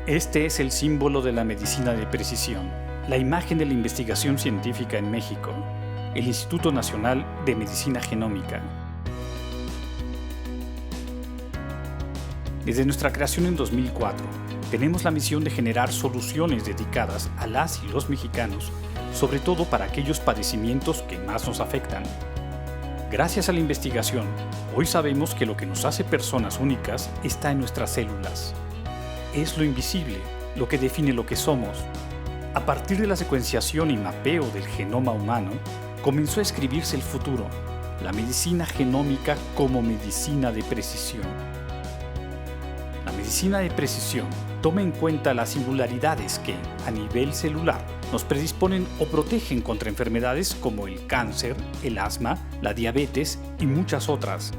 Este es el símbolo de la medicina de precisión, la imagen de la investigación científica en México, el Instituto Nacional de Medicina Genómica. Desde nuestra creación en 2004, tenemos la misión de generar soluciones dedicadas a las y los mexicanos, sobre todo para aquellos padecimientos que más nos afectan. Gracias a la investigación, hoy sabemos que lo que nos hace personas únicas está en nuestras células. Es lo invisible, lo que define lo que somos. A partir de la secuenciación y mapeo del genoma humano, comenzó a escribirse el futuro, la medicina genómica como medicina de precisión. La medicina de precisión toma en cuenta las singularidades que, a nivel celular, nos predisponen o protegen contra enfermedades como el cáncer, el asma, la diabetes y muchas otras.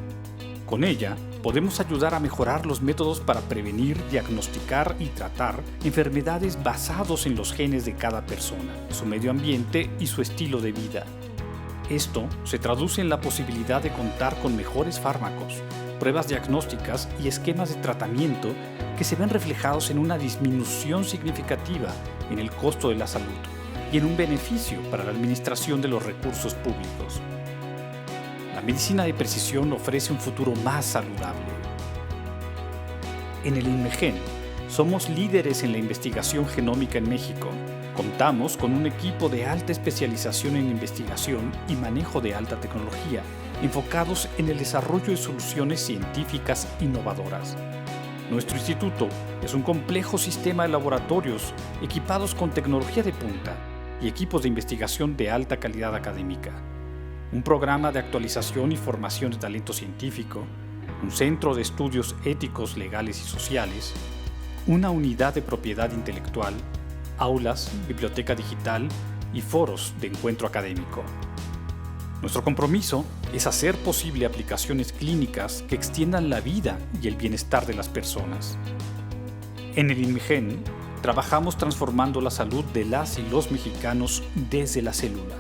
Con ella, podemos ayudar a mejorar los métodos para prevenir, diagnosticar y tratar enfermedades basados en los genes de cada persona, su medio ambiente y su estilo de vida. Esto se traduce en la posibilidad de contar con mejores fármacos, pruebas diagnósticas y esquemas de tratamiento que se ven reflejados en una disminución significativa en el costo de la salud y en un beneficio para la administración de los recursos públicos. La medicina de precisión ofrece un futuro más saludable. En el INMEGEN somos líderes en la investigación genómica en México. Contamos con un equipo de alta especialización en investigación y manejo de alta tecnología, enfocados en el desarrollo de soluciones científicas innovadoras. Nuestro instituto es un complejo sistema de laboratorios equipados con tecnología de punta y equipos de investigación de alta calidad académica. Un programa de actualización y formación de talento científico, un centro de estudios éticos, legales y sociales, una unidad de propiedad intelectual, aulas, biblioteca digital y foros de encuentro académico. Nuestro compromiso es hacer posible aplicaciones clínicas que extiendan la vida y el bienestar de las personas. En el INMEGEN trabajamos transformando la salud de las y los mexicanos desde la célula.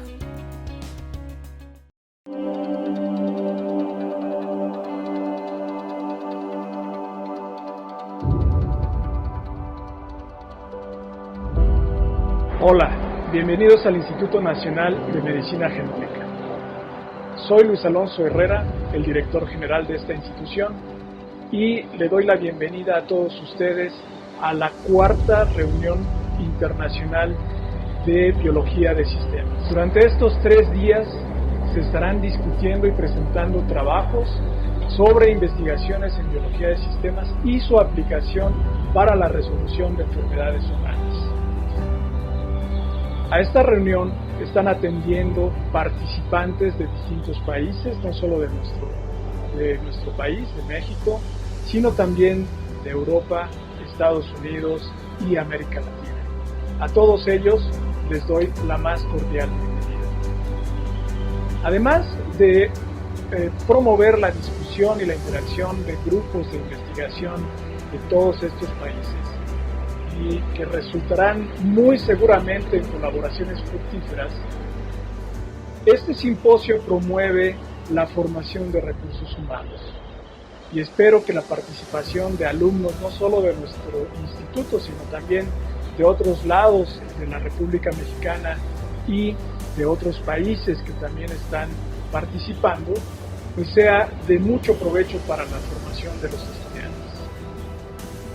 Hola, bienvenidos al Instituto Nacional de Medicina Genómica. Soy Luis Alonso Herrera, el director general de esta institución, y le doy la bienvenida a todos ustedes a la cuarta reunión internacional de biología de sistemas. Durante estos 3 días se estarán discutiendo y presentando trabajos sobre investigaciones en biología de sistemas y su aplicación para la resolución de enfermedades humanas. A esta reunión están atendiendo participantes de distintos países, no solo de nuestro país, de México, sino también de Europa, Estados Unidos y América Latina. A todos ellos les doy la más cordial bienvenida. Además de promover la discusión y la interacción de grupos de investigación de todos estos países, y que resultarán muy seguramente en colaboraciones fructíferas, este simposio promueve la formación de recursos humanos y espero que la participación de alumnos no solo de nuestro instituto, sino también de otros lados de la República Mexicana y de otros países que también están participando, pues sea de mucho provecho para la formación de los estudiantes.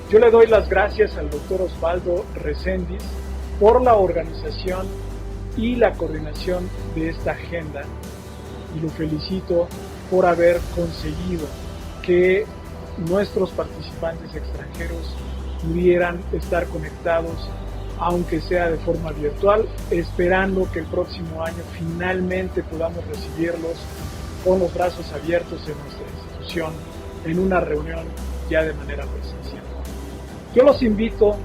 Yo le doy las gracias al doctor Osvaldo Recendis por la organización y la coordinación de esta agenda y lo felicito por haber conseguido que nuestros participantes extranjeros pudieran estar conectados, aunque sea de forma virtual, esperando que el próximo año finalmente podamos recibirlos con los brazos abiertos en nuestra institución en una reunión ya de manera presencial. Yo los invito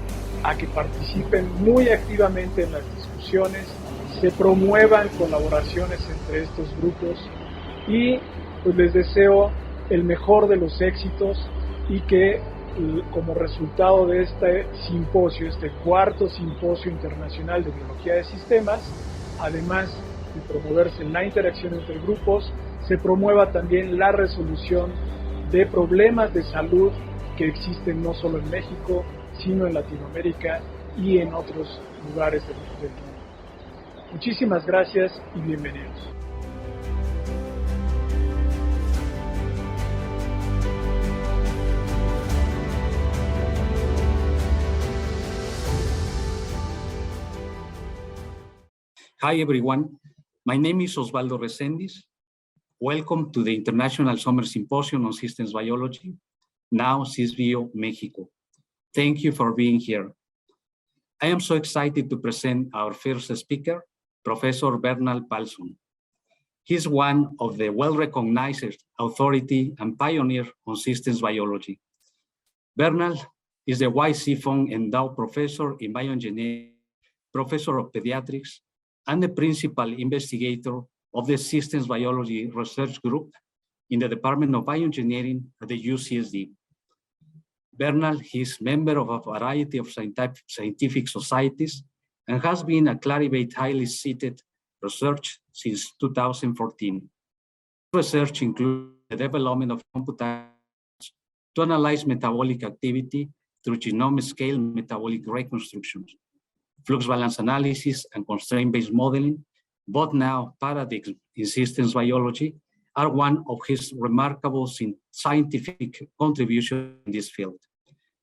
a que participen muy activamente en las discusiones, se promuevan colaboraciones entre estos grupos y pues les deseo el mejor de los éxitos y que como resultado de este simposio, este cuarto simposio internacional de biología de sistemas, además de promoverse la interacción entre grupos, se promueva también la resolución de problemas de salud que existen no solo en México, sino en Latinoamérica y en otros lugares del mundo. Muchísimas gracias y bienvenidos. Hi, everyone. My name is Osvaldo Reséndiz. Welcome to the International Summer Symposium on Systems Biology, now CISBio, Mexico. Thank you for being here. I am so excited to present our first speaker, Professor Bernhard Palsson. He's one of the well-recognized authority and pioneer on systems biology. Bernhard is the Y.C. Fong Endowed Professor in Bioengineering, Professor of Pediatrics, and the principal investigator of the Systems Biology Research Group in the Department of Bioengineering at the UCSD. Bernhard is member of a variety of scientific societies and has been a Clarivate highly cited research since 2014. Research includes the development of computers to analyze metabolic activity through genome-scale metabolic reconstructions, flux balance analysis, and constraint-based modeling, both now paradigms in systems biology, are one of his remarkable scientific contributions in this field.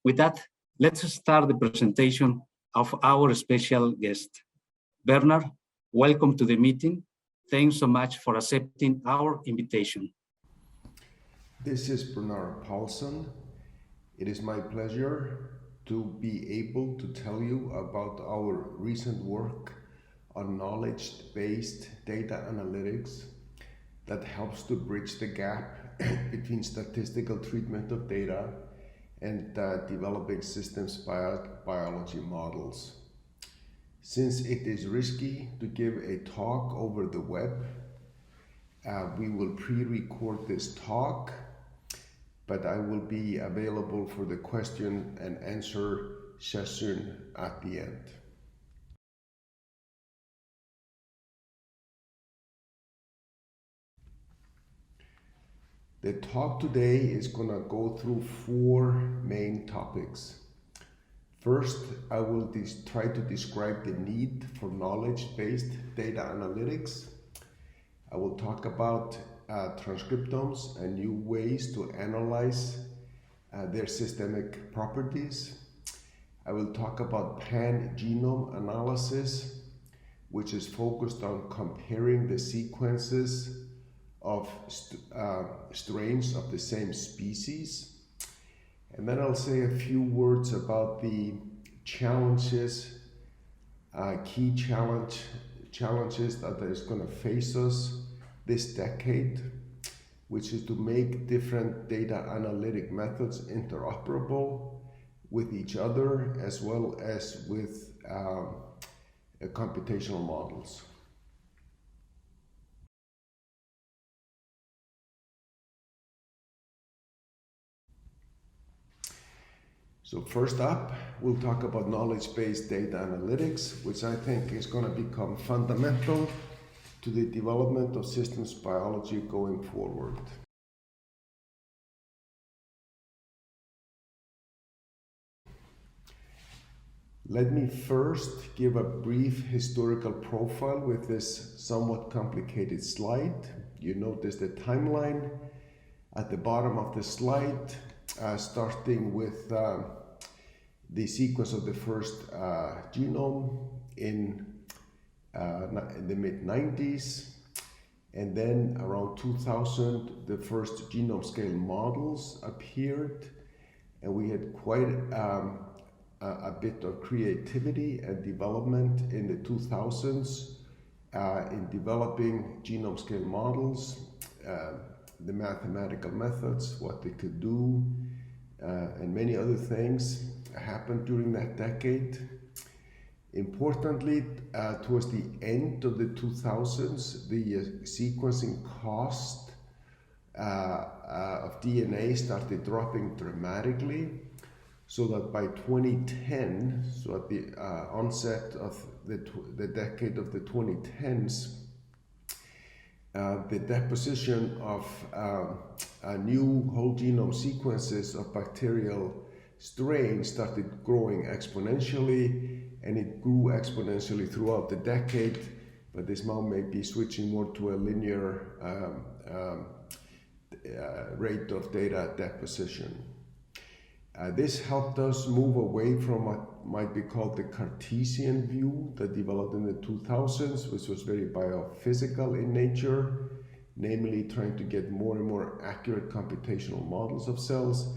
With that, let's start the presentation of our special guest. Bernhard, welcome to the meeting. Thanks so much for accepting our invitation. This is Bernhard Palsson. It is my pleasure to be able to tell you about our recent work on knowledge-based data analytics that helps to bridge the gap between statistical treatment of data and developing systems biology models. Since it is risky to give a talk over the web, we will pre-record this talk, but I will be available for the question and answer session at the end. The talk today is going to go through 4 main topics. First, I will try to describe the need for knowledge-based data analytics. I will talk about transcriptomes and new ways to analyze their systemic properties. I will talk about pan-genome analysis, which is focused on comparing the sequences of strains of the same species. And then I'll say a few words about the challenges, key challenges that is going to face us this decade, which is to make different data analytic methods interoperable with each other as well as with computational models. So first up, we'll talk about knowledge-based data analytics, which I think is going to become fundamental to the development of systems biology going forward. Let me first give a brief historical profile with this somewhat complicated slide. You notice the timeline at the bottom of the slide, starting with the sequence of the first genome in the mid-90s, and then around 2000 the first genome scale models appeared, and we had quite a bit of creativity and development in the 2000s in developing genome scale models, the mathematical methods, what they could do, and many other things happened during that decade. Importantly, towards the end of the 2000s, the sequencing cost of DNA started dropping dramatically, so that by 2010, so at the onset of the decade of the 2010s, the deposition of new whole genome sequences of bacterial strain started growing exponentially, and it grew exponentially throughout the decade, but this now may be switching more to a linear rate of data deposition. This helped us move away from what might be called the Cartesian view that developed in the 2000s, which was very biophysical in nature, namely trying to get more and more accurate computational models of cells,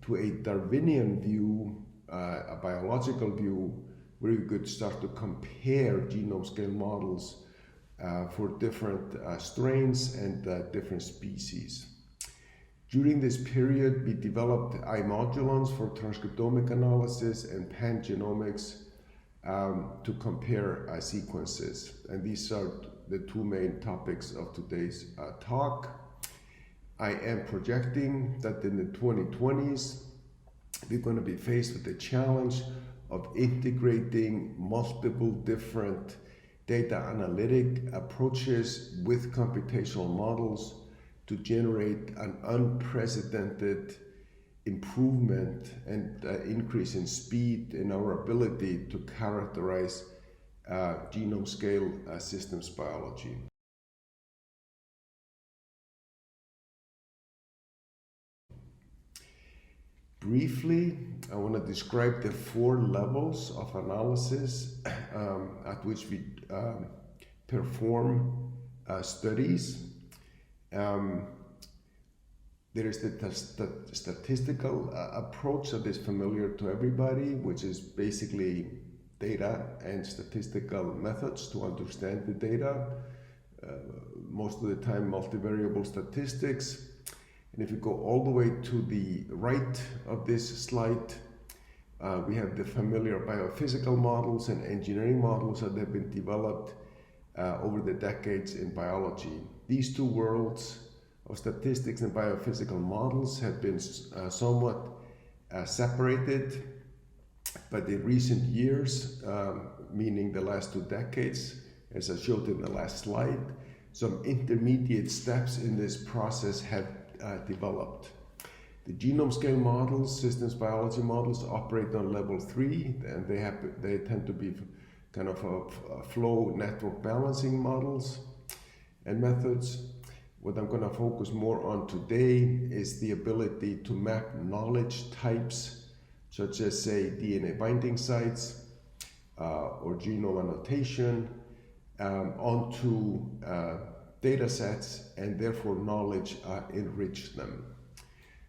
to a Darwinian view, a biological view, where you could start to compare genome scale models for different strains and different species. During this period, we developed imodulons for transcriptomic analysis and pangenomics to compare sequences. And these are the two main topics of today's talk. I am projecting that in the 2020s, we're going to be faced with the challenge of integrating multiple different data analytic approaches with computational models to generate an unprecedented improvement and increase in speed in our ability to characterize genome scale systems biology. Briefly, I want to describe the 4 levels of analysis at which we perform studies. There is the statistical approach that is familiar to everybody, which is basically data and statistical methods to understand the data. Most of the time, multivariable statistics. And if you go all the way to the right of this slide, we have the familiar biophysical models and engineering models that have been developed over the decades in biology. These two worlds of statistics and biophysical models have been somewhat separated, but in recent years, meaning the last 2 decades, as I showed in the last slide, some intermediate steps in this process have developed. The genome scale models, systems biology models, operate on level 3, and they tend to be kind of a flow network balancing models and methods. What I'm going to focus more on today is the ability to map knowledge types, such as, say, DNA binding sites or genome annotation, onto data sets, and therefore knowledge enrich them.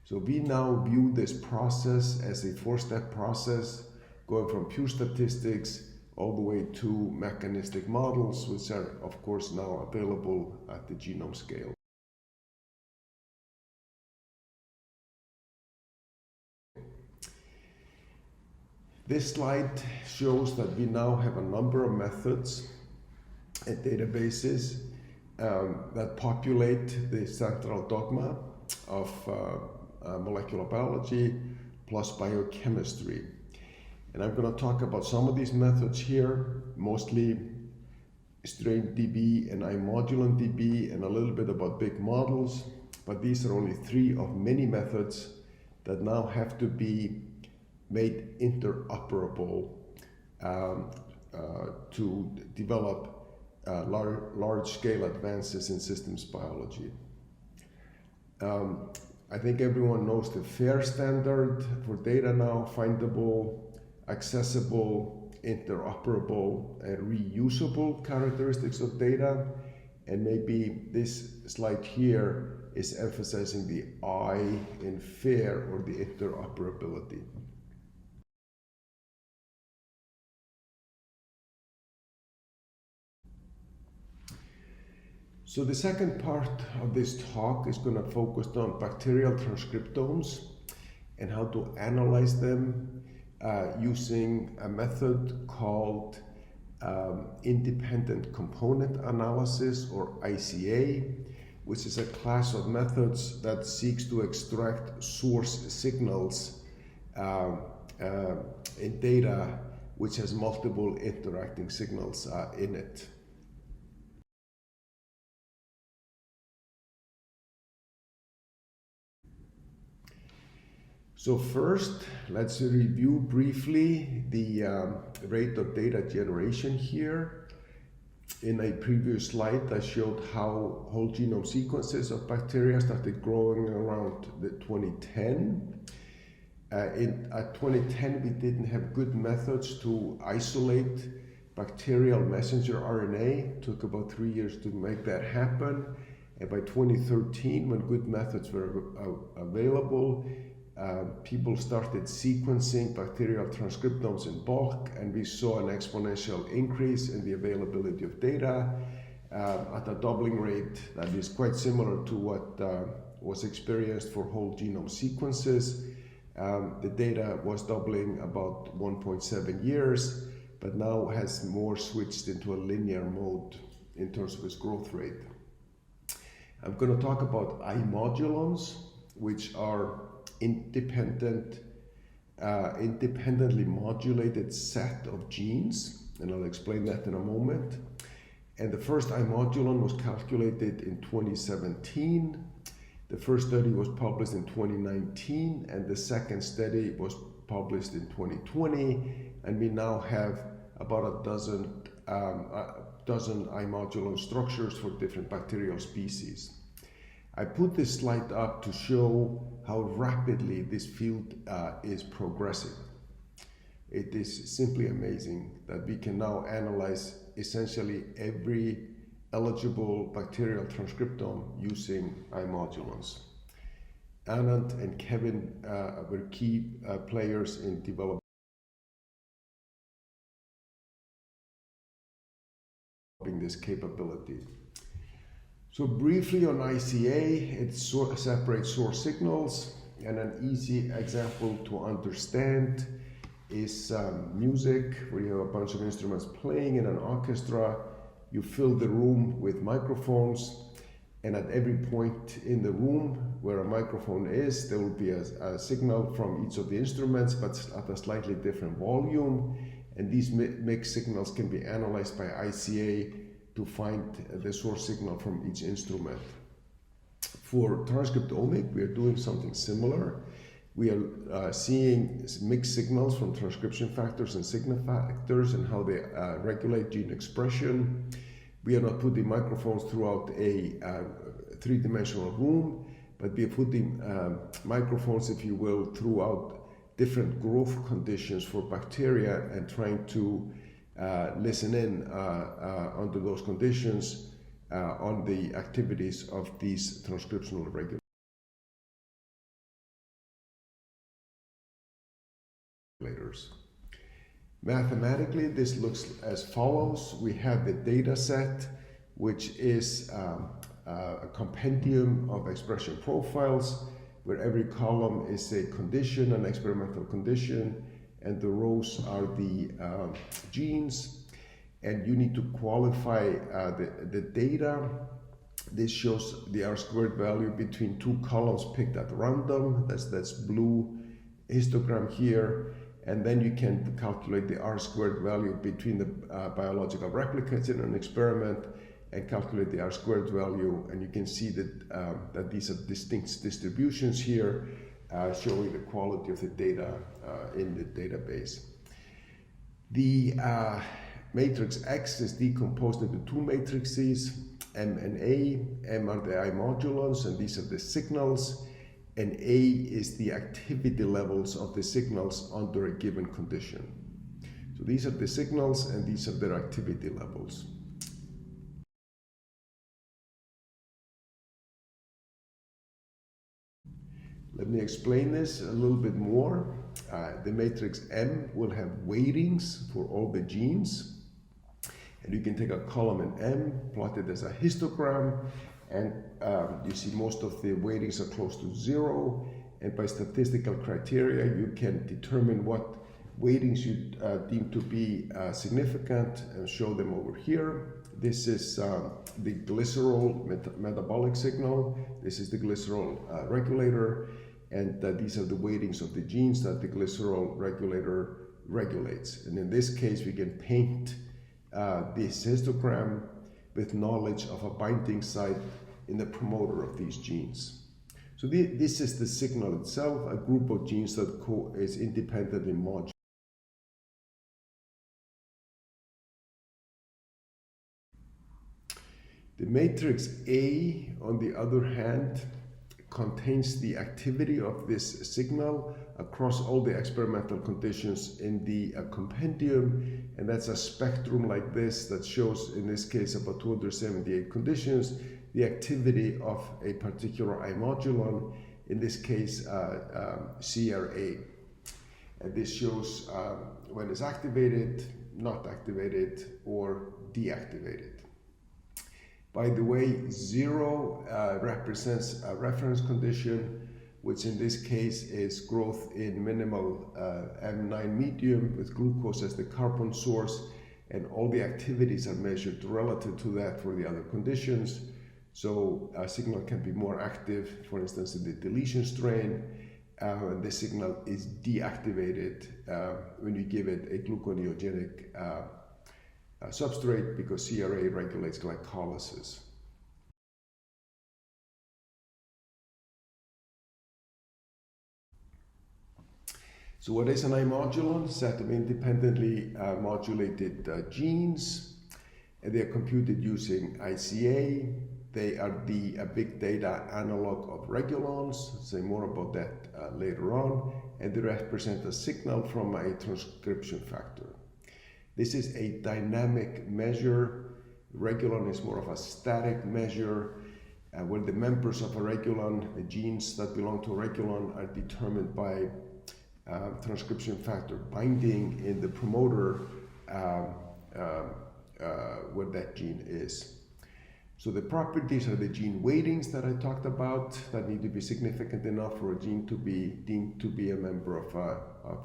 So we now view this process as a 4-step process, going from pure statistics all the way to mechanistic models, which are, of course, now available at the genome scale. This slide shows that we now have a number of methods and databases that populate the central dogma of molecular biology plus biochemistry. And I'm going to talk about some of these methods here, mostly StrainDB and iModulinDB, and a little bit about big models, but these are only 3 of many methods that now have to be made interoperable to develop large-scale advances in systems biology. I think everyone knows the FAIR standard for data now: findable, accessible, interoperable, and reusable characteristics of data. And maybe this slide here is emphasizing the I in FAIR, or the interoperability. So the second part of this talk is going to focus on bacterial transcriptomes and how to analyze them using a method called independent component analysis, or ICA, which is a class of methods that seeks to extract source signals in data which has multiple interacting signals in it. So first, let's review briefly the rate of data generation here. In a previous slide, I showed how whole genome sequences of bacteria started growing around the 2010. In 2010, we didn't have good methods to isolate bacterial messenger RNA. It took about 3 years to make that happen. And by 2013, when good methods were available, people started sequencing bacterial transcriptomes in bulk, and we saw an exponential increase in the availability of data at a doubling rate that is quite similar to what was experienced for whole genome sequences. The data was doubling about 1.7 years, but now has more switched into a linear mode in terms of its growth rate. I'm going to talk about imodulons, which are independently modulated set of genes, and I'll explain that in a moment. And the first imodulon was calculated in 2017. The first study was published in 2019, and the second study was published in 2020, and we now have about a dozen imodulon structures for different bacterial species. I put this slide up to show how rapidly this field is progressing. It is simply amazing that we can now analyze essentially every eligible bacterial transcriptome using imodulons. Anand and Kevin were key players in developing this capability. So briefly on ICA, it separates source signals, and an easy example to understand is music, where you have a bunch of instruments playing in an orchestra. You fill the room with microphones, and at every point in the room where a microphone is, there will be a signal from each of the instruments, but at a slightly different volume. And these mixed signals can be analyzed by ICA to find the source signal from each instrument. For transcriptomic, we are doing something similar. We are seeing mixed signals from transcription factors and signal factors and how they regulate gene expression. We are not putting microphones throughout a three-dimensional room, but we are putting microphones, if you will, throughout different growth conditions for bacteria and trying to listen in under those conditions on the activities of these transcriptional regulators. Mathematically, this looks as follows. We have the data set, which is a compendium of expression profiles, where every column is a condition, an experimental condition, and the rows are the genes. And you need to qualify the data. This shows the R-squared value between two columns picked at random. That's blue histogram here. And then you can calculate the R-squared value between the biological replicates in an experiment and calculate the R-squared value. And you can see that, that these are distinct distributions here, showing the quality of the data in the database. The matrix X is decomposed into two matrices, M and A. M are the imodulons, and these are the signals. And A is the activity levels of the signals under a given condition. So these are the signals, and these are their activity levels. Let me explain this a little bit more. The matrix M will have weightings for all the genes. And you can take a column in M, plot it as a histogram, and you see most of the weightings are close to 0. And by statistical criteria, you can determine what weightings you deem to be significant and show them over here. This is the glycerol metabolic signal. This is the glycerol regulator. And these are the weightings of the genes that the glycerol regulator regulates. And in this case, we can paint this histogram with knowledge of a binding site in the promoter of these genes. So this is the signal itself, a group of genes that is independently modulated. The matrix A, on the other hand, contains the activity of this signal across all the experimental conditions in the compendium, and that's a spectrum like this that shows, in this case, about 278 conditions, the activity of a particular imodulon, in this case CRA. And this shows when it's activated, not activated, or deactivated. By the way, 0 represents a reference condition, which in this case is growth in minimal M9 medium with glucose as the carbon source, and all the activities are measured relative to that for the other conditions. So a signal can be more active, for instance, in the deletion strain, and the signal is deactivated when you give it a gluconeogenic substrate, because CRA regulates glycolysis. So what is an imodulon? Set of independently modulated genes, and they are computed using ICA. They are the big data analog of regulons. I'll say more about that later on, and they represent a signal from a transcription factor. This is a dynamic measure. Regulon is more of a static measure, where the members of a regulon, the genes that belong to a regulon, are determined by transcription factor binding in the promoter where that gene is. So the properties are the gene weightings that I talked about that need to be significant enough for a gene to be deemed to be a member of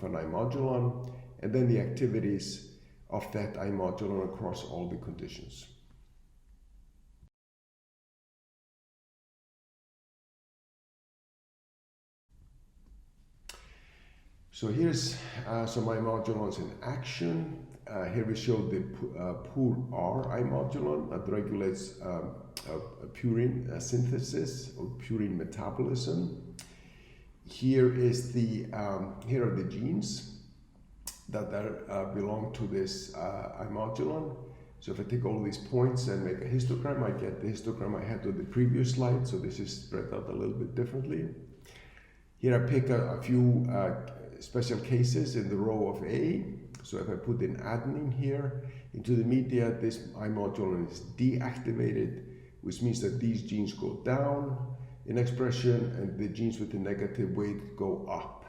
an imodulon, and then the activities of that imodulon across all the conditions. So here's some imodulons in action. Here we show the PUR-R imodulon that regulates purine synthesis or purine metabolism. Here are the genes that belong to this imodulon. So if I take all these points and make a histogram, I get the histogram I had on the previous slide. So this is spread out a little bit differently. Here I pick a few special cases in the row of A. So if I put in adenine here into the media, this imodulon is deactivated, which means that these genes go down in expression and the genes with the negative weight go up.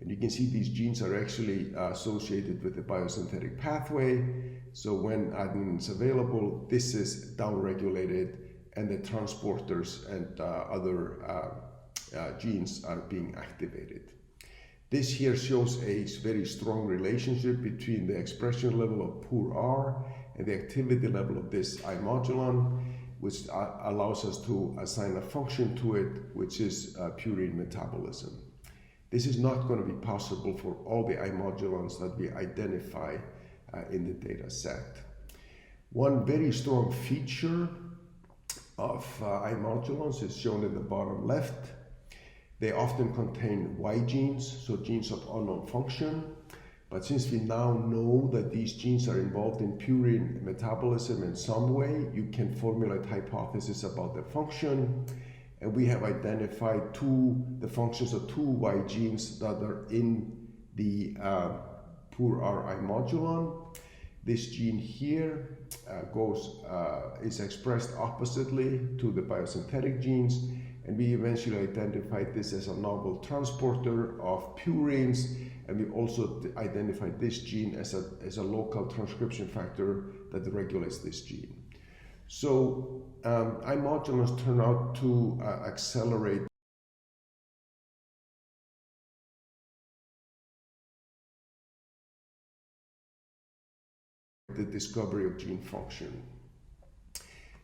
And you can see these genes are actually associated with the biosynthetic pathway. So when adenine is available, this is downregulated, and the transporters and other genes are being activated. This here shows a very strong relationship between the expression level of PUR-R and the activity level of this imodulon, which allows us to assign a function to it, which is purine metabolism. This is not going to be possible for all the imodulons that we identify in the data set. One very strong feature of imodulons is shown in the bottom left. They often contain Y genes, so genes of unknown function. But since we now know that these genes are involved in purine metabolism in some way, you can formulate hypotheses about their function. And we have identified the functions of two Y genes that are in the PUR-R imodulon. This gene here is expressed oppositely to the biosynthetic genes, and we eventually identified this as a novel transporter of purines, and we also identified this gene as a local transcription factor that regulates this gene. So imodulons turn out to accelerate the discovery of gene function.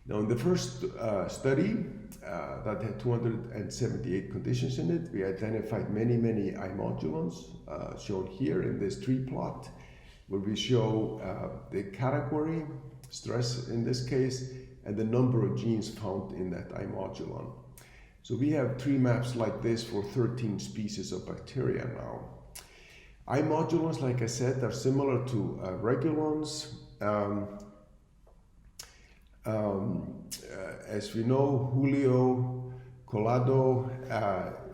Now, in the first study that had 278 conditions in it, we identified many imodulons shown here in this tree plot, where we show the category, stress in this case, and the number of genes found in that imodulon. So we have tree maps like this for 13 species of bacteria now. I-modulons, like I said, are similar to regulons. As we know, Julio Collado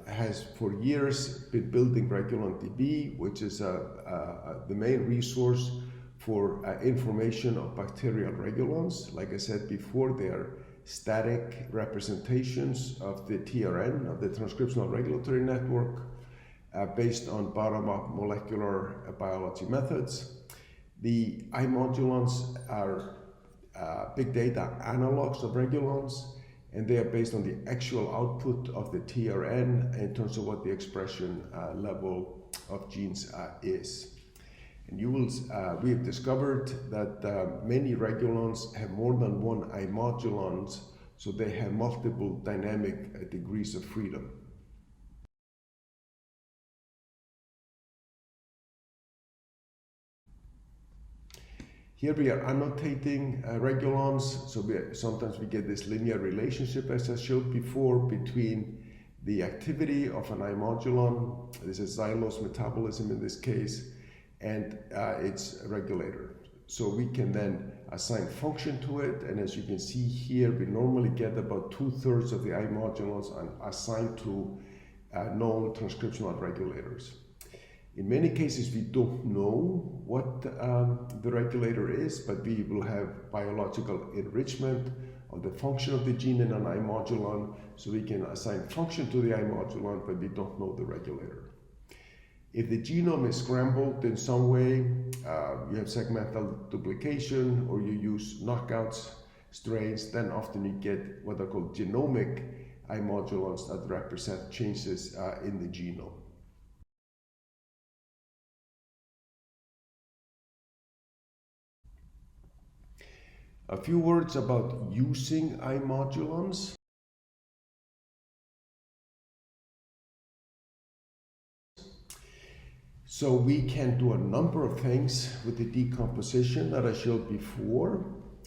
has for years been building RegulonDB, which is the main resource for information of bacterial regulons. Like I said before, they are static representations of the TRN, of the transcriptional regulatory network, based on bottom-up molecular biology methods. The I-modulons are big data analogs of regulons, and they are based on the actual output of the TRN in terms of what the expression level of genes is. And we have discovered that many regulons have more than one I-modulons, so they have multiple dynamic degrees of freedom. Here we are annotating regulons, so sometimes we get this linear relationship, as I showed before, between the activity of an I-modulon, this is xylose metabolism in this case, and its regulator. So we can then assign function to it, and as you can see here, we normally get about 2/3 of the I-modulons assigned to known transcriptional regulators. In many cases, we don't know what the regulator is, but we will have biological enrichment of the function of the gene in an I-modulon, so we can assign function to the I-modulon, but we don't know the regulator. If the genome is scrambled in some way, you have segmental duplication, or you use knockouts strains, then often you get what are called genomic I-modulons that represent changes in the genome. A few words about using I-modulons. So we can do a number of things with the decomposition that I showed before.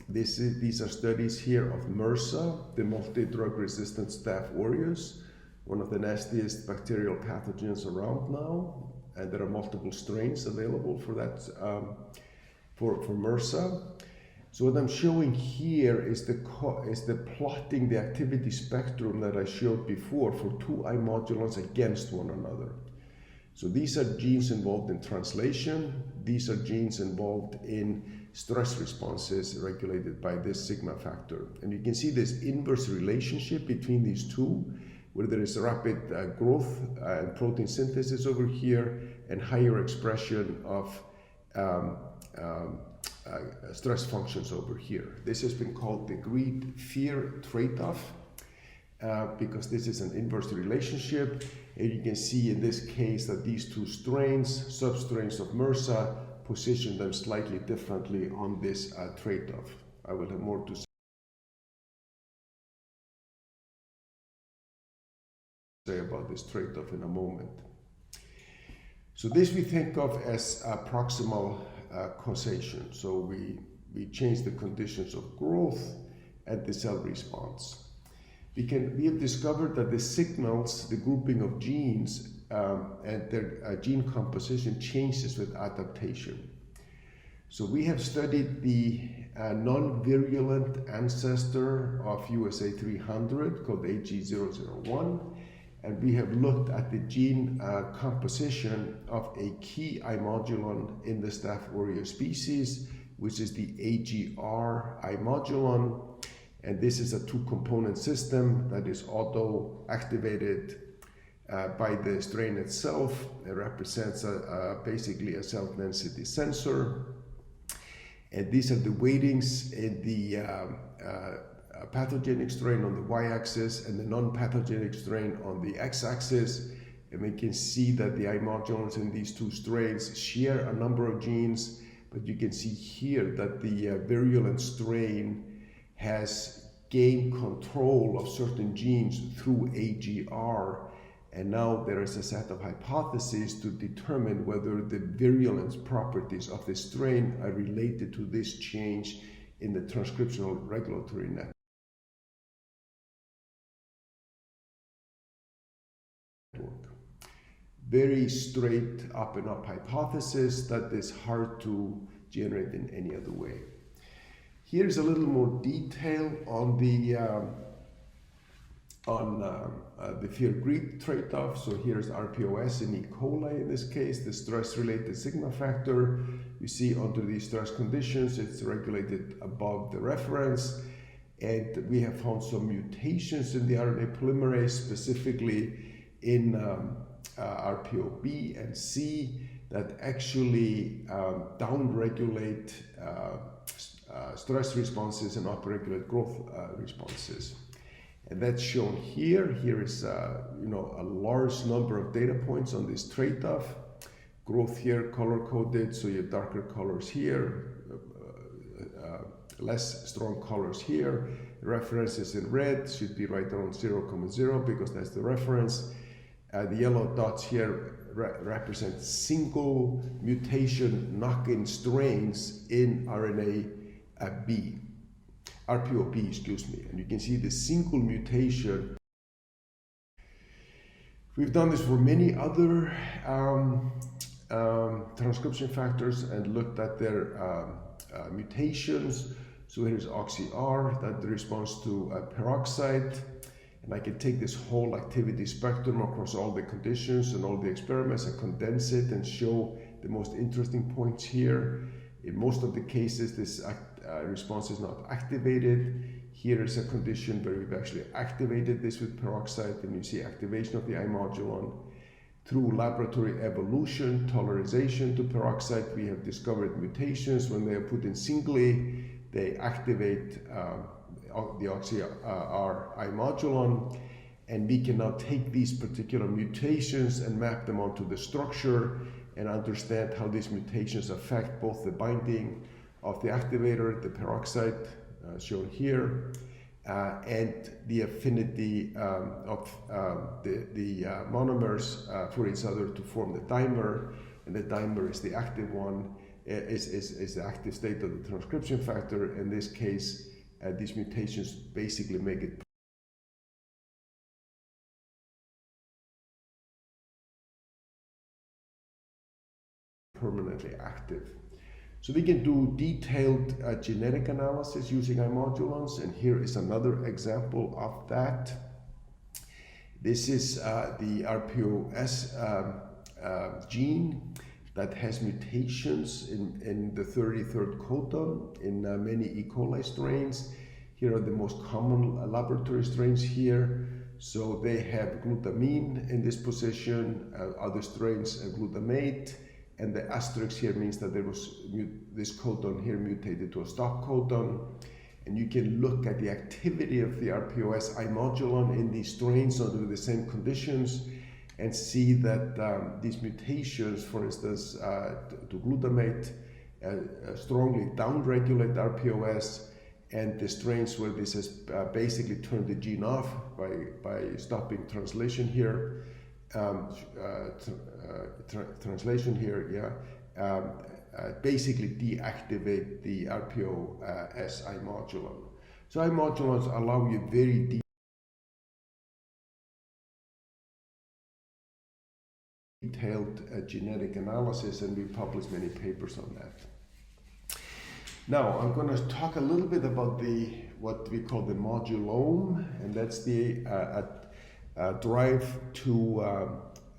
These are studies here of MRSA, the multi-drug resistant Staph aureus, one of the nastiest bacterial pathogens around now, and there are multiple strains available for that, for MRSA. So what I'm showing here is the plotting the activity spectrum that I showed before for two I-modulons against one another. So these are genes involved in translation. These are genes involved in stress responses regulated by this sigma factor. And you can see this inverse relationship between these two, where there is rapid growth and protein synthesis over here, and higher expression of stress functions over here. This has been called the greed-fear trade-off because this is an inverse relationship, and you can see in this case that these two strains, substrains of MRSA, position them slightly differently on this trade-off. I will have more to say about this trade-off in a moment. So this we think of as proximal causation. So we change the conditions of growth and the cell response. We have discovered that the signals, the grouping of genes and their gene composition changes with adaptation. So we have studied the non-virulent ancestor of USA 300 called AG001, and we have looked at the gene composition of a key I-modulon in the Staph aureus species, which is the AGR I-modulon. And this is a two-component system that is auto-activated by the strain itself. It represents basically a cell density sensor. And these are the weightings in the pathogenic strain on the y-axis and the non-pathogenic strain on the x-axis. And we can see that the I-modulons in these two strains share a number of genes, but you can see here that the virulent strain has gained control of certain genes through AGR, and now there is a set of hypotheses to determine whether the virulence properties of the strain are related to this change in the transcriptional regulatory network. very straight up and up hypothesis that is hard to generate in any other way. Here's a little more detail on the fear-greed trade-off. So here's RPOS in E. coli in this case, the stress-related sigma factor. You see under these stress conditions, it's regulated above the reference. And we have found some mutations in the RNA polymerase, specifically in RPO-B and C, that actually downregulate stress responses and upregulate growth responses. And that's shown here. Here is a large number of data points on this trade-off. Growth here color-coded, so you have darker colors here, less strong colors here. References in red should be right around 0.0 because that's the reference. The yellow dots here represent single mutation knock-in strains in RNA-B. RPO-B, excuse me, and you can see the single mutation. We've done this for many other transcription factors and looked at their mutations. So here's OxyR that responds to peroxide, and I can take this whole activity spectrum across all the conditions and all the experiments and condense it and show the most interesting points here. In most of the cases, this response is not activated. Here is a condition where we've actually activated this with peroxide, and you see activation of the imodulon. Through laboratory evolution, tolerization to peroxide, we have discovered mutations. When they are put in singly, they activate the OxyR imodulon, and we can now take these particular mutations and map them onto the structure and understand how these mutations affect both the binding of the activator, the peroxide shown here, and the affinity of the monomers for each other to form the dimer, and the dimer is the active one, is the active state of the transcription factor. In this case, these mutations basically make it permanently active. So we can do detailed genetic analysis using imodulons, and here is another example of that. This is the RPOS gene that has mutations in the 33rd codon in many E. coli strains. Here are the most common laboratory strains here. So they have glutamine in this position, other strains have glutamate, and the asterisk here means that there was this codon here mutated to a stop codon. And you can look at the activity of the RPOS imodulon in these strains under the same conditions and see that these mutations, for instance, to glutamate, strongly downregulate RPOS, and the strains where this has basically turned the gene off by stopping translation here, basically deactivate the RPOS imodulon. So imodulons allow you very detailed genetic analysis, and we published many papers on that. Now I'm going to talk a little bit about what we call the modulome, and that's the drive to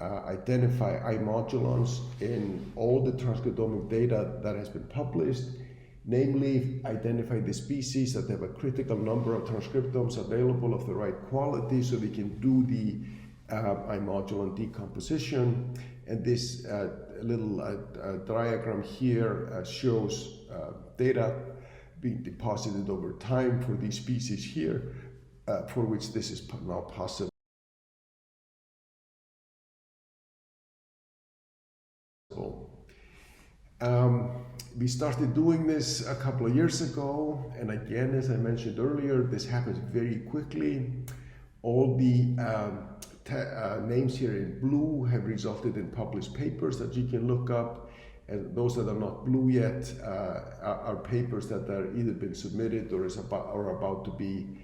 identify imodulons in all the transcriptomic data that has been published, namely identify the species that have a critical number of transcriptomes available of the right quality so we can do the imodulon decomposition. And this little diagram here shows data being deposited over time for these species here, for which this is now possible. We started doing this a couple of years ago, and again, as I mentioned earlier, this happens very quickly. All the names here in blue have resulted in published papers that you can look up, and those that are not blue yet are papers that are either been submitted or are about to be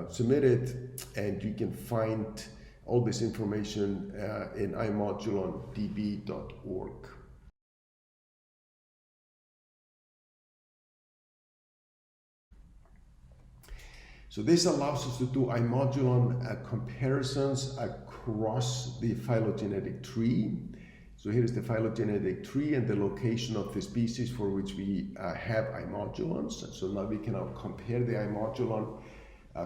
submitted, and you can find all this information in imodulondb.org. So this allows us to do imodulon comparisons across the phylogenetic tree. So here is the phylogenetic tree and the location of the species for which we have imodulons. So now we can now compare the imodulon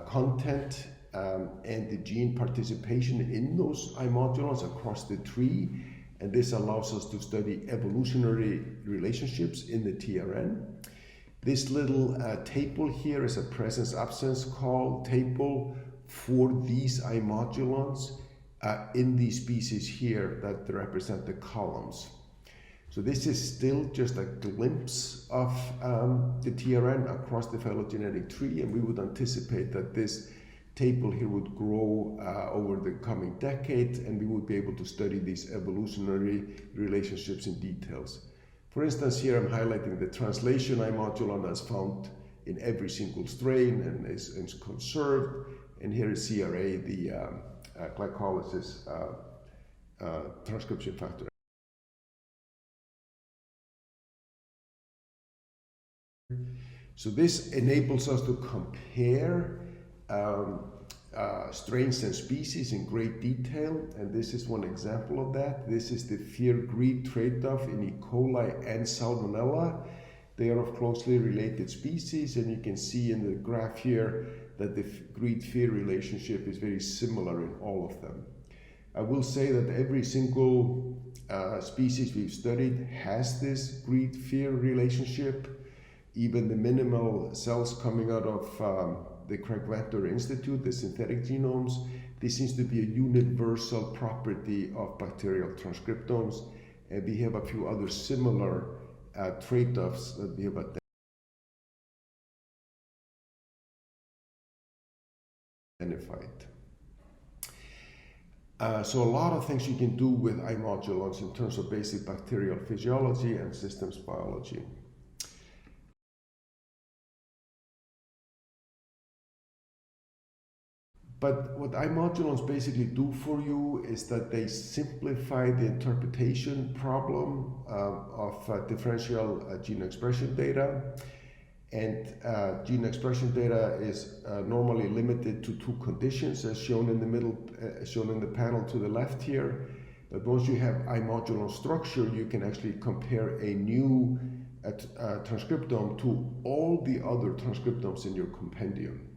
content and the gene participation in those imodulons across the tree. And this allows us to study evolutionary relationships in the TRN. This little table here is a presence-absence call table for these imodulons in these species here that represent the columns. So this is still just a glimpse of the TRN across the phylogenetic tree, and we would anticipate that this table here would grow over the coming decade, and we would be able to study these evolutionary relationships in details. For instance, here I'm highlighting the translation imodulon as found in every single strain and is conserved. And here is CRA, the glycolysis transcription factor. So this enables us to compare strains and species in great detail, and this is one example of that. This is the fear-greed trade-off in E. coli and Salmonella. They are of closely related species, and you can see in the graph here that the greed-fear relationship is very similar in all of them. I will say that every single species we've studied has this greed-fear relationship. Even the minimal cells coming out of the Craig-Venter Institute, the synthetic genomes, this seems to be a universal property of bacterial transcriptomes, and we have a few other similar trade-offs that we have identified. So a lot of things you can do with imodulons in terms of basic bacterial physiology and systems biology. But what imodulons basically do for you is that they simplify the interpretation problem of differential gene expression data. And gene expression data is normally limited to two conditions, as shown in the middle, shown in the panel to the left here. But once you have imodulon structure, you can actually compare a new transcriptome to all the other transcriptomes in your compendium.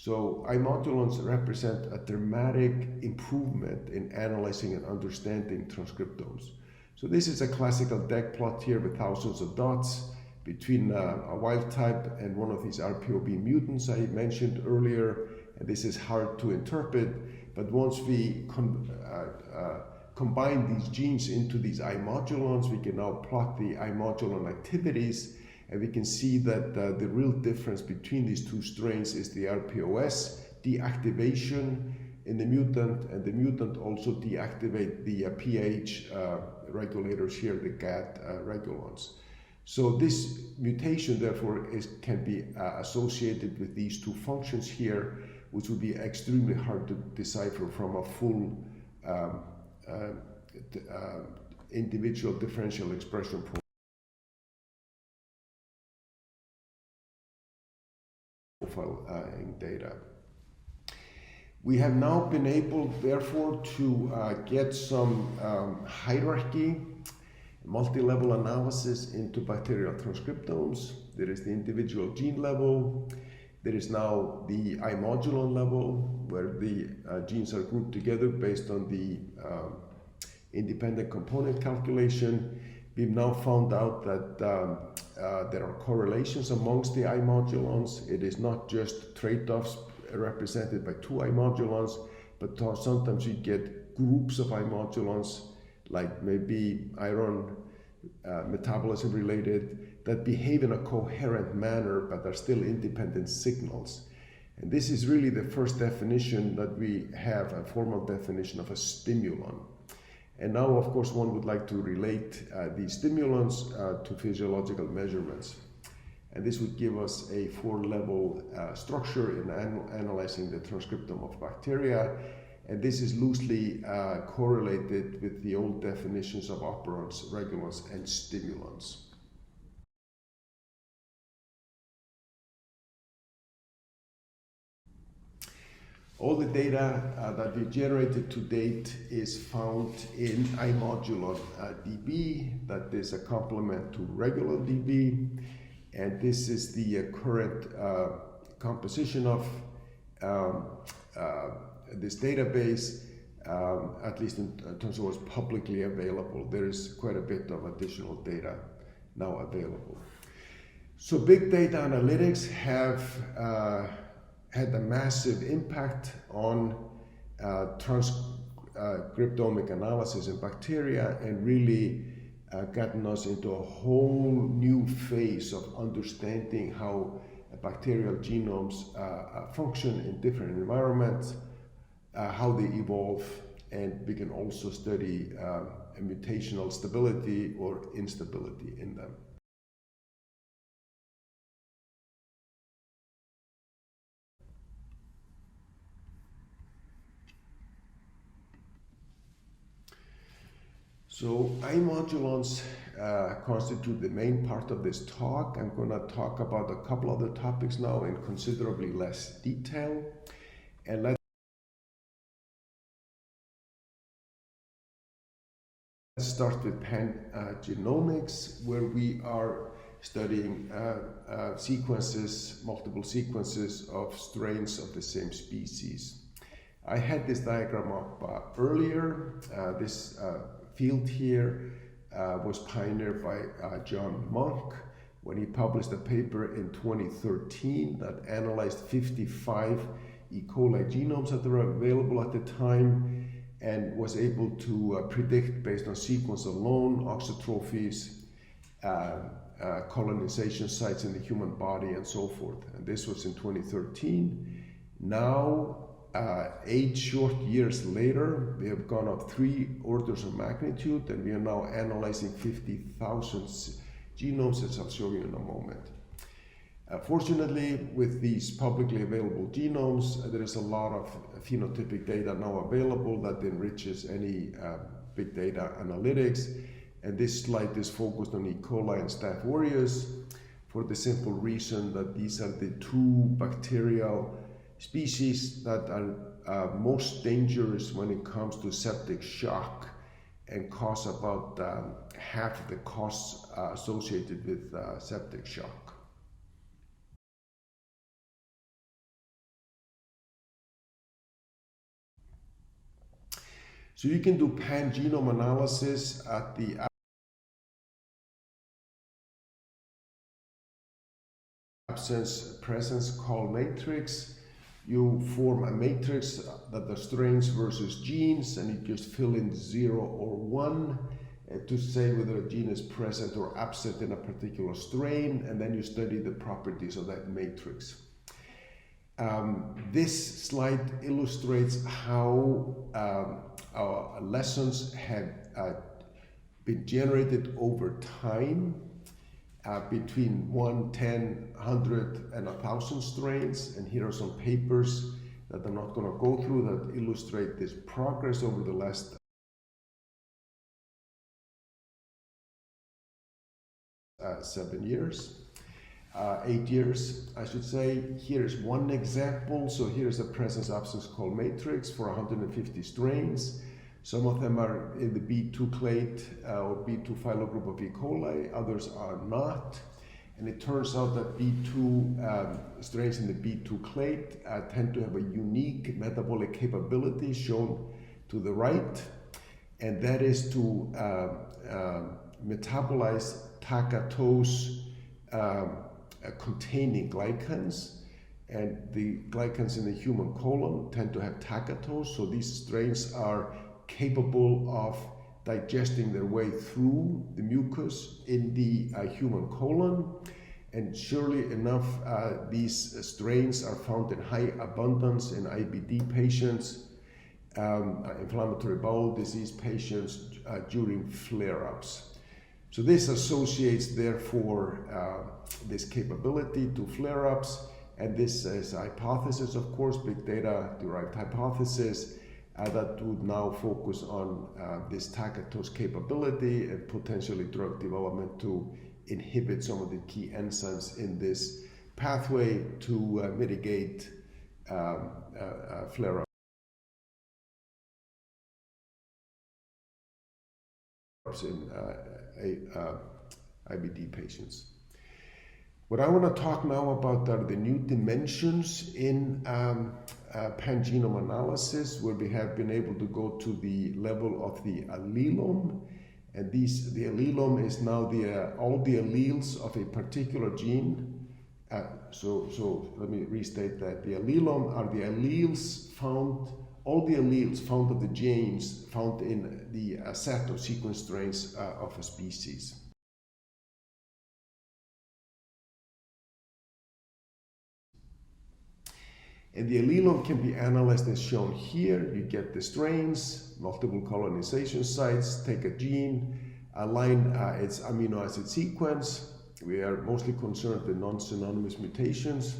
So imodulons represent a dramatic improvement in analyzing and understanding transcriptomes. So this is a classical DEG plot here with thousands of dots between a wild type and one of these RPOB mutants I mentioned earlier. And this is hard to interpret, but once we combine these genes into these imodulons, we can now plot the imodulon activities. And we can see that the real difference between these two strains is the RPOS deactivation in the mutant, and the mutant also deactivate the pH regulators here, the GAD regulons. So this mutation, therefore, can be associated with these two functions here, which would be extremely hard to decipher from a full individual differential expression profiling data. We have now been able, therefore, to get some hierarchy, multi-level analysis into bacterial transcriptomes. There is the individual gene level. There is now the imodulon level, where the genes are grouped together based on the independent component calculation. We've now found out that there are correlations amongst the imodulons. It is not just trade-offs represented by two imodulons, but sometimes you get groups of imodulons, like maybe iron metabolism related, that behave in a coherent manner but are still independent signals. And this is really the first definition that we have, a formal definition of a stimulant. And now, of course, one would like to relate these stimulants to physiological measurements. And this would give us a 4-level structure in analyzing the transcriptome of bacteria. and this is loosely correlated with the old definitions of operants, regulants, and stimulants. All the data that we generated to date is found in iModulon DB, that is a complement to regular DB, and this is the current composition of this database, at least in terms of what's publicly available. There is quite a bit of additional data now available. So big data analytics have had a massive impact on transcriptomic analysis in bacteria, and really gotten us into a whole new phase of understanding how bacterial genomes function in different environments, how they evolve, and we can also study mutational stability or instability in them. So iModulons constitute the main part of this talk. I'm going to talk about a couple other topics now in considerably less detail. And let's start with pangenomics, where we are studying sequences, multiple sequences of strains of the same species. I had this diagram up earlier. This field here was pioneered by John Monk when he published a paper in 2013 that analyzed 55 E. coli genomes that were available at the time, and was able to predict, based on sequence alone, auxotrophies, colonization sites in the human body, and so forth. And this was in 2013. Now, 8 short years later, we have gone up 3 orders of magnitude, and we are now analyzing 50,000 genomes, as I'll show you in a moment. Fortunately, with these publicly available genomes, there is a lot of phenotypic data now available that enriches any big data analytics. And this slide is focused on E. coli and Staph aureus for the simple reason that these are the 2 bacterial species that are most dangerous when it comes to septic shock, and cause about half of the costs associated with septic shock. So you can do pan-genome analysis at the absence-presence call matrix. You form a matrix that the strains versus genes, and you just fill in 0 or 1 to say whether a gene is present or absent in a particular strain, and then you study the properties of that matrix. This slide illustrates how our lessons have been generated over time between 1, 10, 100, and 1,000 strains. And here are some papers that I'm not going to go through that illustrate this progress over the last 7 years. 8 years, I should say. Here's one example. So here's a presence-absence call matrix for 150 strains. Some of them are in the B2 clade or B2 phylogroup of E. coli, others are not. And it turns out that B2 strains in the B2 clade tend to have a unique metabolic capability shown to the right, and that is to metabolize takatose containing glycans, and the glycans in the human colon tend to have takatose, so these strains are capable of digesting their way through the mucus in the human colon. And surely enough, these strains are found in high abundance in IBD patients, inflammatory bowel disease patients during flare-ups. So this associates, therefore, this capability to flare-ups, and this is a hypothesis, of course, big data derived hypothesis, that would now focus on this tagatose capability and potentially drug development to inhibit some of the key enzymes in this pathway to mitigate flare-ups in IBD patients. What I want to talk now about are the new dimensions in pangenome analysis, where we have been able to go to the level of the allelome. And the allelome is now all the alleles of a particular gene. So let me restate that. The allelome are the alleles found, all the alleles found of the genes found in the set of sequence strains of a species. And the allelome can be analyzed as shown here. You get the strains, multiple colonization sites, take a gene, align its amino acid sequence. We are mostly concerned with non-synonymous mutations,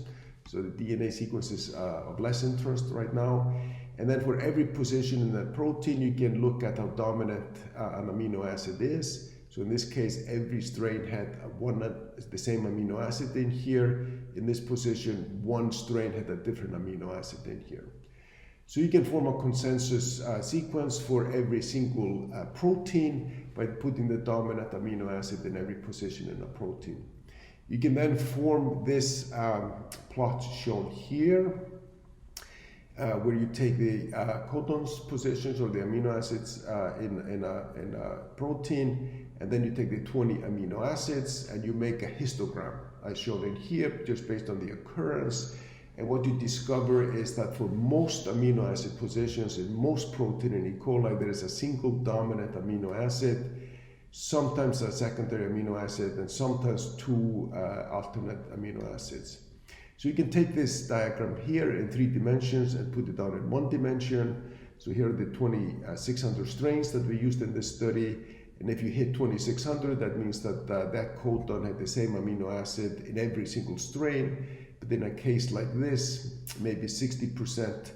so the DNA sequence is of less interest right now. And then for every position in that protein, you can look at how dominant an amino acid is. So in this case, every strain had the same amino acid in here. In this position, one strain had a different amino acid in here. So you can form a consensus sequence for every single protein by putting the dominant amino acid in every position in a protein. You can then form this plot shown here, where you take the codons positions or the amino acids in a protein, and then you take the 20 amino acids and you make a histogram as shown in here, just based on the occurrence. And what you discover is that for most amino acid positions in most protein in E. coli, there is a single dominant amino acid, sometimes a secondary amino acid, and sometimes two alternate amino acids. So you can take this diagram here in 3 dimensions and put it down in 1 dimension. So here are the 2600 strains that we used in this study. And if you hit 2600, that means that that codon had the same amino acid in every single strain. But in a case like this, maybe 60%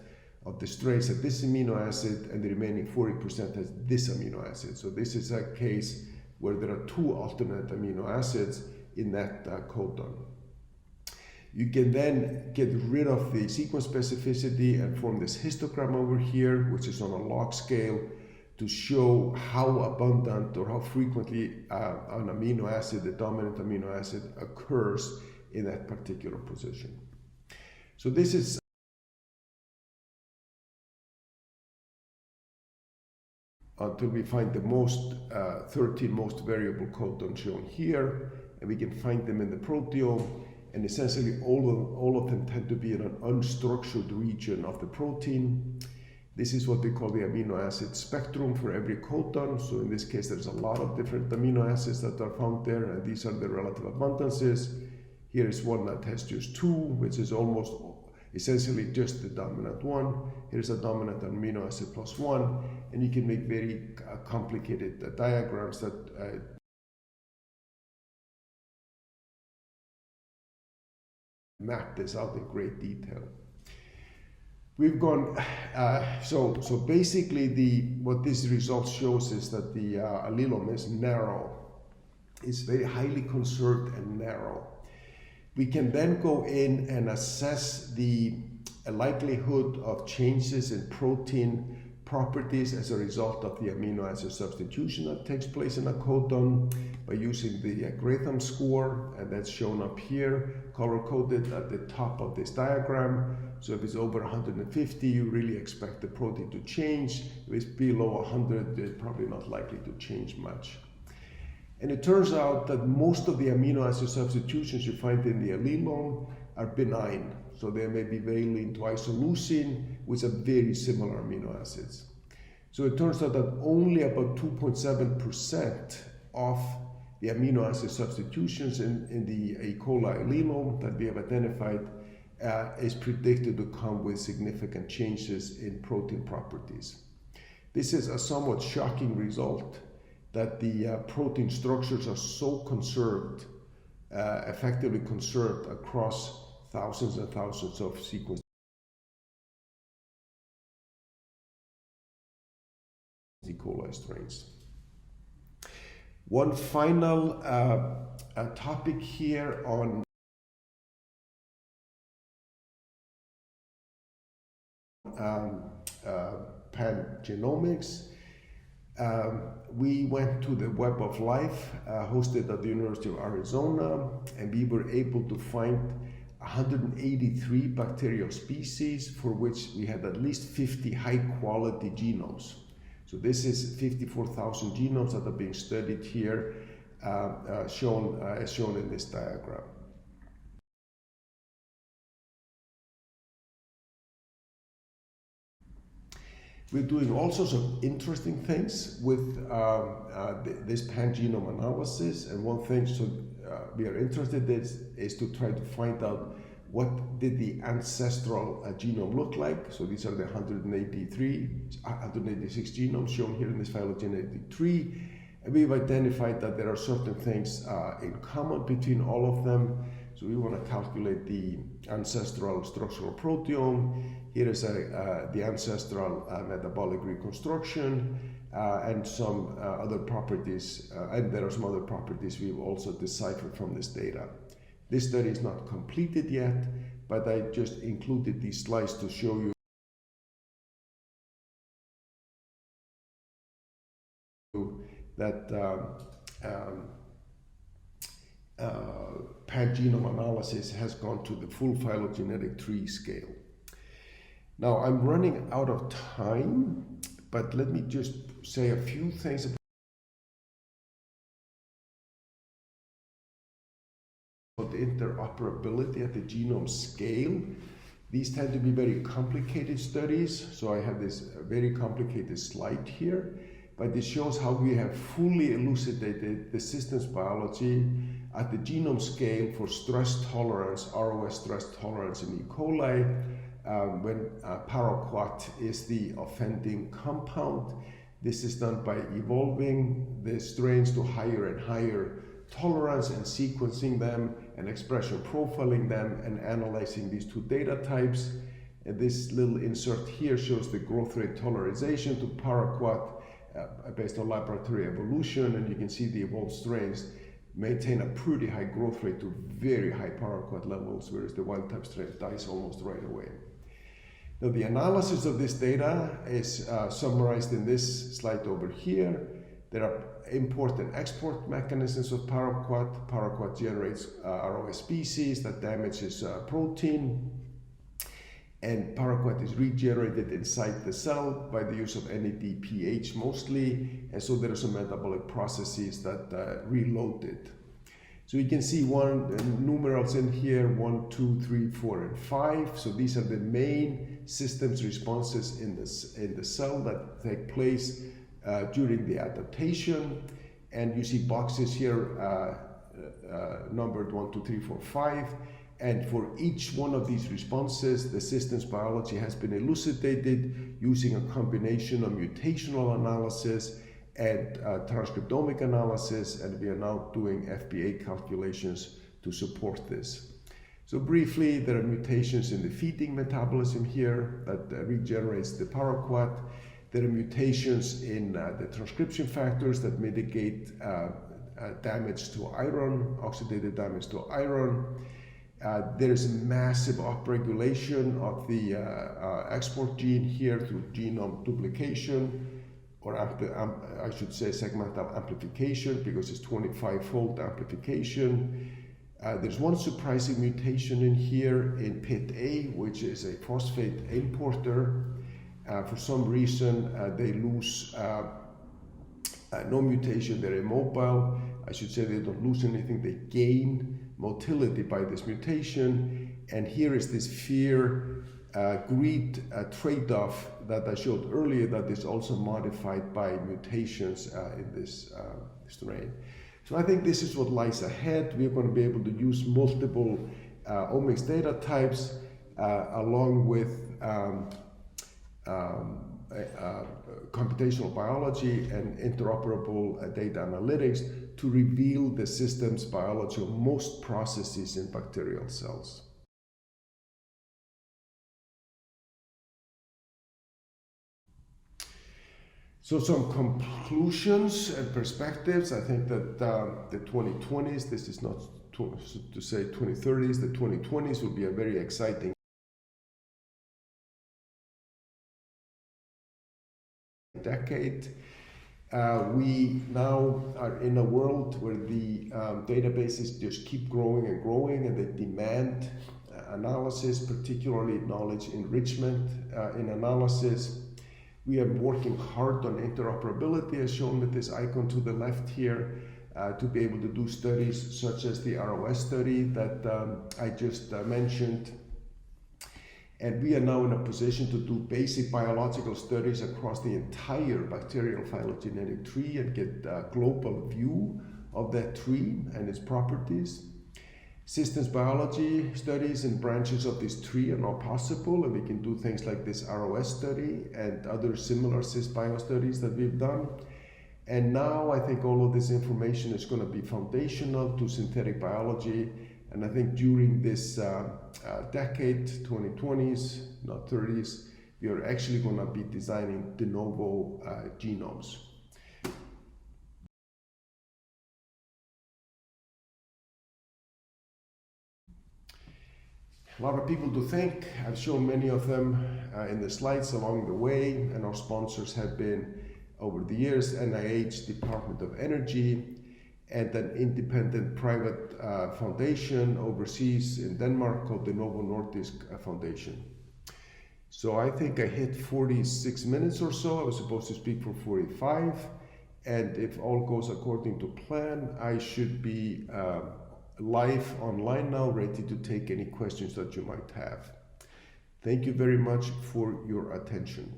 of the strains have this amino acid and the remaining 40% has this amino acid. So this is a case where there are 2 alternate amino acids in that codon. You can then get rid of the sequence specificity and form this histogram over here, which is on a log scale, to show how abundant or how frequently an amino acid, the dominant amino acid, occurs in that particular position. So this is until we find the 13 most variable codons shown here, and we can find them in the proteome, and essentially all of them tend to be in an unstructured region of the protein. This is what we call the amino acid spectrum for every codon. So in this case, there's a lot of different amino acids that are found there, and these are the relative abundances. Here is one that has just 2, which is almost essentially just the dominant one. Here's a dominant amino acid plus 1, and you can make very complicated diagrams that map this out in great detail. We've gone, so basically what this result shows is that the allelome is narrow. It's very highly conserved and narrow. We can then go in and assess the likelihood of changes in protein properties as a result of the amino acid substitution that takes place in a codon by using the Gratham score, and that's shown up here, color-coded at the top of this diagram. So if it's over 150, you really expect the protein to change. If it's below 100, it's probably not likely to change much. And it turns out that most of the amino acid substitutions you find in the allelome are benign. So they may be valine to isoleucine, which are very similar amino acids. So it turns out that only about 2.7% of the amino acid substitutions in the E. coli allelome that we have identified is predicted to come with significant changes in protein properties. This is a somewhat shocking result, that the protein structures are so conserved, effectively conserved across thousands and thousands of sequences. E. coli strains. One final topic here on pangenomics. We went to the Web of Life, hosted at the University of Arizona, and we were able to find 183 bacterial species for which we had at least 50 high-quality genomes. So this is 54,000 genomes that are being studied here, as shown in this diagram. We're doing all sorts of interesting things with this pangenome analysis, and one thing we are interested in is to try to find out what did the ancestral genome look like. So these are the 186 genomes shown here in this phylogenetic tree, and we've identified that there are certain things in common between all of them. So we want to calculate the ancestral structural proteome. Here is the ancestral metabolic reconstruction and some other properties, and there are some other properties we've also deciphered from this data. This study is not completed yet, but I just included these slides to show you that pangenome analysis has gone to the full phylogenetic tree scale. Now I'm running out of time, but let me just say a few things about the interoperability at the genome scale. These tend to be very complicated studies, so I have this very complicated slide here, but it shows how we have fully elucidated the systems biology at the genome scale for stress tolerance, ROS stress tolerance in E. coli, when paraquat is the offending compound. This is done by evolving the strains to higher and higher tolerance and sequencing them and expression profiling them and analyzing these two data types. And this little insert here shows the growth rate tolerization to paraquat based on laboratory evolution, and you can see the evolved strains maintain a pretty high growth rate to very high paraquat levels, whereas the wild type strain dies almost right away. Now the analysis of this data is summarized in this slide over here. There are import and export mechanisms of paraquat. Paraquat generates ROS species that damages protein, and paraquat is regenerated inside the cell by the use of NADPH mostly, and so there are some metabolic processes that reload it. So you can see numerals in here, 1, 2, 3, 4, and 5. So these are the main systems responses in the cell that take place during the adaptation. And you see boxes here numbered 1, 2, 3, 4, 5. And for each one of these responses, the systems biology has been elucidated using a combination of mutational analysis and transcriptomic analysis, and we are now doing FBA calculations to support this. So briefly, there are mutations in the feeding metabolism here that regenerates the paraquat. There are mutations in the transcription factors that mitigate damage to iron, oxidative damage to iron. There is massive upregulation of the export gene here through genome duplication, or I should say segmental amplification, because it's 25-fold amplification. There's one surprising mutation in here in PIT-A, which is a phosphate importer. For some reason, they lose no mutation, they're immobile. I should say they don't lose anything, they gain motility by this mutation. And here is this fear-greed trade-off that I showed earlier that is also modified by mutations in this strain. So I think this is what lies ahead. We're going to be able to use multiple omics data types along with computational biology and interoperable data analytics to reveal the systems biology of most processes in bacterial cells. So some conclusions and perspectives. I think that the 2020s, this is not to say 2030s, the 2020s will be a very exciting decade. We now are in a world where the databases just keep growing and growing, and they demand analysis, particularly knowledge enrichment in analysis. We are working hard on interoperability, as shown with this icon to the left here, to be able to do studies such as the ROS study that I just mentioned. And we are now in a position to do basic biological studies across the entire bacterial phylogenetic tree and get a global view of that tree and its properties. Systems biology studies in branches of this tree are now possible, and we can do things like this ROS study and other similar SysBio studies that we've done. And now I think all of this information is going to be foundational to synthetic biology. And I think during this decade, 2020s, not 30s, we are actually going to be designing de novo genomes. A lot of people to thank. I've shown many of them in the slides along the way, and our sponsors have been, over the years, NIH, Department of Energy, and an independent private foundation overseas in Denmark called the Novo Nordisk Foundation. So I think I hit 46 minutes or so. I was supposed to speak for 45, and if all goes according to plan, I should be live online now, ready to take any questions that you might have. Thank you very much for your attention.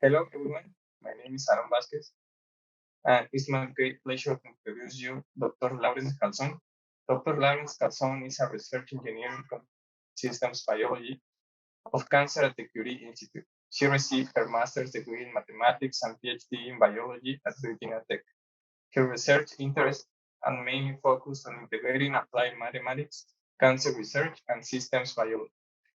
Hello, everyone. My name is Aaron Vasquez, and it's my great pleasure to introduce you Dr. Laurence Calzone. Dr. Laurence Calzone is a research engineer in systems biology of cancer at the Curie Institute. She received her master's degree in mathematics and PhD in biology at Virginia Tech. Her research interests and mainly focused on integrating applied mathematics, cancer research, and systems biology.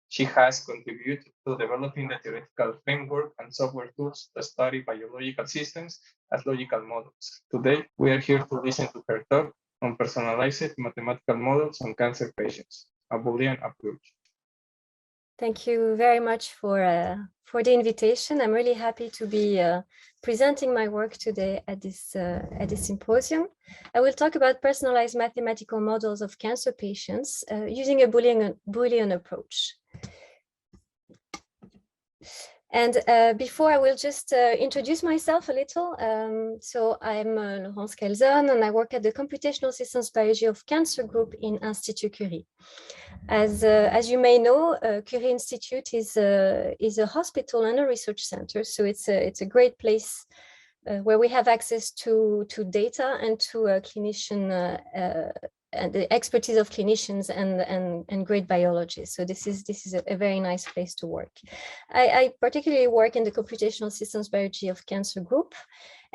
She has contributed to developing the theoretical framework and software tools to study biological systems as logical models. Today, we are here to listen to her talk on personalized mathematical models on cancer patients, a Boolean approach. Thank you very much for the invitation. I'm really happy to be presenting my work today at this symposium. I will talk about personalized mathematical models of cancer patients using a Boolean approach. And before I will just introduce myself a little. So I'm Laurence Calzone, and I work at the Computational Systems Biology of Cancer group in Institut Curie. As you may know, Curie Institute is a hospital and a research center. So it's a great place where we have access to data and to clinician and the expertise of clinicians and great biologists. So this is a very nice place to work. I particularly work in the Computational Systems Biology of Cancer group,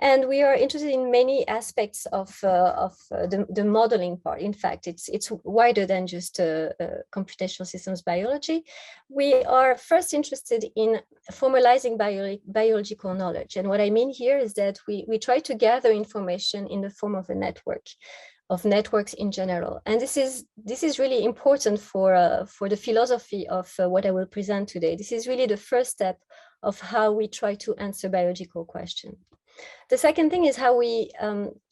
and we are interested in many aspects of the modeling part. In fact, it's wider than just computational systems biology. We are first interested in formalizing biological knowledge. And what I mean here is that we try to gather information in the form of a network, of networks in general. And this is really important for the philosophy of what I will present today. This is really the first step of how we try to answer biological questions. The second thing is how we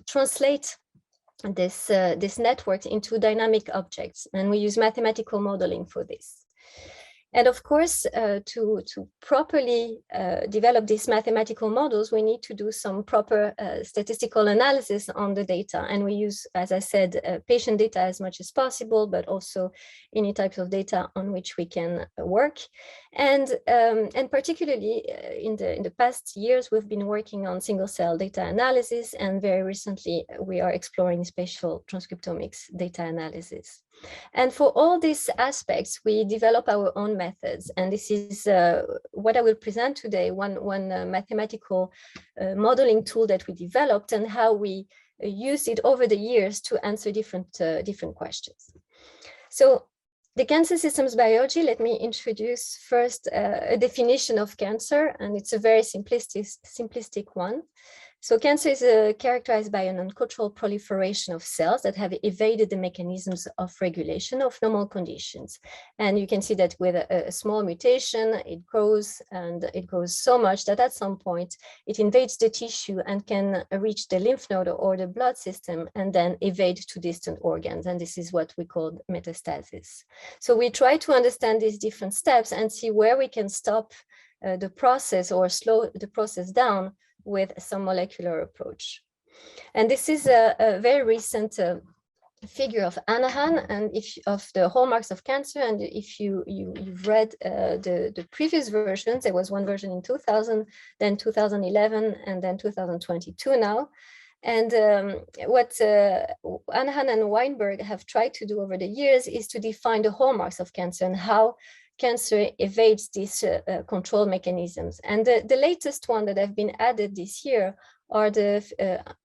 translate this network into dynamic objects, and we use mathematical modeling for this. And of course, to properly develop these mathematical models, we need to do some proper statistical analysis on the data. And we use, as I said, patient data as much as possible, but also any types of data on which we can work. And particularly in the past years, we've been working on single cell data analysis. And very recently, we are exploring spatial transcriptomics data analysis. And for all these aspects, we develop our own methods. And this is what I will present today, one mathematical modeling tool that we developed and how we used it over the years to answer different questions. So the cancer systems biology, let me introduce first a definition of cancer, and it's a very simplistic one. So cancer is characterized by an uncontrolled proliferation of cells that have evaded the mechanisms of regulation of normal conditions. And you can see that with a small mutation, it grows, and it grows so much that at some point it invades the tissue and can reach the lymph node or the blood system and then evade to distant organs. And this is what we call metastasis. So we try to understand these different steps and see where we can stop the process or slow the process down with some molecular approach. And this is a very recent figure of Anahan and of the hallmarks of cancer. And if you've read the previous versions, there was one version in 2000, then 2011, and then 2022 now. And what Anahan and Weinberg have tried to do over the years is to define the hallmarks of cancer and how cancer evades these control mechanisms. And the latest one that have been added this year are the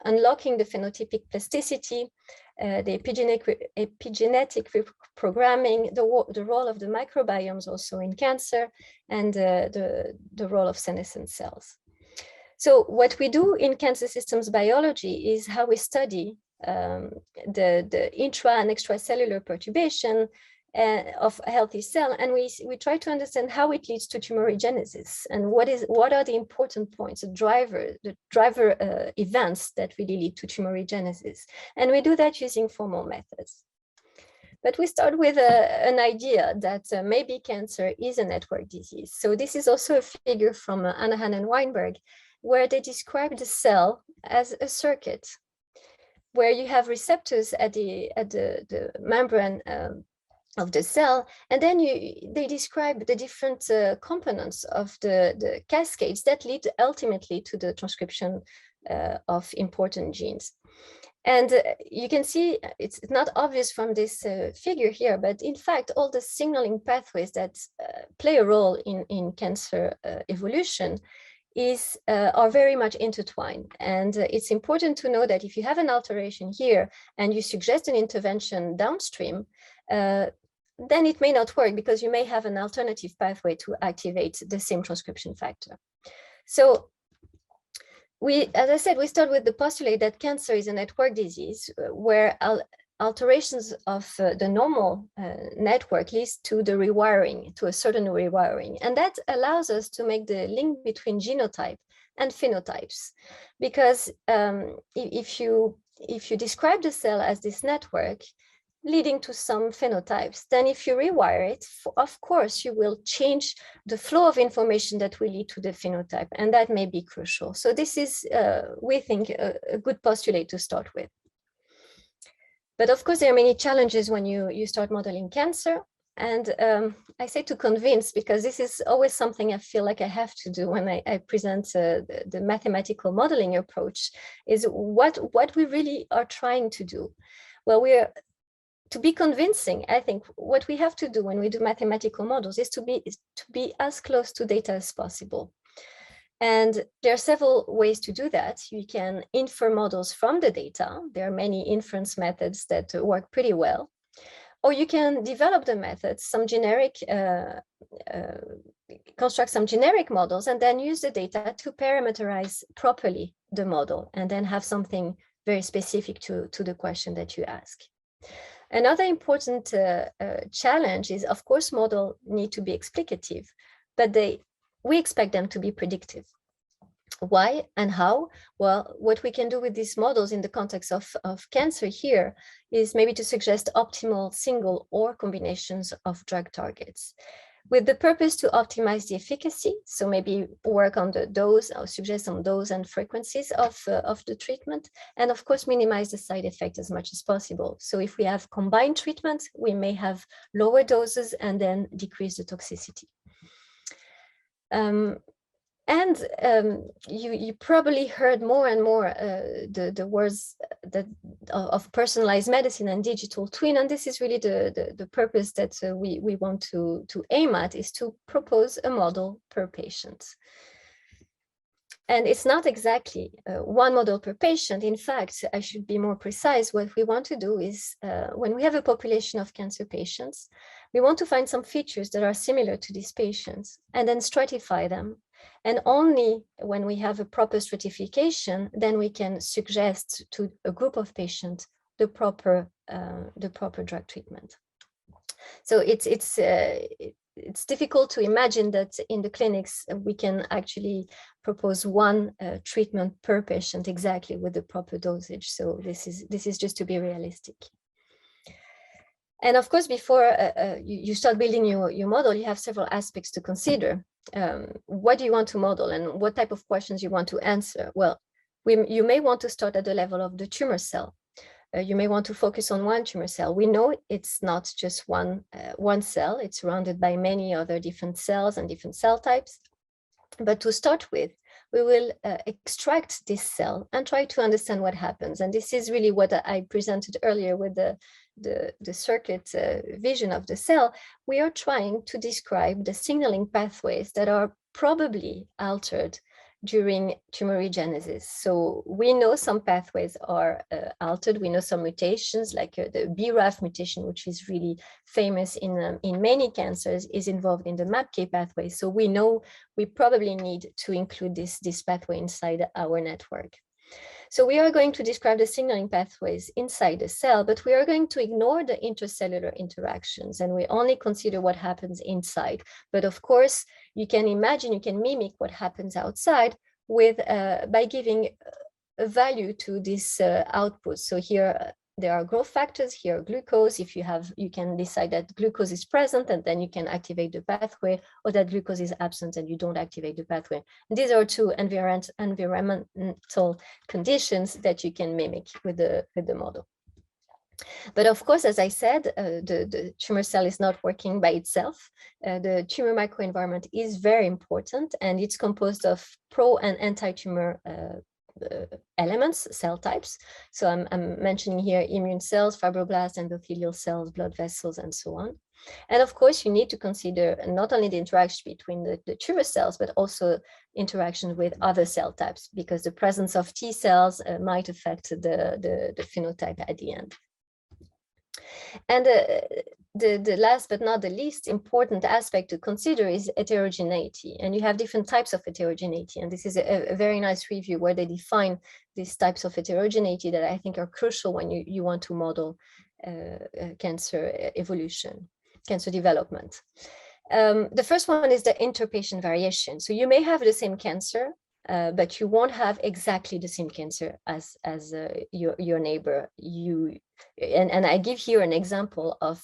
unlocking the phenotypic plasticity, the epigenetic reprogramming, the role of the microbiomes also in cancer, and the role of senescent cells. So what we do in cancer systems biology is how we study the intra and extracellular perturbation of a healthy cell, and we try to understand how it leads to tumorigenesis and what are the important points, the driver events that really lead to tumorigenesis. And we do that using formal methods. But we start with an idea that maybe cancer is a network disease. So this is also a figure from Anahan and Weinberg, where they describe the cell as a circuit, where you have receptors at the membrane of the cell, and then they describe the different components of the cascades that lead ultimately to the transcription of important genes. And you can see it's not obvious from this figure here, but in fact, all the signaling pathways that play a role in cancer evolution are very much intertwined. And it's important to know that if you have an alteration here and you suggest an intervention downstream, then it may not work because you may have an alternative pathway to activate the same transcription factor. So as I said, we start with the postulate that cancer is a network disease where alterations of the normal network leads to the rewiring, to a certain rewiring. And that allows us to make the link between genotype and phenotypes. Because if you describe the cell as this network, leading to some phenotypes, then if you rewire it, of course, you will change the flow of information that will lead to the phenotype, and that may be crucial. So this is, we think, a good postulate to start with. But of course, there are many challenges when you start modeling cancer. And I say to convince, because this is always something I feel like I have to do when I present the mathematical modeling approach, is what we really are trying to do. Well, to be convincing, I think what we have to do when we do mathematical models is to be as close to data as possible. And there are several ways to do that. You can infer models from the data. There are many inference methods that work pretty well. Or you can develop the methods, construct some generic models, and then use the data to parameterize properly the model, and then have something very specific to the question that you ask. Another important challenge is, of course, models need to be explicative, but we expect them to be predictive. Why and how? Well, what we can do with these models in the context of cancer here is maybe to suggest optimal single or combinations of drug targets, with the purpose to optimize the efficacy. So maybe work on the dose, or suggest some dose and frequencies of the treatment, and of course minimize the side effect as much as possible. So if we have combined treatment, we may have lower doses and then decrease the toxicity. You probably heard more and more the words of personalized medicine and digital twin, and this is really the purpose that we want to aim at, is to propose a model per patient. And it's not exactly one model per patient. In fact, I should be more precise. What we want to do is, when we have a population of cancer patients, we want to find some features that are similar to these patients and then stratify them. And only when we have a proper stratification, then we can suggest to a group of patients the proper drug treatment. So it's difficult to imagine that in the clinics we can actually propose one treatment per patient exactly with the proper dosage. So this is just to be realistic. And of course, before you start building your model, you have several aspects to consider. What do you want to model and what type of questions you want to answer? Well, you may want to start at the level of the tumor cell. You may want to focus on one tumor cell. We know it's not just one cell, it's surrounded by many other different cells and different cell types. But to start with, we will extract this cell and try to understand what happens. And this is really what I presented earlier with the circuit vision of the cell. We are trying to describe the signaling pathways that are probably altered during tumorigenesis. So we know some pathways are altered. We know some mutations, like the BRAF mutation, which is really famous in many cancers, is involved in the MAPK pathway. So we know we probably need to include this pathway inside our network. So we are going to describe the signaling pathways inside the cell, but we are going to ignore the intercellular interactions, and we only consider what happens inside. But of course, you can imagine, you can mimic what happens outside with by giving a value to this output. So here there are growth factors, here glucose. If you can decide that glucose is present, and then you can activate the pathway, or that glucose is absent and you don't activate the pathway. And these are two environmental conditions that you can mimic with the model. But of course, as I said, the tumor cell is not working by itself. The tumor microenvironment is very important, and it's composed of pro and anti-tumor elements, cell types. So I'm mentioning here immune cells, fibroblasts, endothelial cells, blood vessels, and so on. And of course, you need to consider not only the interaction between the tumor cells, but also interaction with other cell types, because the presence of T cells might affect the phenotype at the end. And the last but not the least important aspect to consider is heterogeneity. And you have different types of heterogeneity. And this is a very nice review where they define these types of heterogeneity that I think are crucial when you want to model cancer evolution, cancer development. The first one is the interpatient variation. So you may have the same cancer, but you won't have exactly the same cancer as your neighbor. And I give here an example of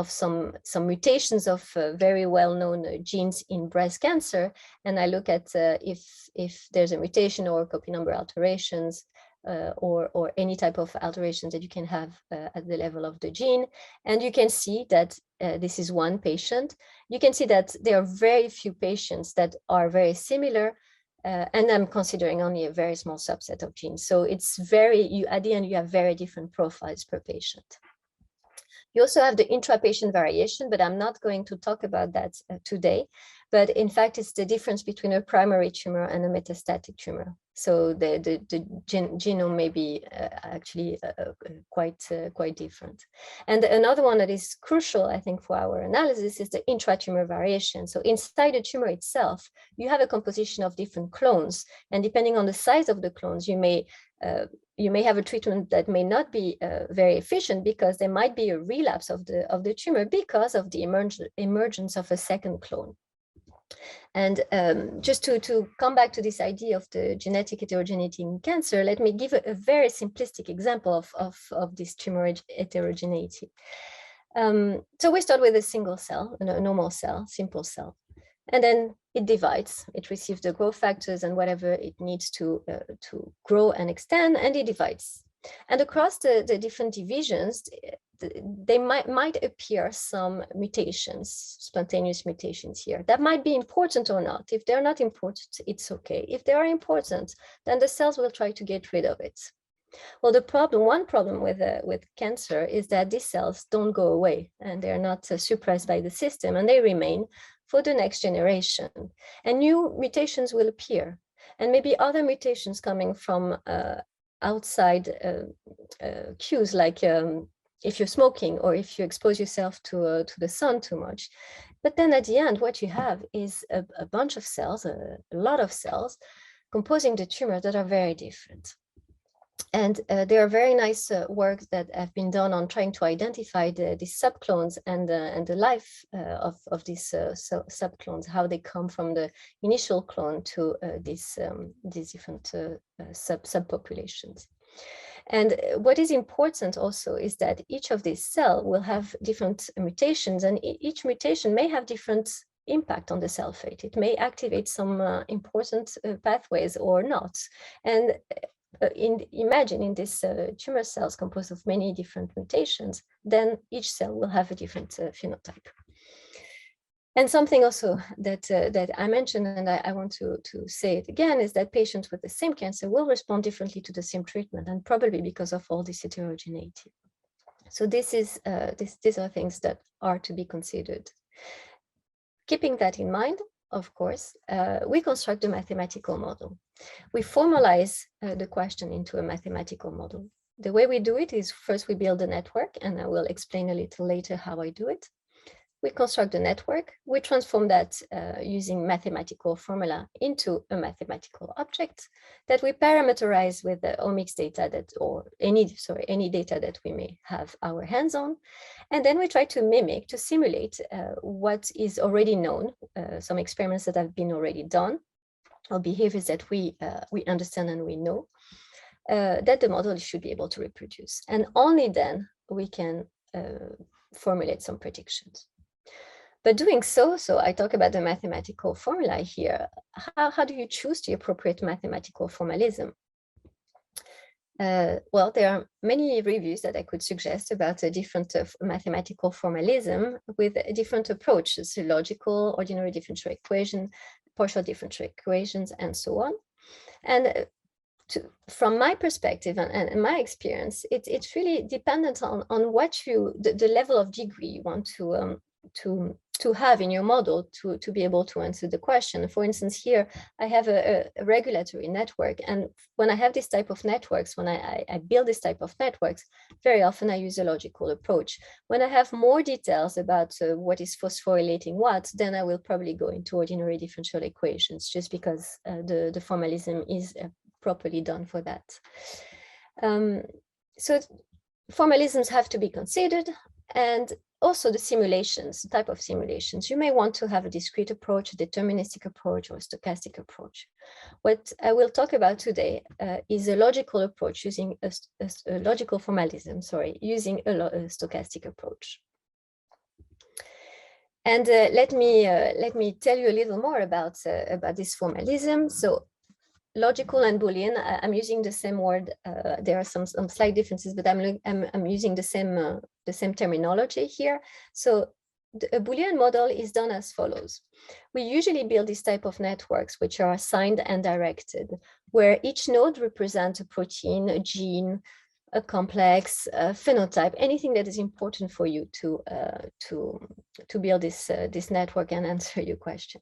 some mutations of very well-known genes in breast cancer, and I look at if there's a mutation or copy number alterations or any type of alterations that you can have at the level of the gene, and you can see that this is one patient. You can see that there are very few patients that are very similar. And I'm considering only a very small subset of genes. So it's at the end, you have very different profiles per patient. You also have the intra-patient variation, but I'm not going to talk about that today. But in fact, it's the difference between a primary tumor and a metastatic tumor. So the genome may be actually quite different. And another one that is crucial, I think, for our analysis is the intra-tumor variation. So inside the tumor itself, you have a composition of different clones. And depending on the size of the clones, you may have a treatment that may not be very efficient, because there might be a relapse of the tumor because of the emergence of a second clone. And just to come back to this idea of the genetic heterogeneity in cancer, let me give a very simplistic example of this tumor heterogeneity. So we start with a single cell, a normal cell, simple cell, and then it divides. It receives the growth factors and whatever it needs to grow and extend, and it divides. And across the different divisions, they might appear some mutations, spontaneous mutations here. That might be important or not. If they're not important, it's okay. If they are important, then the cells will try to get rid of it. Well, one problem with cancer is that these cells don't go away, and they're not suppressed by the system, and they remain for the next generation. And new mutations will appear, and maybe other mutations coming from outside cues, like if you're smoking or if you expose yourself to the sun too much. But then at the end, what you have is a bunch of cells, a lot of cells composing the tumor that are very different. And there are very nice work that have been done on trying to identify these subclones and the life of these subclones, how they come from the initial clone to these different subpopulations. And what is important also is that each of these cells will have different mutations, and each mutation may have different impact on the cell fate. It may activate some important pathways or not. And imagine in these tumor cells composed of many different mutations, then each cell will have a different phenotype. And something also that I mentioned, and I want to say it again, is that patients with the same cancer will respond differently to the same treatment, and probably because of all this heterogeneity. So these are things that are to be considered. Keeping that in mind, of course, we construct a mathematical model. We formalize the question into a mathematical model. The way we do it is, first we build a network, and I will explain a little later how I do it. We construct a network, we transform that using mathematical formula into a mathematical object that we parameterize with the omics data any data that we may have our hands on. And then we try to simulate what is already known, some experiments that have been already done, or behaviors that we understand and we know, that the model should be able to reproduce. And only then we can formulate some predictions. But doing so I talk about the mathematical formula here. How do you choose the appropriate mathematical formalism? Well, there are many reviews that I could suggest about a different mathematical formalism with different approaches: logical, ordinary differential equation, partial differential equations, and so on. And from my perspective and my experience, it's really dependent on what the level of degree you want to have in your model to be able to answer the question. For instance, here I have a regulatory network, and when I have this type of networks, when I build this type of networks, very often I use a logical approach. When I have more details about what is phosphorylating what, then I will probably go into ordinary differential equations, just because the formalism is properly done for that. So formalisms have to be considered, and also the simulations, the type of simulations. You may want to have a discrete approach, a deterministic approach, or a stochastic approach. What I will talk about today is a logical approach using a logical formalism, using a stochastic approach. And let me tell you a little more about this formalism. So logical and Boolean, I'm using the same word. There are some slight differences, but I'm using the same terminology here. So a Boolean model is done as follows. We usually build this type of networks, which are assigned and directed, where each node represents a protein, a gene, a complex, phenotype, anything that is important for you to build this network and answer your question.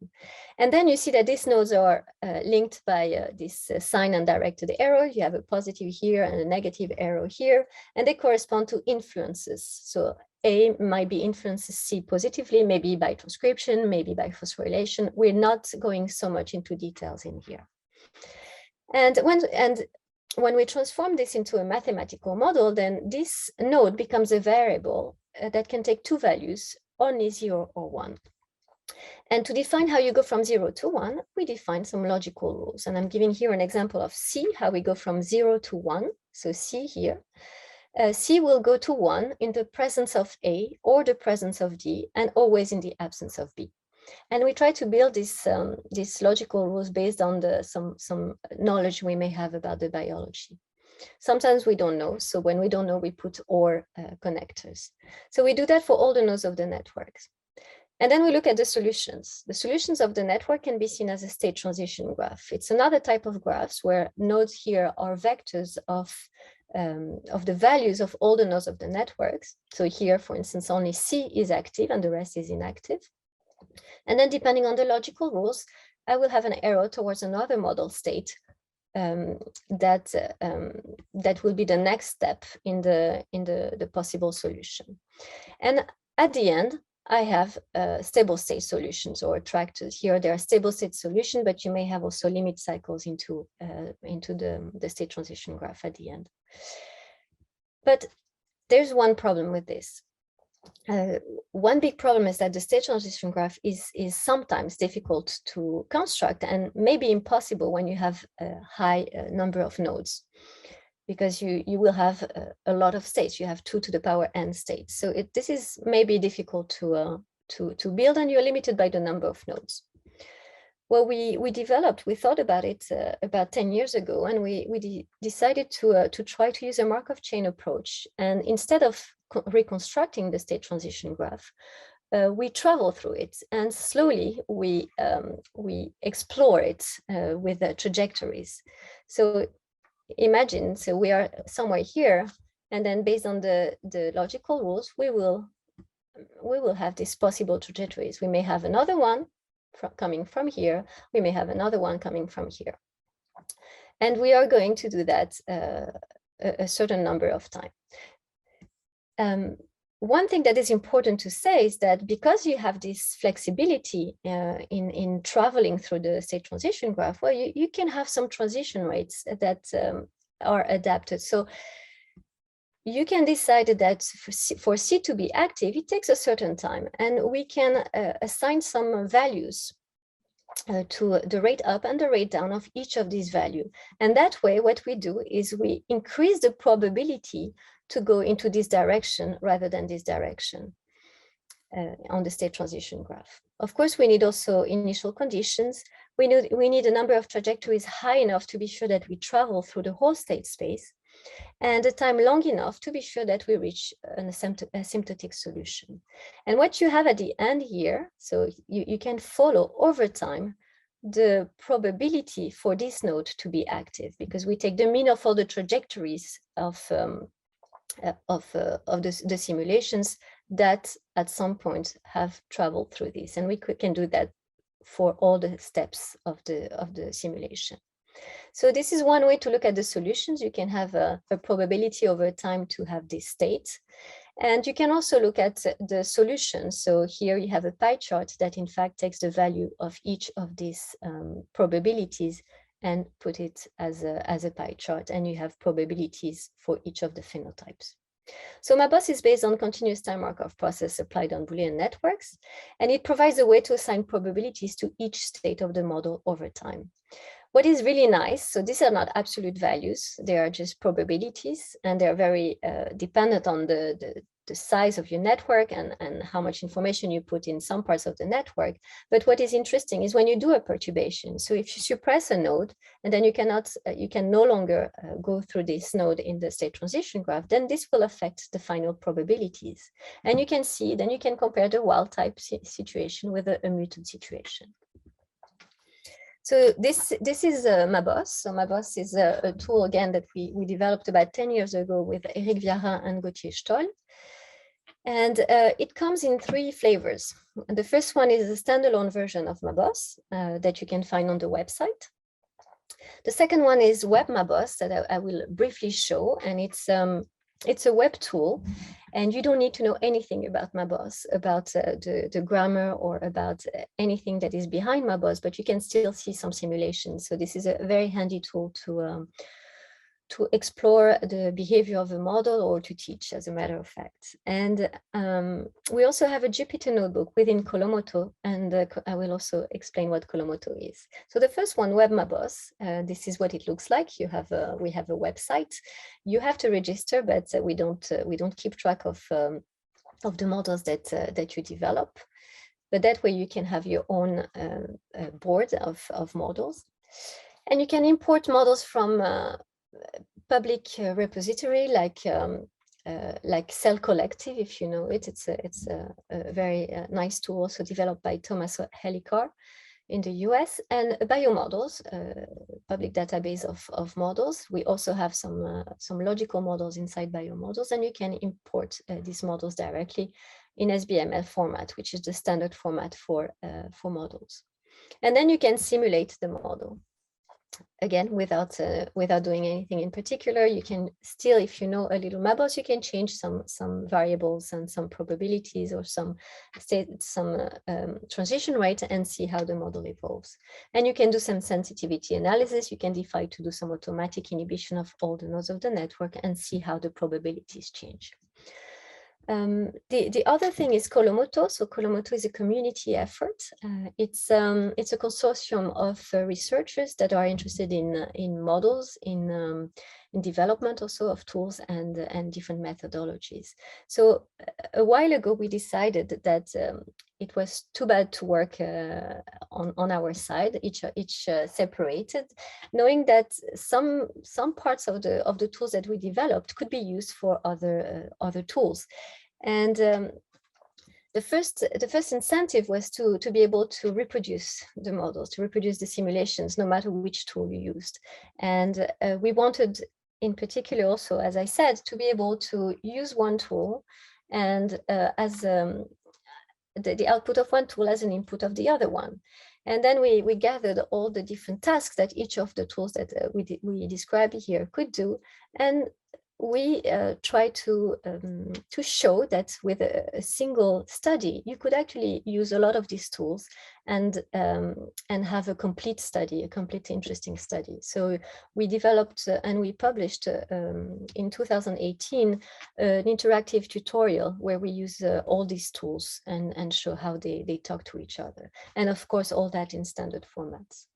And then you see that these nodes are linked by this sign and directed arrow. You have a positive here and a negative arrow here, and they correspond to influences. So A might be influences C positively, maybe by transcription, maybe by phosphorylation. We're not going so much into details in here. And when we transform this into a mathematical model, then this node becomes a variable that can take two values, only 0 or 1. And to define how you go from 0 to 1, we define some logical rules. And I'm giving here an example of C, how we go from 0 to 1. So C here. C will go to 1 in the presence of A or the presence of D, and always in the absence of B. And we try to build these logical rules based on some knowledge we may have about the biology. Sometimes we don't know. So when we don't know, we put OR connectors. So we do that for all the nodes of the networks. And then we look at the solutions. The solutions of the network can be seen as a state transition graph. It's another type of graphs where nodes here are vectors of the values of all the nodes of the networks. So here, for instance, only C is active and the rest is inactive. And then depending on the logical rules, I will have an arrow towards another model state that will be the next step in the possible solution. And at the end, I have stable state solutions or attractors. Here there are stable state solutions, but you may have also limit cycles into the state transition graph at the end. But there's one problem with this. One big problem is that the state transition graph is sometimes difficult to construct and maybe impossible when you have a high number of nodes, because you will have a lot of states. You have 2 to the power n states. So this is maybe difficult to build, and you're limited by the number of nodes. Well, we thought about it about 10 years ago, and we decided to try to use a Markov chain approach. And instead of reconstructing the state transition graph, we travel through it, and slowly we explore it with the trajectories. So imagine, so we are somewhere here, and then based on the logical rules, we will have these possible trajectories. We may have another one coming from here. We may have another one coming from here. And we are going to do that a certain number of times. One thing that is important to say is that because you have this flexibility in traveling through the state transition graph, well, you can have some transition rates that are adapted. So you can decide that for C to be active, it takes a certain time, and we can assign some values to the rate up and the rate down of each of these values. And that way, what we do is we increase the probability to go into this direction rather than this direction on the state transition graph. Of course, we need also initial conditions. We need a number of trajectories high enough to be sure that we travel through the whole state space. and a time long enough to be sure that we reach an asymptotic solution. And what you have at the end here, so you can follow over time the probability for this node to be active, because we take the mean of all the trajectories of the simulations that at some point have traveled through this, and we can do that for all the steps of the simulation. So this is one way to look at the solutions. You can have a probability over time to have this state. And you can also look at the solutions. So here you have a pie chart that in fact takes the value of each of these probabilities and put it as a pie chart. And you have probabilities for each of the phenotypes. So MABOS is based on continuous time Markov process applied on Boolean networks, and it provides a way to assign probabilities to each state of the model over time. What is really nice, so these are not absolute values, they are just probabilities, and they're very dependent on the size of your network and how much information you put in some parts of the network. But what is interesting is when you do a perturbation, so if you suppress a node and then you can no longer go through this node in the state transition graph, then this will affect the final probabilities. And you can see, then you can compare the wild type situation with a mutant situation. So this is MABOS. So MABOS is a tool, again, that we developed about 10 years ago with Eric Viarin and Gauthier Stoll. And it comes in 3 flavors. And the first one is a standalone version of MABOS that you can find on the website. The second one is Web MABOS that I will briefly show, and it's a web tool, and you don't need to know anything about MABOS, about the grammar or about anything that is behind MABOS, but you can still see some simulations. So this is a very handy tool to explore the behavior of a model or to teach, as a matter of fact. And we also have a Jupyter notebook within Colomoto, and I will also explain what Colomoto is. So the first one, Web MABOS, this is what it looks like. We have a website. You have to register, but we don't keep track of the models that you develop. But that way you can have your own board of models, and you can import models from public repository like Cell Collective, if you know it. It's a very nice tool, also developed by Thomas Helikar in the US, and Biomodels, public database of models. We also have some logical models inside Biomodels, and you can import these models directly in SBML format, which is the standard format for models. And then you can simulate the model. Again, without doing anything in particular. You can still, if you know a little MABOS, you can change some variables and some probabilities or some transition rate and see how the model evolves. And you can do some sensitivity analysis. You can define to do some automatic inhibition of all the nodes of the network and see how the probabilities change. The other thing is Colomoto. So Colomoto is a community effort. It's a consortium of researchers that are interested in models, in development also of tools and different methodologies. So a while ago we decided that it was too bad to work on our side, each separated, knowing that some parts of the tools that we developed could be used for other tools. And the first incentive was to be able to reproduce the models, to reproduce the simulations, no matter which tool you used. And we wanted, in particular, also, as I said, to be able to use one tool and as the output of one tool as an input of the other one. And then we gathered all the different tasks that each of the tools that we describe here could do. And we try to show that with a single study, you could actually use a lot of these tools and have a complete study, a complete interesting study. So we developed and we published in 2018 an interactive tutorial where we use all these tools and show how they talk to each other. And of course, all that in standard formats.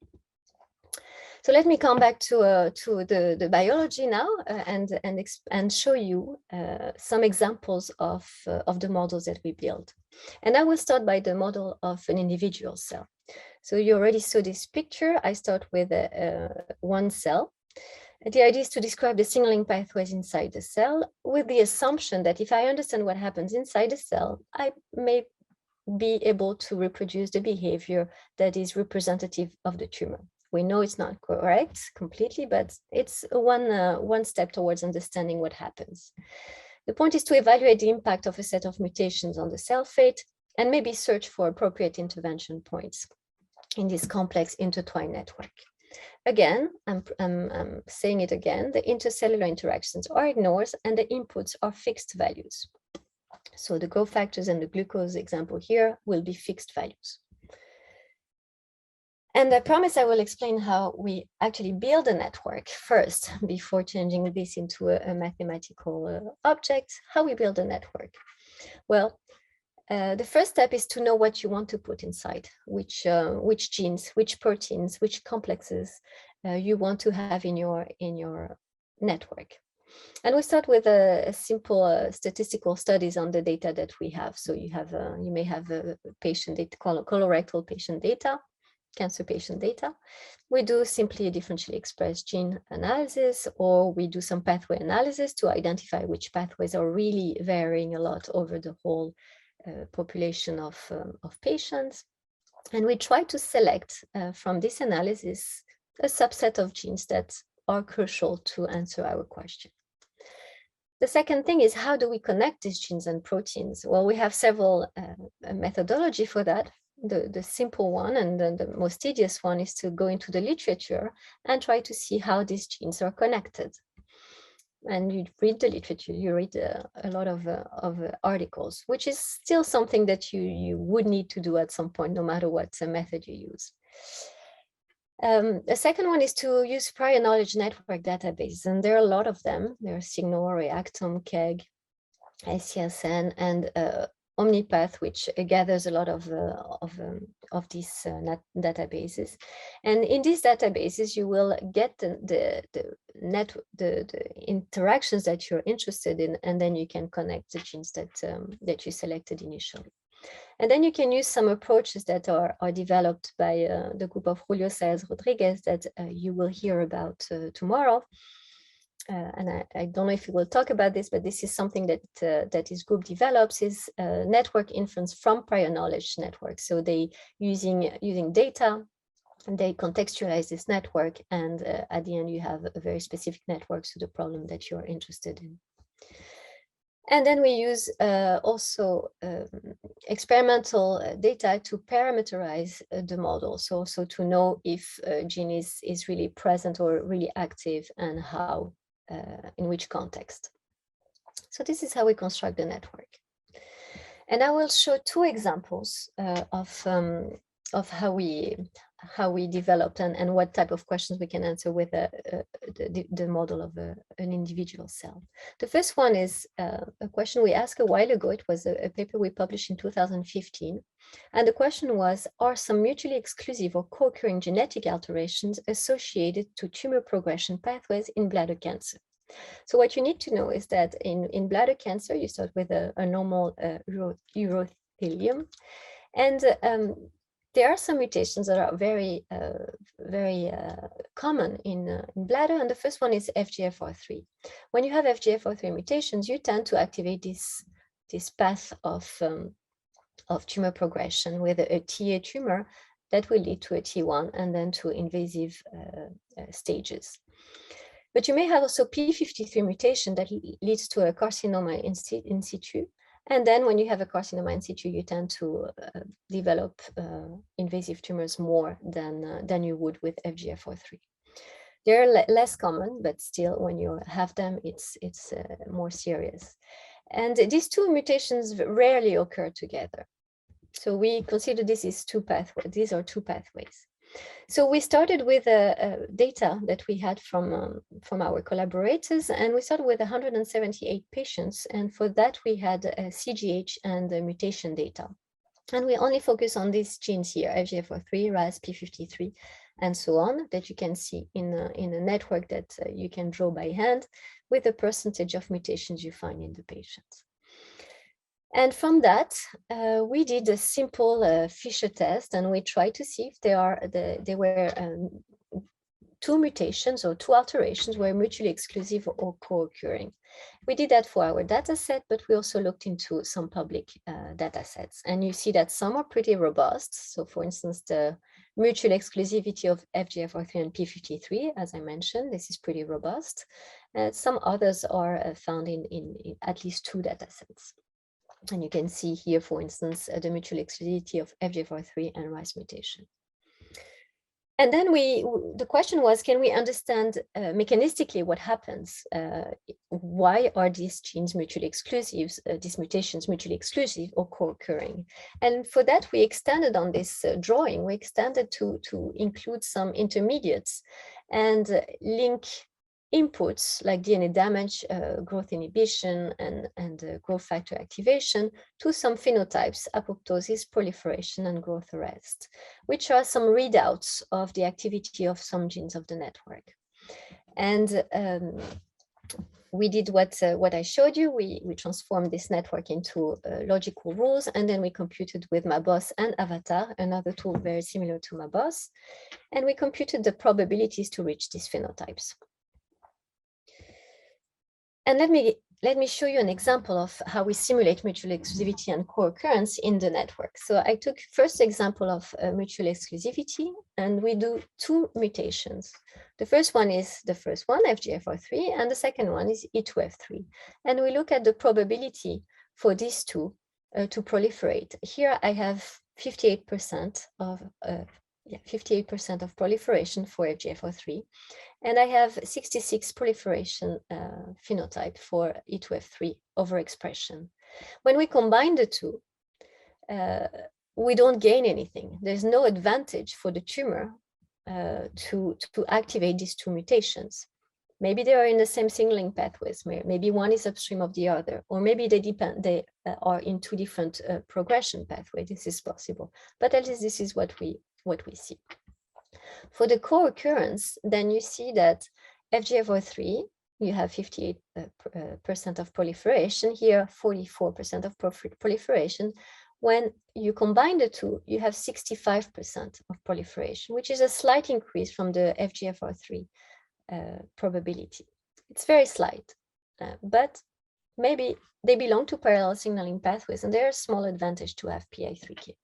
So let me come back to the biology now and show you some examples of the models that we build. And I will start by the model of an individual cell. So you already saw this picture. I start with one cell. The idea is to describe the signaling pathways inside the cell with the assumption that if I understand what happens inside the cell, I may be able to reproduce the behavior that is representative of the tumor. We know it's not correct completely, but it's one step towards understanding what happens. The point is to evaluate the impact of a set of mutations on the cell fate and maybe search for appropriate intervention points in this complex intertwined network. Again, I'm saying it again, the intercellular interactions are ignored and the inputs are fixed values. So the growth factors and the glucose example here will be fixed values. And I promise I will explain how we actually build a network first before changing this into a mathematical object, how we build a network. Well, the first step is to know what you want to put inside, which genes, which proteins, which complexes you want to have in your network. And we start with a simple statistical studies on the data that we have. So you may have a patient data, colorectal patient data, cancer patient data. We do simply a differentially expressed gene analysis, or we do some pathway analysis to identify which pathways are really varying a lot over the whole population of patients. And we try to select from this analysis a subset of genes that are crucial to answer our question. The second thing is, how do we connect these genes and proteins? Well, we have several methodology for that. The simple one and the most tedious one is to go into the literature and try to see how these genes are connected. And you read the literature, you read a lot of articles, which is still something that you would need to do at some point, no matter what method you use. The second one is to use prior knowledge network databases, and there are a lot of them. There are Signal, Reactome, KEGG, SCSN, and OmniPath, which gathers a lot of these databases. And in these databases, you will get the interactions that you're interested in, and then you can connect the genes that you selected initially. And then you can use some approaches that are developed by the group of Julio Saez Rodriguez that you will hear about tomorrow. And I don't know if we will talk about this, but this is something that his group develops, is network inference from prior knowledge networks. So they using data, and they contextualize this network, and at the end you have a very specific network to the problem that you're interested in. And then we use also experimental data to parameterize the model. So to know if a gene is really present or really active, and how, in which context. So this is how we construct the network. And I will show two examples of how we developed and what type of questions we can answer with the model of an individual cell. The first one is a question we asked a while ago. It was a paper we published in 2015. And the question was, are some mutually exclusive or co-occurring genetic alterations associated to tumor progression pathways in bladder cancer? So what you need to know is that in bladder cancer, you start with a normal urothelium. And there are some mutations that are very common in bladder, and the first one is FGFR3. When you have FGFR3 mutations, you tend to activate this path of tumor progression with a Ta tumor that will lead to a T1 and then to invasive stages. But you may have also P53 mutation that leads to a carcinoma in situ. And then when you have a carcinoma in situ, you tend to develop invasive tumors more than you would with FGFR3. They're less common, but still when you have them, it's more serious. And these two mutations rarely occur together. So we consider this is two pathways. These are two pathways. So we started with data that we had from our collaborators, and we started with 178 patients. And for that, we had CGH and mutation data. And we only focus on these genes here, FGFR3, RAS, P53, and so on, that you can see in a network that you can draw by hand with the percentage of mutations you find in the patients. And from that, we did a simple Fisher test, and we tried to see if they were two mutations or two alterations were mutually exclusive or co-occurring. We did that for our data set, but we also looked into some public data sets. And you see that some are pretty robust. So for instance, the mutual exclusivity of FGFR3 and P53, as I mentioned, this is pretty robust. Some others are found in at least two data sets. And you can see here, for instance, the mutual exclusivity of FGFR3 and RICE mutation. And then the question was, can we understand mechanistically what happens? Why are these genes mutually exclusive, these mutations mutually exclusive or co-occurring? And for that, we extended on this drawing, we extended to include some intermediates and link inputs like DNA damage, growth inhibition, and growth factor activation to some phenotypes, apoptosis, proliferation, and growth arrest, which are some readouts of the activity of some genes of the network. And we did what I showed you. We transformed this network into logical rules, and then we computed with MABOS and Avatar, another tool very similar to MABOS, and we computed the probabilities to reach these phenotypes. And let me show you an example of how we simulate mutual exclusivity and co-occurrence in the network. So I took first example of mutual exclusivity, and we do two mutations. The first one is the first one, FGFR3, and the second one is E2F3. And we look at the probability for these two to proliferate. Here I have 58% of 58% of proliferation for FGFR3, and I have 66 proliferation phenotype for E2F3 overexpression. When we combine the two, we don't gain anything. There's no advantage for the tumor to activate these two mutations. Maybe they are in the same signaling pathways. Maybe one is upstream of the other, or maybe they are in two different progression pathways. This is possible, but at least this is what we see. For the co-occurrence, then you see that FGFR3, you have 58% of proliferation, here 44% of proliferation. When you combine the two, you have 65% of proliferation, which is a slight increase from the FGFR3 probability. It's very slight, but maybe they belong to parallel signaling pathways, and there are small advantage to have PI3K.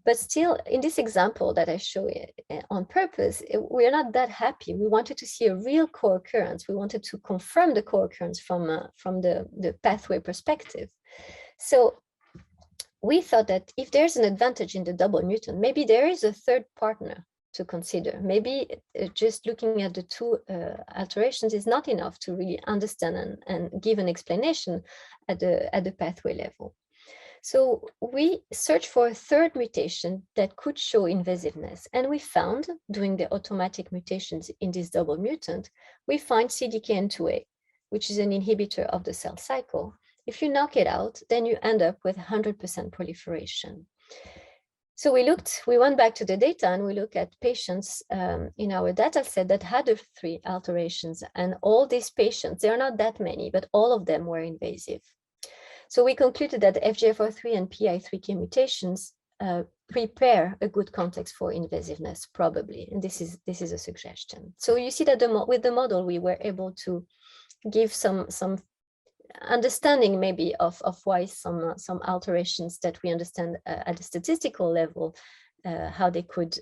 But still, in this example that I show you on purpose, we are not that happy. We wanted to see a real co-occurrence. We wanted to confirm the co-occurrence from the pathway perspective. So we thought that if there's an advantage in the double mutant, maybe there is a third partner to consider. Maybe just looking at the two alterations is not enough to really understand and give an explanation at the pathway level. So we searched for a third mutation that could show invasiveness, and we found, doing the automatic mutations in this double mutant, we find CDKN2A, which is an inhibitor of the cell cycle. If you knock it out, then you end up with 100% proliferation. So we went back to the data and we look at patients in our data set that had the three alterations, and all these patients, there are not that many, but all of them were invasive. So we concluded that FGFR3 and PI3K mutations prepare a good context for invasiveness, probably, and this is a suggestion. So you see that with the model, we were able to give some understanding maybe of why some alterations that we understand at the statistical level, how they could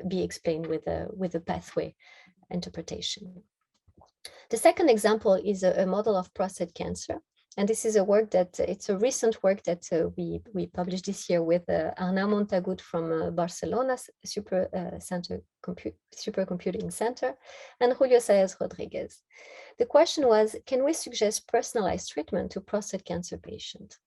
be explained with a pathway interpretation. The second example is a model of prostate cancer. And this is a work it's a recent work that we published this year with Arnau Montagut from Barcelona's Supercomputing Center and Julio Saez Rodriguez. The question was, can we suggest personalized treatment to prostate cancer patients?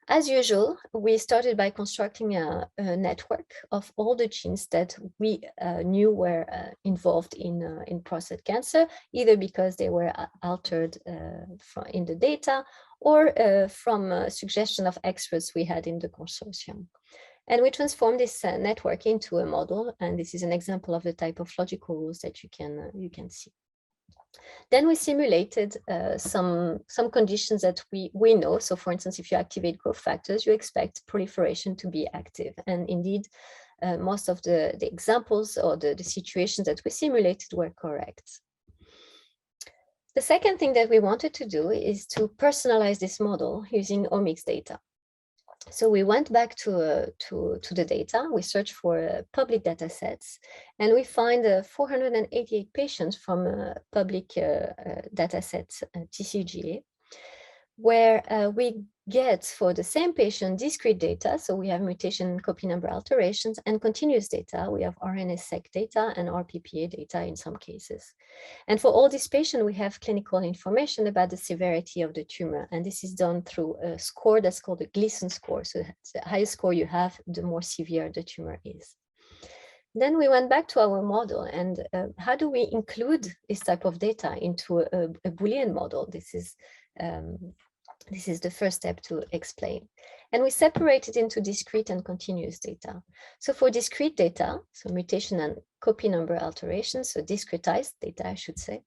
As usual, we started by constructing a network of all the genes that we knew were involved in prostate cancer, either because they were altered in the data or from a suggestion of experts we had in the consortium. And we transformed this network into a model, and this is an example of the type of logical rules that you can see. Then we simulated some conditions that we know. So for instance, if you activate growth factors, you expect proliferation to be active. And indeed, most of the examples or the situations that we simulated were correct. The second thing that we wanted to do is to personalize this model using omics data. So we went back to the data, we searched for public data sets, and we find 488 patients from public data sets, TCGA, where we get for the same patient discrete data. So we have mutation copy number alterations and continuous data. We have RNA-seq data and RPPA data in some cases. And for all these patients, we have clinical information about the severity of the tumor. And this is done through a score that's called the Gleason score. So the higher score you have, the more severe the tumor is. Then we went back to our model and how do we include this type of data into a Boolean model? This is the first step to explain. And we separate it into discrete and continuous data. So for discrete data, so mutation and copy number alterations, so discretized data, I should say,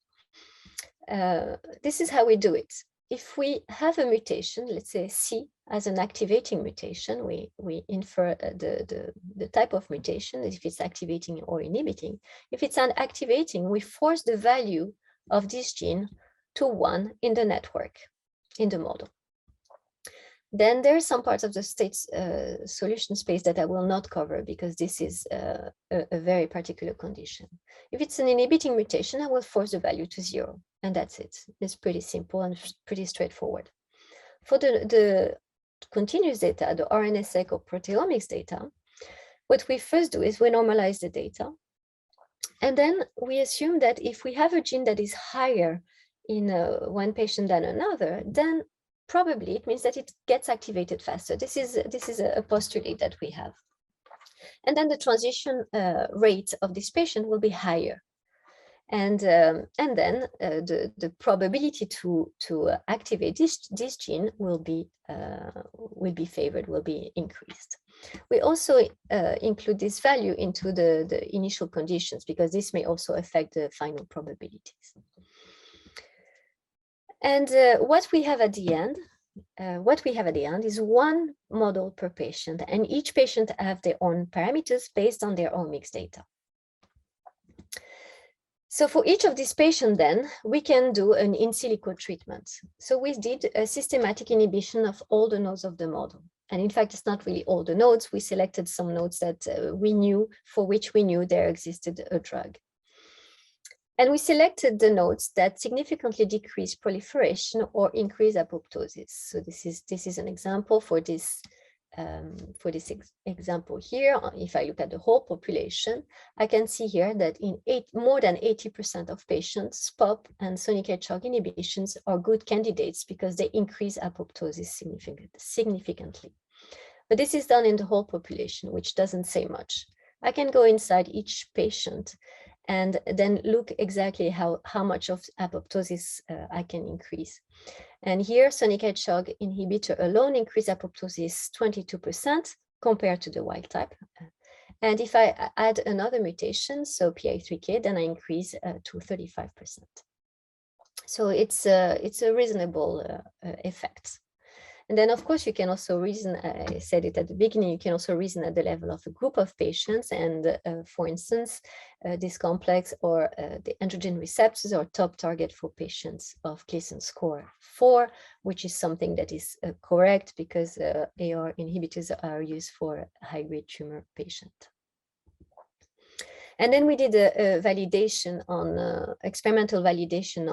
this is how we do it. If we have a mutation, let's say C as an activating mutation, we infer the type of mutation, if it's activating or inhibiting. If it's an activating, we force the value of this gene to 1 in the network, in the model. Then there are some parts of the state's solution space that I will not cover because this is a very particular condition. If it's an inhibiting mutation, I will force the value to 0, and that's it. It's pretty simple and pretty straightforward. For the continuous data, the RNA-seq or proteomics data, what we first do is we normalize the data, and then we assume that if we have a gene that is higher in one patient than another, then probably it means that it gets activated faster. This is a postulate that we have. And then the transition rate of this patient will be higher. And then the probability to activate this gene will be favored, will be increased. We also include this value into the initial conditions because this may also affect the final probabilities. And what we have at the end is one model per patient, and each patient have their own parameters based on their omics data. So for each of these patients, then we can do an in silico treatment. So we did a systematic inhibition of all the nodes of the model. And in fact, it's not really all the nodes. We selected some nodes that for which we knew there existed a drug. And we selected the nodes that significantly decrease proliferation or increase apoptosis. So this is an example for this example here. If I look at the whole population, I can see here that in more than 80% of patients, SPOP and sonic hedgehog inhibitions are good candidates because they increase apoptosis significantly. But this is done in the whole population, which doesn't say much. I can go inside each patient and then look exactly how much of apoptosis I can increase. And here, sonic hedgehog inhibitor alone increase apoptosis 22% compared to the wild type. And if I add another mutation, so PI3K, then I increase to 35%. So it's a reasonable effect. And then, of course, you can also reason, I said it at the beginning, you can also reason at the level of a group of patients. And for instance, this complex or the androgen receptors are top target for patients of Gleason score 4, which is something that is correct because AR inhibitors are used for high-grade tumor patient. And then we did a validation on experimental validation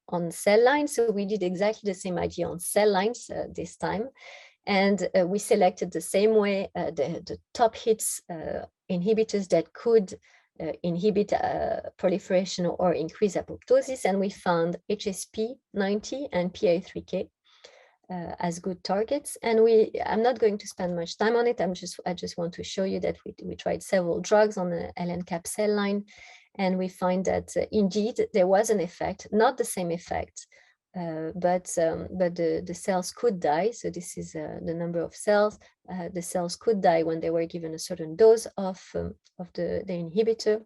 on cell lines. So we did exactly the same idea on cell lines this time. And we selected the same way the top hits inhibitors that could inhibit proliferation or increase apoptosis. And we found HSP90 and PI3K as good targets. And I'm not going to spend much time on it. I just want to show you that we tried several drugs on the LNCAP cell line, and we find that indeed there was an effect, not the same effect, but the cells could die. So this is the number of cells. The cells could die when they were given a certain dose of the inhibitor,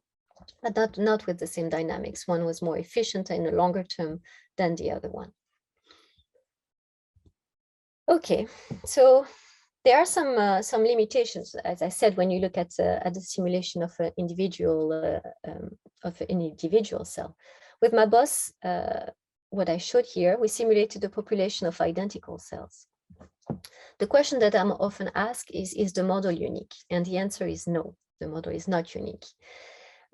but not with the same dynamics. One was more efficient in the longer term than the other one. Okay, so There are some limitations, as I said, when you look at the simulation of an individual cell. With my boss, what I showed here, we simulated a population of identical cells. The question that I'm often asked is the model unique? And the answer is no, the model is not unique.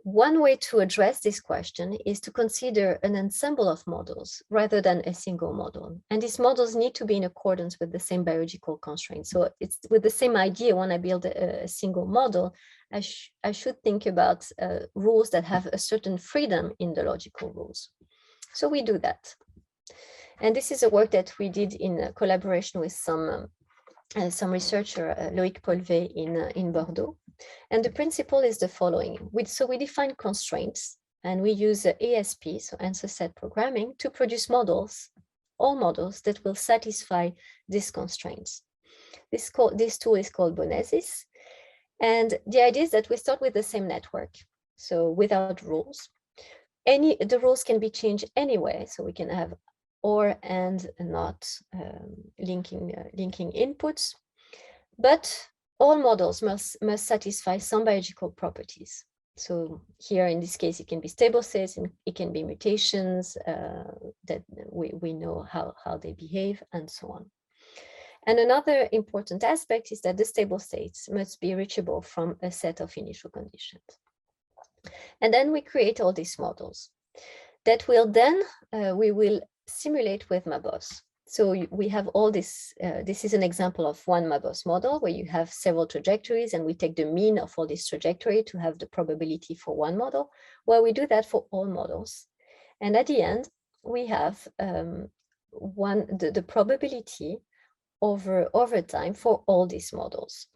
One way to address this question is to consider an ensemble of models rather than a single model. And these models need to be in accordance with the same biological constraints. So it's with the same idea, when I build a single model, I should think about rules that have a certain freedom in the logical rules. So we do that. And this is a work that we did in collaboration with some researcher, Loïc Polvé in Bordeaux. And the principle is the following. So we define constraints, and we use ASP, so answer set programming, to produce models, all models that will satisfy these constraints. This tool is called Bonesis. And the idea is that we start with the same network, so without rules. The rules can be changed anyway, so we can have or and not linking inputs, but all models must satisfy some biological properties. So here in this case, it can be stable states, and it can be mutations that we know how they behave, and so on. And another important aspect is that the stable states must be reachable from a set of initial conditions. And then we create all these models that will then, we will simulate with MABOS. So we have all this, this is an example of one MABOS model where you have several trajectories, and we take the mean of all this trajectory to have the probability for one model. Well, we do that for all models. And at the end, we have the probability over time for all these models.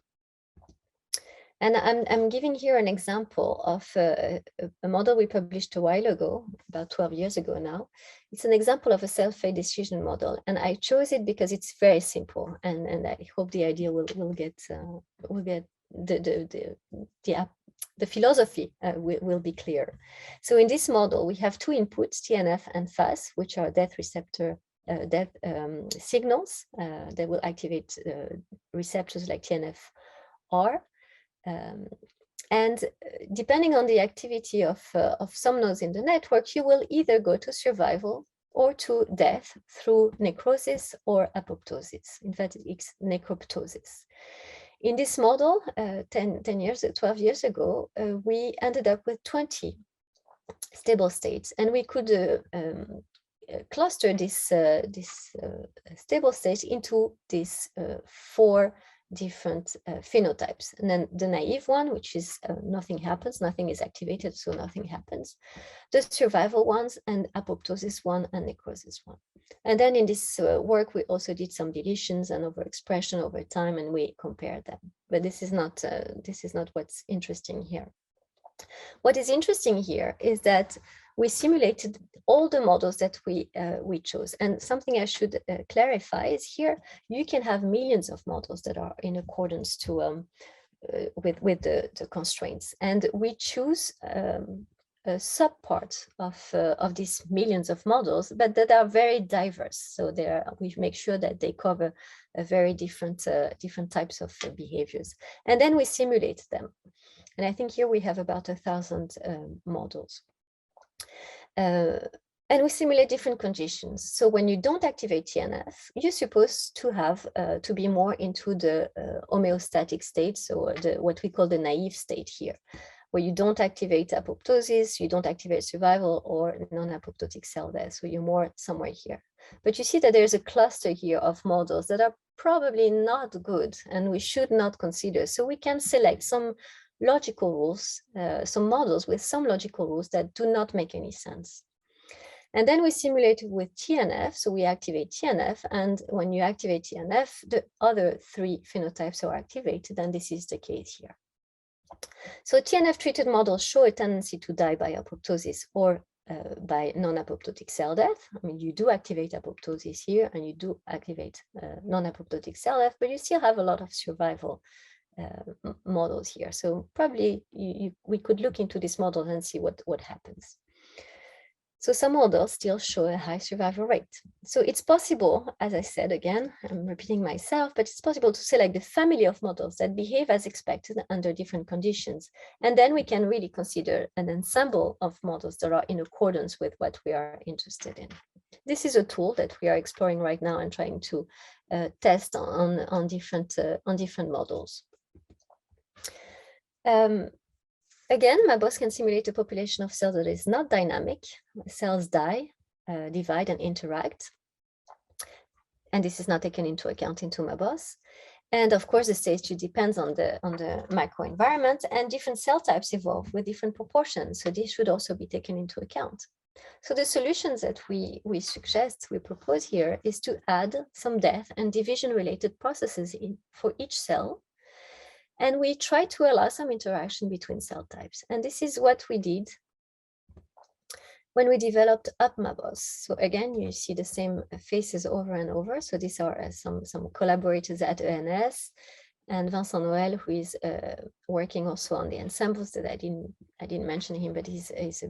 And I'm giving here an example of a model we published a while ago, about 12 years ago now. It's an example of a self-fate decision model. And I chose it because it's very simple. And I hope the idea will get the philosophy will be clear. So in this model, we have two inputs, TNF and FAS, which are death receptor signals that will activate receptors like TNF-R. And depending on the activity of some nodes in the network, you will either go to survival or to death through necrosis or apoptosis. In fact, it's necroptosis. In this model, 12 years ago, we ended up with 20 stable states, and we could cluster this stable state into these 4 different phenotypes. And then the naive one, which is nothing happens, nothing is activated, so nothing happens. The survival ones, and apoptosis one, and necrosis one. And then in this work, we also did some deletions and overexpression over time, and we compared them. But this is not what's interesting here. What is interesting here is that we simulated all the models that we chose. And something I should clarify is here, you can have millions of models that are in accordance to with the constraints. And we choose a subpart of these millions of models, but that are very diverse. So we make sure that they cover a very different types of behaviors. And then we simulate them. And I think here we have about 1,000 models. And we simulate different conditions. So when you don't activate TNF, you're supposed to have to be more into the homeostatic state, so what we call the naive state here, where you don't activate apoptosis, you don't activate survival or non-apoptotic cell death. So you're more somewhere here. But you see that there's a cluster here of models that are probably not good and we should not consider. So we can select some logical rules, some models with some logical rules that do not make any sense. And then we simulate with TNF, so we activate TNF, and when you activate TNF, the other 3 phenotypes are activated, and this is the case here. So TNF-treated models show a tendency to die by apoptosis or by non-apoptotic cell death. I mean, you do activate apoptosis here, and you do activate non-apoptotic cell death, but you still have a lot of survival models here. So probably we could look into this model and see what happens. So some models still show a high survival rate. So it's possible, as I said, again, I'm repeating myself, but it's possible to select the family of models that behave as expected under different conditions. And then we can really consider an ensemble of models that are in accordance with what we are interested in. This is a tool that we are exploring right now and trying to test on different models. Again, MABOS can simulate a population of cells that is not dynamic. Cells die, divide, and interact. And this is not taken into account into MABOS. And of course, the stage depends on the microenvironment, and different cell types evolve with different proportions. So this should also be taken into account. So the solutions that we propose here is to add some death and division related processes for each cell. And we try to allow some interaction between cell types. And this is what we did when we developed UpMABOS. So again, you see the same faces over and over. So these are some collaborators at ENS, and Vincent Noël, who is working also on the ensembles that I didn't mention him, but he's a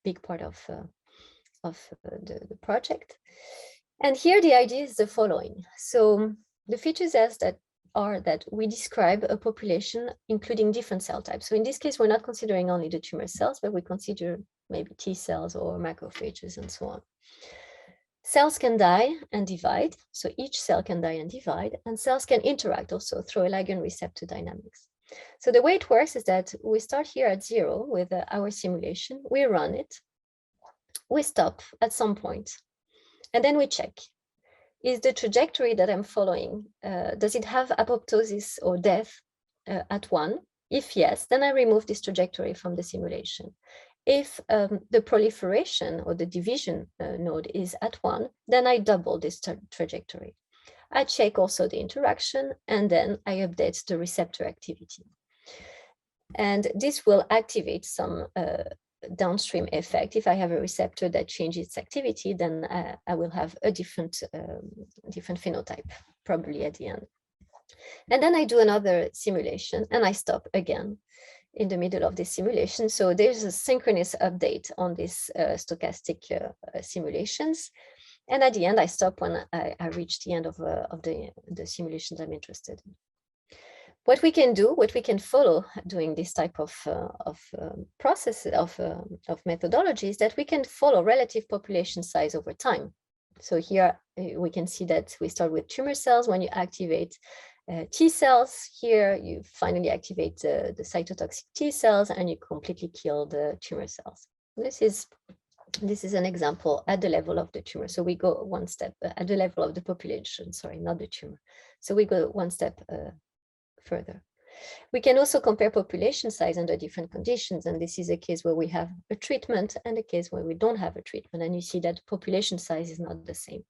big part of the project. And here the idea is the following. So the features are that we describe a population including different cell types. So in this case, we're not considering only the tumor cells, but we consider maybe T cells or macrophages and so on. Cells can die and divide. So each cell can die and divide, and cells can interact also through a ligand receptor dynamics. So the way it works is that we start here at 0 with our simulation, we run it, we stop at some point, and then we check. Is the trajectory that I'm following, does it have apoptosis or death at 1? If yes, then I remove this trajectory from the simulation. If the proliferation or the division node is at 1, then I double this trajectory. I check also the interaction, and then I update the receptor activity. And this will activate some downstream effect. If I have a receptor that changes its activity, then I will have a different phenotype, probably at the end. And then I do another simulation, and I stop again in the middle of this simulation. So there's a synchronous update on these stochastic simulations. And at the end, I stop when I reach the end of the simulations I'm interested in. What we can follow doing this type of process of methodology is that we can follow relative population size over time. So here we can see that we start with tumor cells. When you activate T cells, here you finally activate the cytotoxic T cells, and you completely kill the tumor cells. This is an example at the level of the tumor. So we go one step at the level of the population, sorry, not the tumor. So we go one step further. We can also compare population size under different conditions, and this is a case where we have a treatment and a case where we don't have a treatment, and you see that population size is not the same.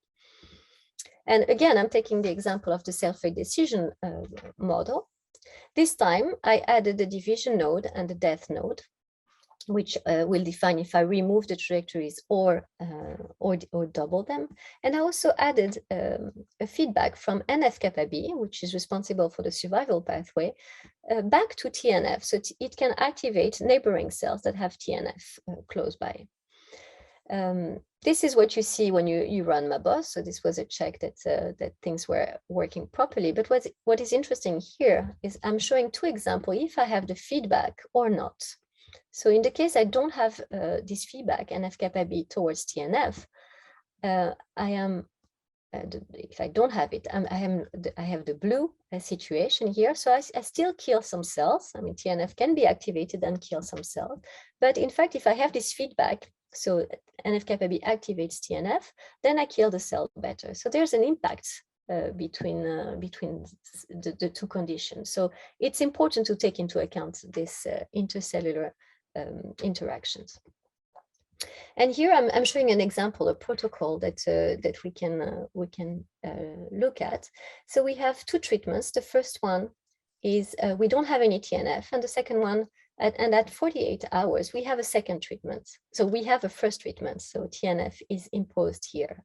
And again, I'm taking the example of the cell-fate decision model. This time I added the division node and the death node, which will define if I remove the trajectories or double them. And I also added a feedback from NF-kappa B, which is responsible for the survival pathway, back to TNF. So it can activate neighboring cells that have TNF close by. This is what you see when you run MABOS. So this was a check that things were working properly. But what is interesting here is I'm showing two examples, if I have the feedback or not. So in the case I don't have this feedback, NF-kappa B towards TNF, if I don't have it, I have the blue situation here. So I still kill some cells. I mean, TNF can be activated and kill some cells. But in fact, if I have this feedback, so NF-kappa B activates TNF, then I kill the cell better. So there's an impact between the two conditions. So it's important to take into account this intercellular interactions. And here I'm showing an example, a protocol that we can look at. So we have two treatments. The first one is we don't have any TNF, and the second one, and at 48 hours, we have a second treatment. So we have a first treatment, so TNF is imposed here.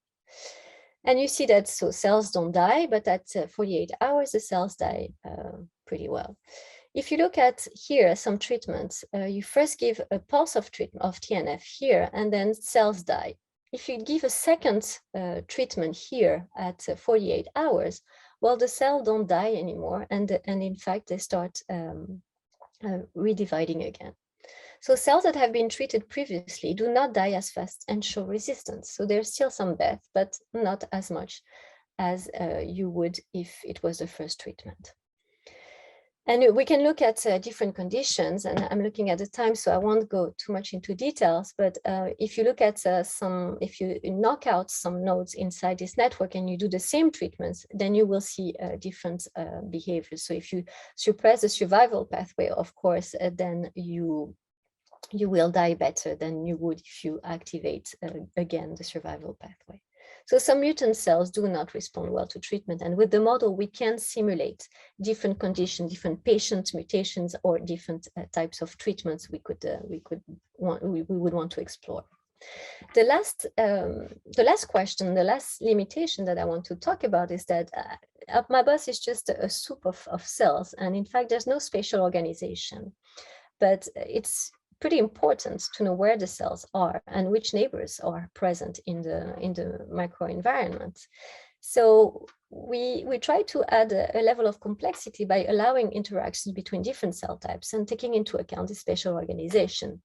And you see that so cells don't die, but at 48 hours, the cells die pretty well. If you look at here some treatments, you first give a pulse of treatment of TNF here, and then cells die. If you give a second treatment here at 48 hours, well, the cell don't die anymore, and in fact they start redividing again. So cells that have been treated previously do not die as fast and show resistance. So there's still some death, but not as much as you would if it was the first treatment. And we can look at different conditions, and I'm looking at the time, so I won't go too much into details, but if you look at if you knock out some nodes inside this network and you do the same treatments, then you will see different behaviors. So if you suppress the survival pathway, of course, then you will die better than you would if you activate again the survival pathway. So some mutant cells do not respond well to treatment, and with the model we can simulate different conditions, different patient mutations, or different types of treatments we would want to explore. The last question, the last limitation that I want to talk about is that AppMabus is just a soup of cells, and in fact there's no spatial organization, but it's pretty important to know where the cells are and which neighbors are present in the microenvironment. So we try to add a level of complexity by allowing interactions between different cell types and taking into account the spatial organization.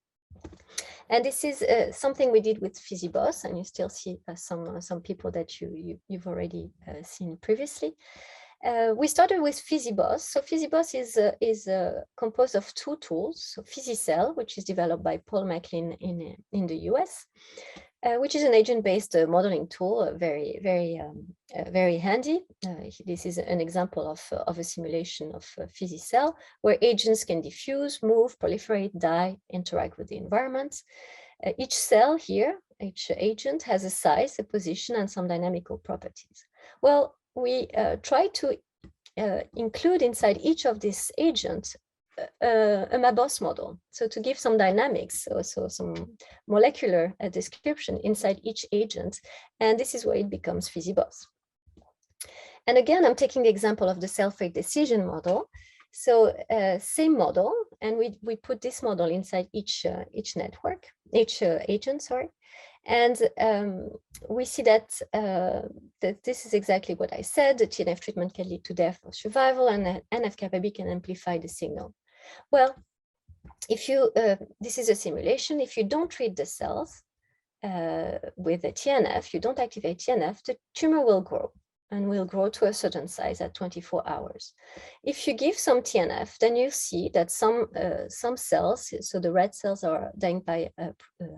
And this is something we did with PhysiBus, and you still see some people that you've already seen previously. We started with PhysiBus. So PhysiBus is composed of two tools. So PhysiCell, which is developed by Paul MacLean in the US, which is an agent-based modeling tool, very handy. This is an example of a simulation of PhysiCell, where agents can diffuse, move, proliferate, die, interact with the environment. Each cell here, each agent has a size, a position, and some dynamical properties. Well, we try to include inside each of these agents a MABOS model. So to give some dynamics, so some molecular description inside each agent. And this is where it becomes PhysiBus. And again, I'm taking the example of the cell-fate decision model. So same model, and we put this model inside each network, each agent, sorry. And we see that this is exactly what I said. The TNF treatment can lead to death or survival, and NF-kappa-B can amplify the signal. Well, if you this is a simulation. If you don't treat the cells with the TNF, you don't activate TNF, the tumor will grow and will grow to a certain size at 24 hours. If you give some TNF, then you see that some cells, so the red cells are dying by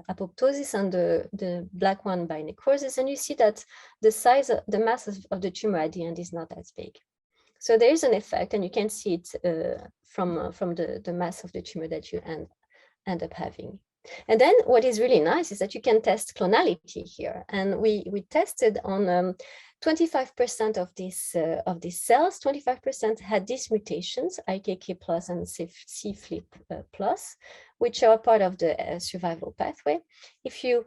apoptosis and the black one by necrosis, and you see that the size, the mass of the tumor at the end is not as big. So there is an effect, and you can see it from the mass of the tumor that you end up having. And then what is really nice is that you can test clonality here. And we tested on 25% of these cells. 25% had these mutations, IKK plus and C-flip plus, which are part of the survival pathway. If you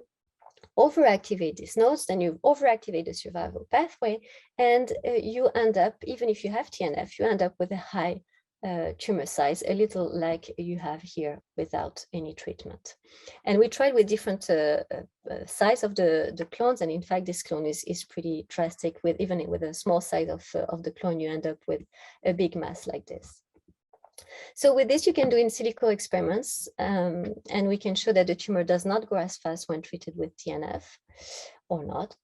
overactivate these nodes, then you overactivate the survival pathway, and you end up, even if you have TNF, you end up with a high tumor size, a little like you have here without any treatment. And we tried with different size of the clones, and in fact this clone is pretty drastic. With even with a small size of the clone, you end up with a big mass like this. So with this, you can do in silico experiments, and we can show that the tumor does not grow as fast when treated with TNF or not.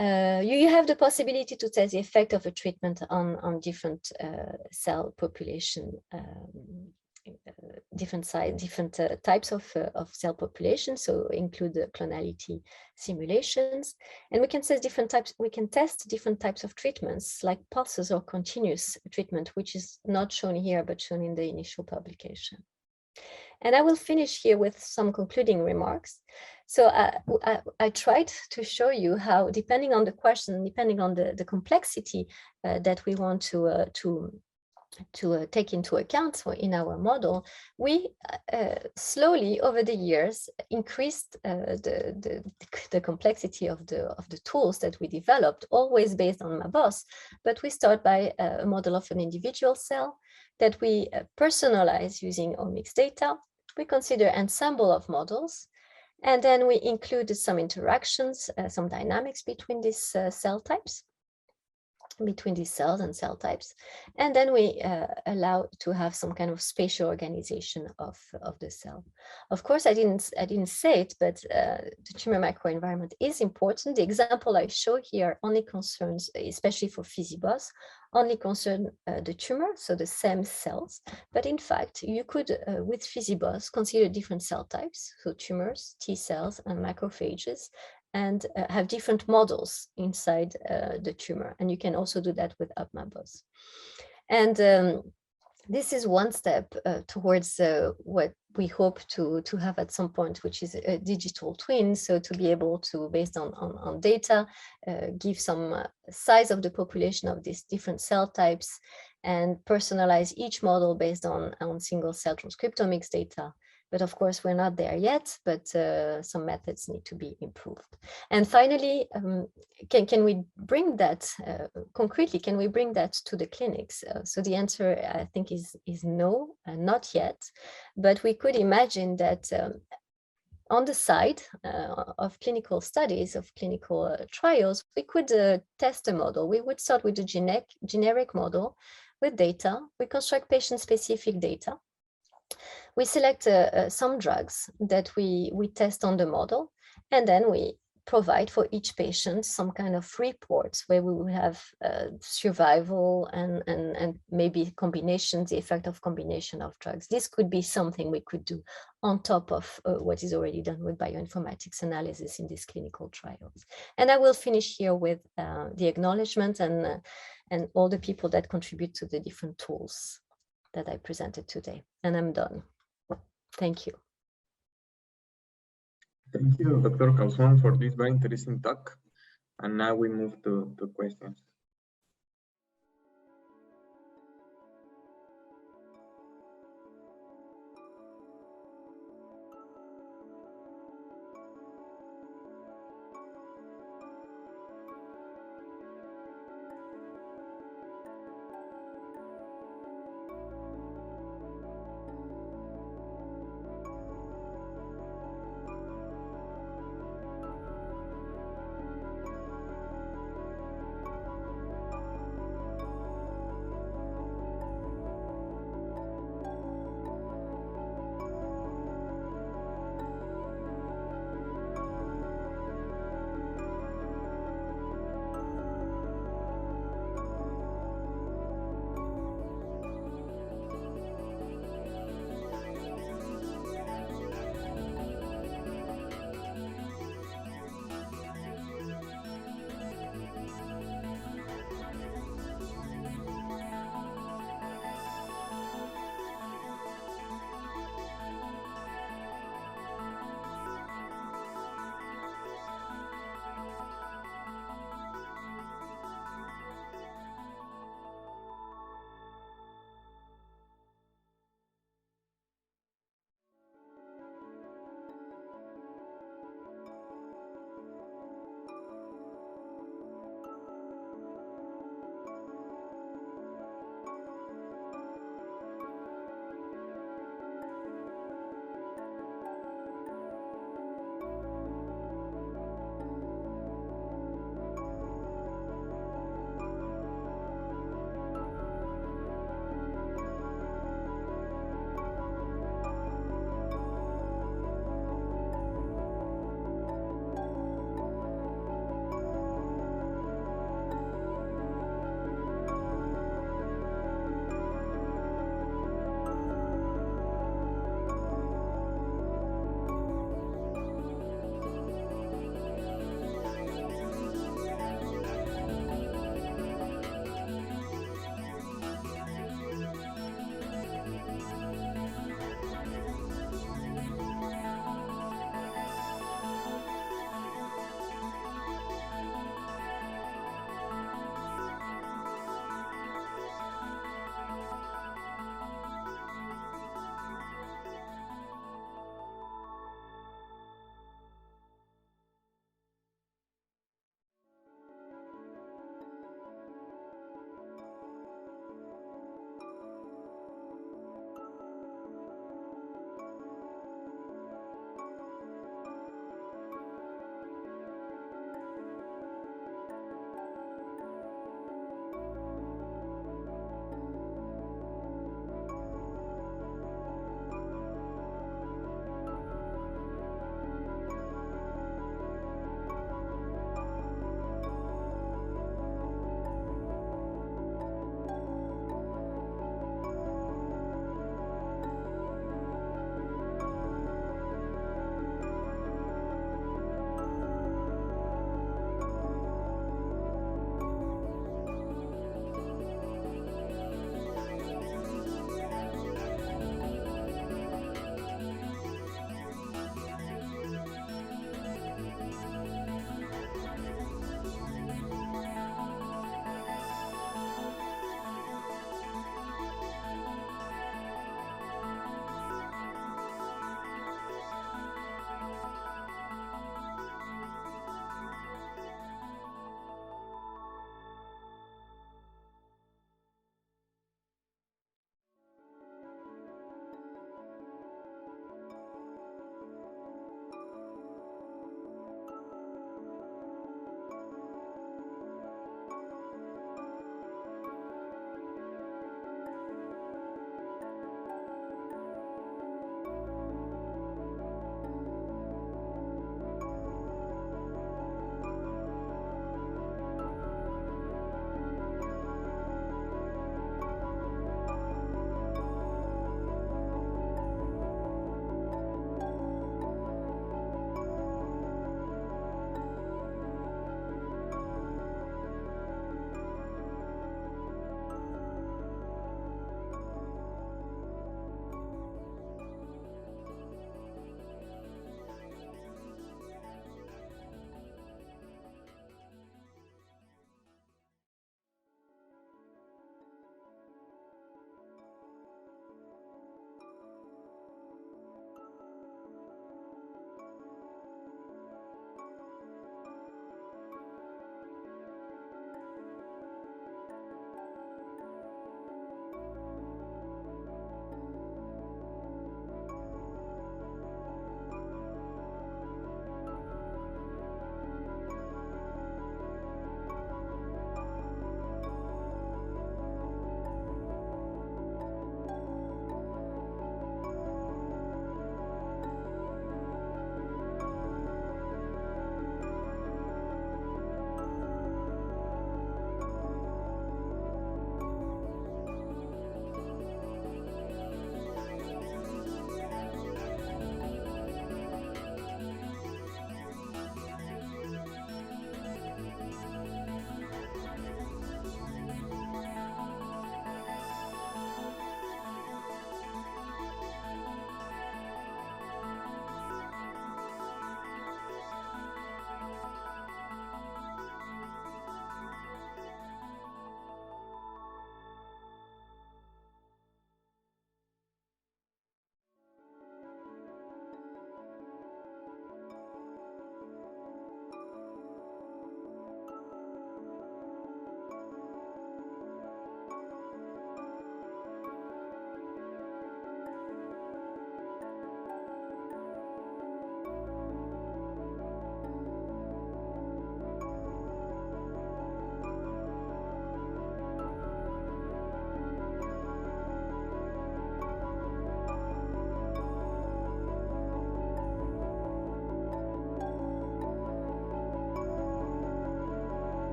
You have the possibility to test the effect of a treatment on different cell population, different types of cell population. So include the clonality simulations, and we can test different types. We can test different types of treatments, like pulses or continuous treatment, which is not shown here but shown in the initial publication. And I will finish here with some concluding remarks. So I tried to show you how, depending on the question, depending on the complexity that we want to take into account. So in our model, we slowly over the years increased the complexity of the tools that we developed, always based on MABOS. But we start by a model of an individual cell that we personalize using omics data. We consider ensemble of models, and then we included some interactions, some dynamics between these cell types, between these cells and cell types. And then we allow to have some kind of spatial organization of the cell. Of course, I didn't say it, but the tumor microenvironment is important. The example I show here only concerns, especially for PhysiBOS, only concern the tumor, so the same cells. But in fact, you could, with PhysiBOS, consider different cell types, so tumors, T cells, and macrophages, and have different models inside the tumor. And you can also do that with UpMABOS. And this is one step towards what we hope to have at some point, which is a digital twin. So to be able to, based on data, give some size of the population of these different cell types and personalize each model based on single cell transcriptomics data. But of course, we're not there yet, but some methods need to be improved. And finally, can we bring that, concretely, can we bring that to the clinics? So the answer, I think, is no, not yet. But we could imagine that on the side of clinical studies, of clinical trials, we could test a model. We would start with a generic model with data. We construct patient-specific data. We select some drugs that we test on the model, and then we provide for each patient some kind of reports where we will have survival and maybe combinations, the effect of combination of drugs. This could be something we could do on top of what is already done with bioinformatics analysis in these clinical trials. And I will finish here with the acknowledgement and all the people that contribute to the different tools that I presented today. And I'm done. Thank you. Thank you, Dr. Calzone, for this very interesting talk. And now we move to questions.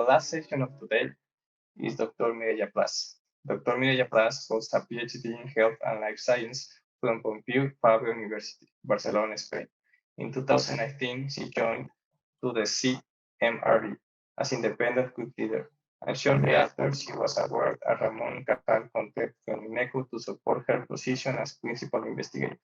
The last session of today is Dr. Mireya Plass. Dr. Mireya Plass holds a PhD in Health and Life Science from Pompeu Fabra University, Barcelona, Spain. In 2019, she joined to the CMRE as independent group leader, and shortly after, she was awarded a Ramon Cajal contract from INECO to support her position as principal investigator.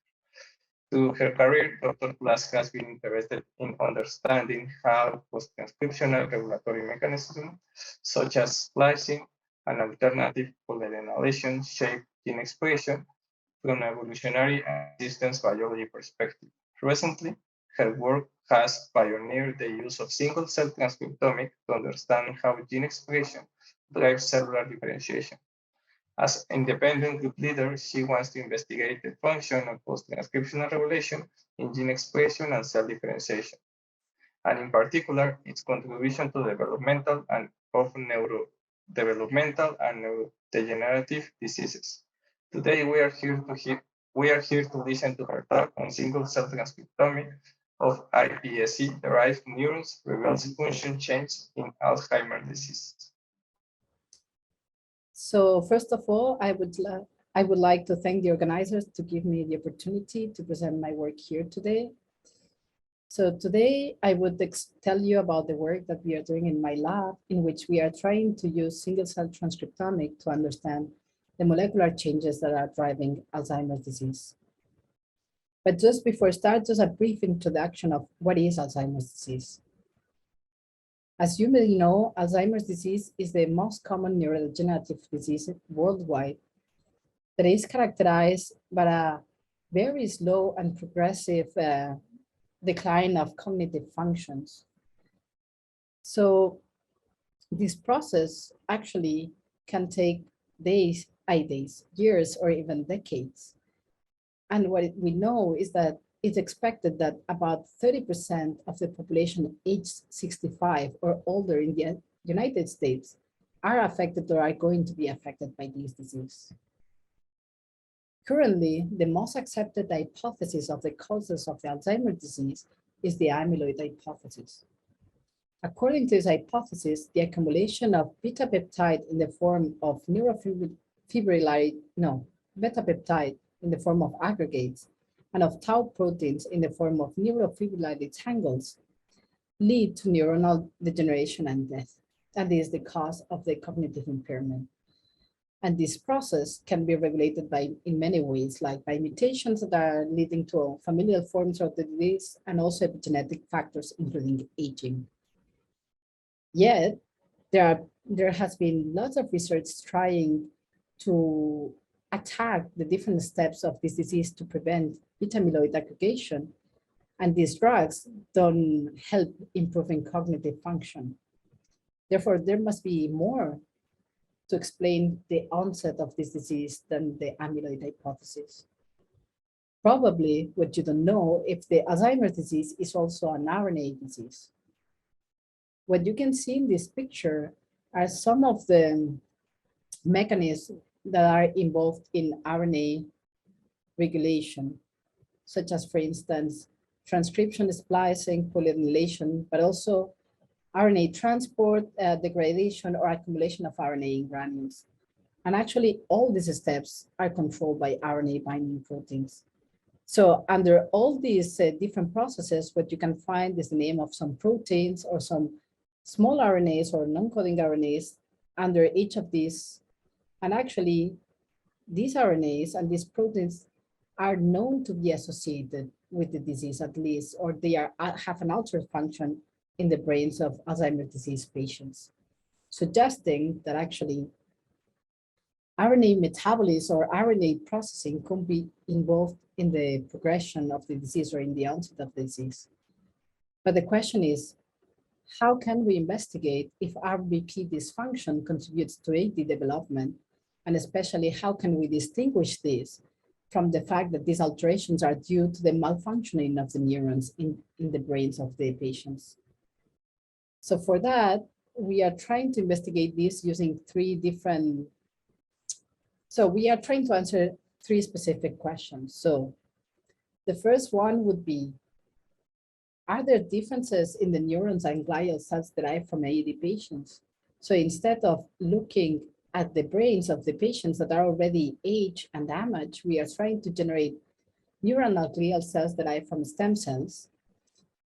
Through her career, Dr. Plass has been interested in understanding how post-transcriptional regulatory mechanisms, such as splicing and alternative polydenylation, shape gene expression from an evolutionary and systems biology perspective. Recently, her work has pioneered the use of single-cell transcriptomics to understand how gene expression drives cellular differentiation. As independent group leader, she wants to investigate the function of post-transcriptional regulation in gene expression and cell differentiation, and in particular, its contribution to developmental and neurodegenerative diseases. Today, we are here to listen to her talk on single-cell transcriptomics of iPSC-derived neurons reveals function change in Alzheimer's disease. So first of all, I would like to thank the organizers to give me the opportunity to present my work here today. So today I would tell you about the work that we are doing in my lab, in which we are trying to use single-cell transcriptomics to understand the molecular changes that are driving Alzheimer's disease. But just before start, just a brief introduction of what is Alzheimer's disease. As you may know, Alzheimer's disease is the most common neurodegenerative disease worldwide that is characterized by a very slow and progressive decline of cognitive functions. So this process actually can take days, years, or even decades. And what we know is that it's expected that about 30% of the population aged 65 or older in the United States are affected or are going to be affected by this disease. Currently, the most accepted hypothesis of the causes of the Alzheimer's disease is the amyloid hypothesis. According to this hypothesis, the accumulation of beta peptide in the form of beta peptide in the form of aggregates and of tau proteins in the form of neurofibrillary tangles lead to neuronal degeneration and death. And this is the cause of the cognitive impairment. And this process can be regulated in many ways, like by mutations that are leading to familial forms of the disease and also epigenetic factors, including aging. Yet, there has been lots of research trying to attack the different steps of this disease to prevent beta amyloid aggregation, and these drugs don't help improving cognitive function. Therefore, there must be more to explain the onset of this disease than the amyloid hypothesis. Probably what you don't know if the Alzheimer's disease is also an RNA disease. What you can see in this picture are some of the mechanisms that are involved in RNA regulation, such as, for instance, transcription, splicing, polydenylation, but also RNA transport, degradation, or accumulation of RNA in granules. And actually, all these steps are controlled by RNA binding proteins. So under all these different processes, what you can find is the name of some proteins or some small RNAs or non-coding RNAs under each of these. And actually, these RNAs and these proteins are known to be associated with the disease at least, or they have an altered function in the brains of Alzheimer's disease patients, suggesting that actually RNA metabolism or RNA processing can be involved in the progression of the disease or in the onset of the disease. But the question is, how can we investigate if RBP dysfunction contributes to AD development? And especially, how can we distinguish this from the fact that these alterations are due to the malfunctioning of the neurons in the brains of the patients? So for that, we are trying to investigate this using we are trying to answer three specific questions. So the first one would be, are there differences in the neurons and glial cells derived from AD patients? So instead of looking at the brains of the patients that are already aged and damaged, we are trying to generate neuronal glial cells derived from stem cells.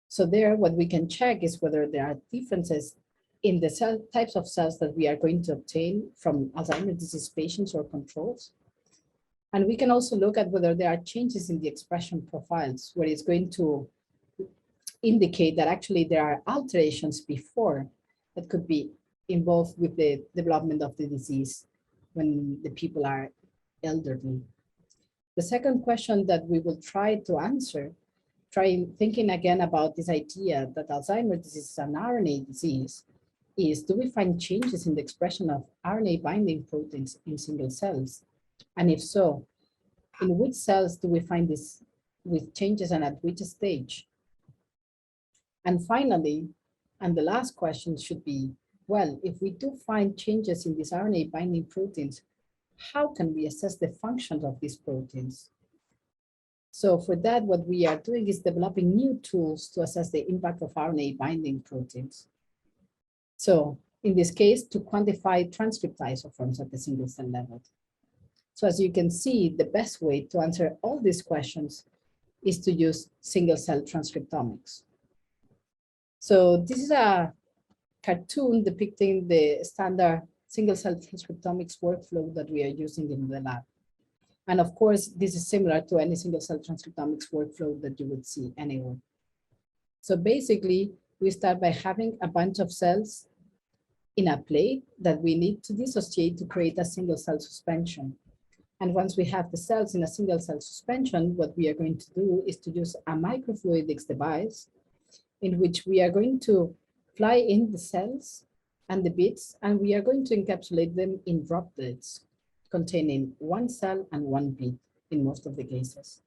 So there, what we can check is whether there are differences in the cell types of cells that we are going to obtain from Alzheimer's disease patients or controls. And we can also look at whether there are changes in the expression profiles, where it's going to indicate that actually there are alterations before that could be involved with the development of the disease when the people are elderly. The second question that we will try to answer, thinking again about this idea that Alzheimer's disease is an RNA disease, is do we find changes in the expression of RNA binding proteins in single cells? And if so, in which cells do we find this with changes and at which stage? And finally, and the last question should be, well, if we do find changes in these RNA binding proteins, how can we assess the functions of these proteins? So for that, what we are doing is developing new tools to assess the impact of RNA binding proteins. So in this case, to quantify transcript isoforms at the single cell level. So as you can see, the best way to answer all these questions is to use single cell transcriptomics. So this is a cartoon depicting the standard single cell transcriptomics workflow that we are using in the lab. And of course, this is similar to any single cell transcriptomics workflow that you would see anywhere. So basically, we start by having a bunch of cells in a plate that we need to dissociate to create a single cell suspension. And once we have the cells in a single cell suspension, what we are going to do is to use a microfluidics device in which we are going to fly in the cells and the bits, and we are going to encapsulate them in droplets containing one cell and one bit in most of the cases.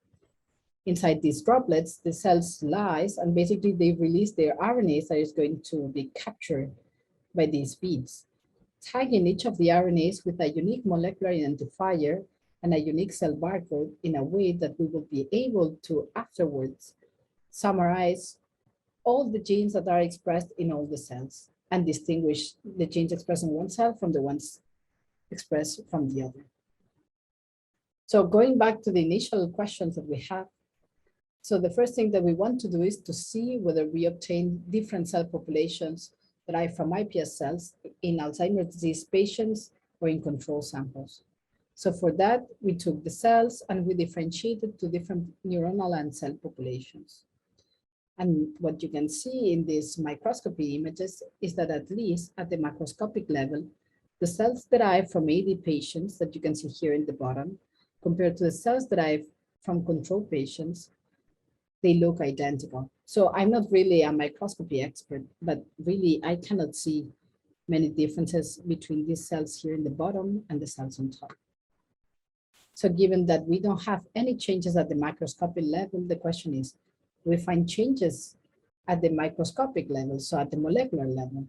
Inside these droplets, the cells lies, and basically they release their RNAs that is going to be captured by these beads, tagging each of the RNAs with a unique molecular identifier and a unique cell barcode in a way that we will be able to afterwards summarize all the genes that are expressed in all the cells and distinguish the genes expressed in one cell from the ones expressed from the other. So going back to the initial questions that we have, so the first thing that we want to do is to see whether we obtain different cell populations derived from iPS cells in Alzheimer's disease patients or in control samples. So for that, we took the cells and we differentiated to different neuronal and cell populations. And what you can see in these microscopy images is that at least at the macroscopic level, the cells derived from AD patients that you can see here in the bottom, compared to the cells derived from control patients, they look identical. So I'm not really a microscopy expert, but really I cannot see many differences between these cells here in the bottom and the cells on top. So given that we don't have any changes at the macroscopic level, the question is, do we find changes at the microscopic level, so at the molecular level?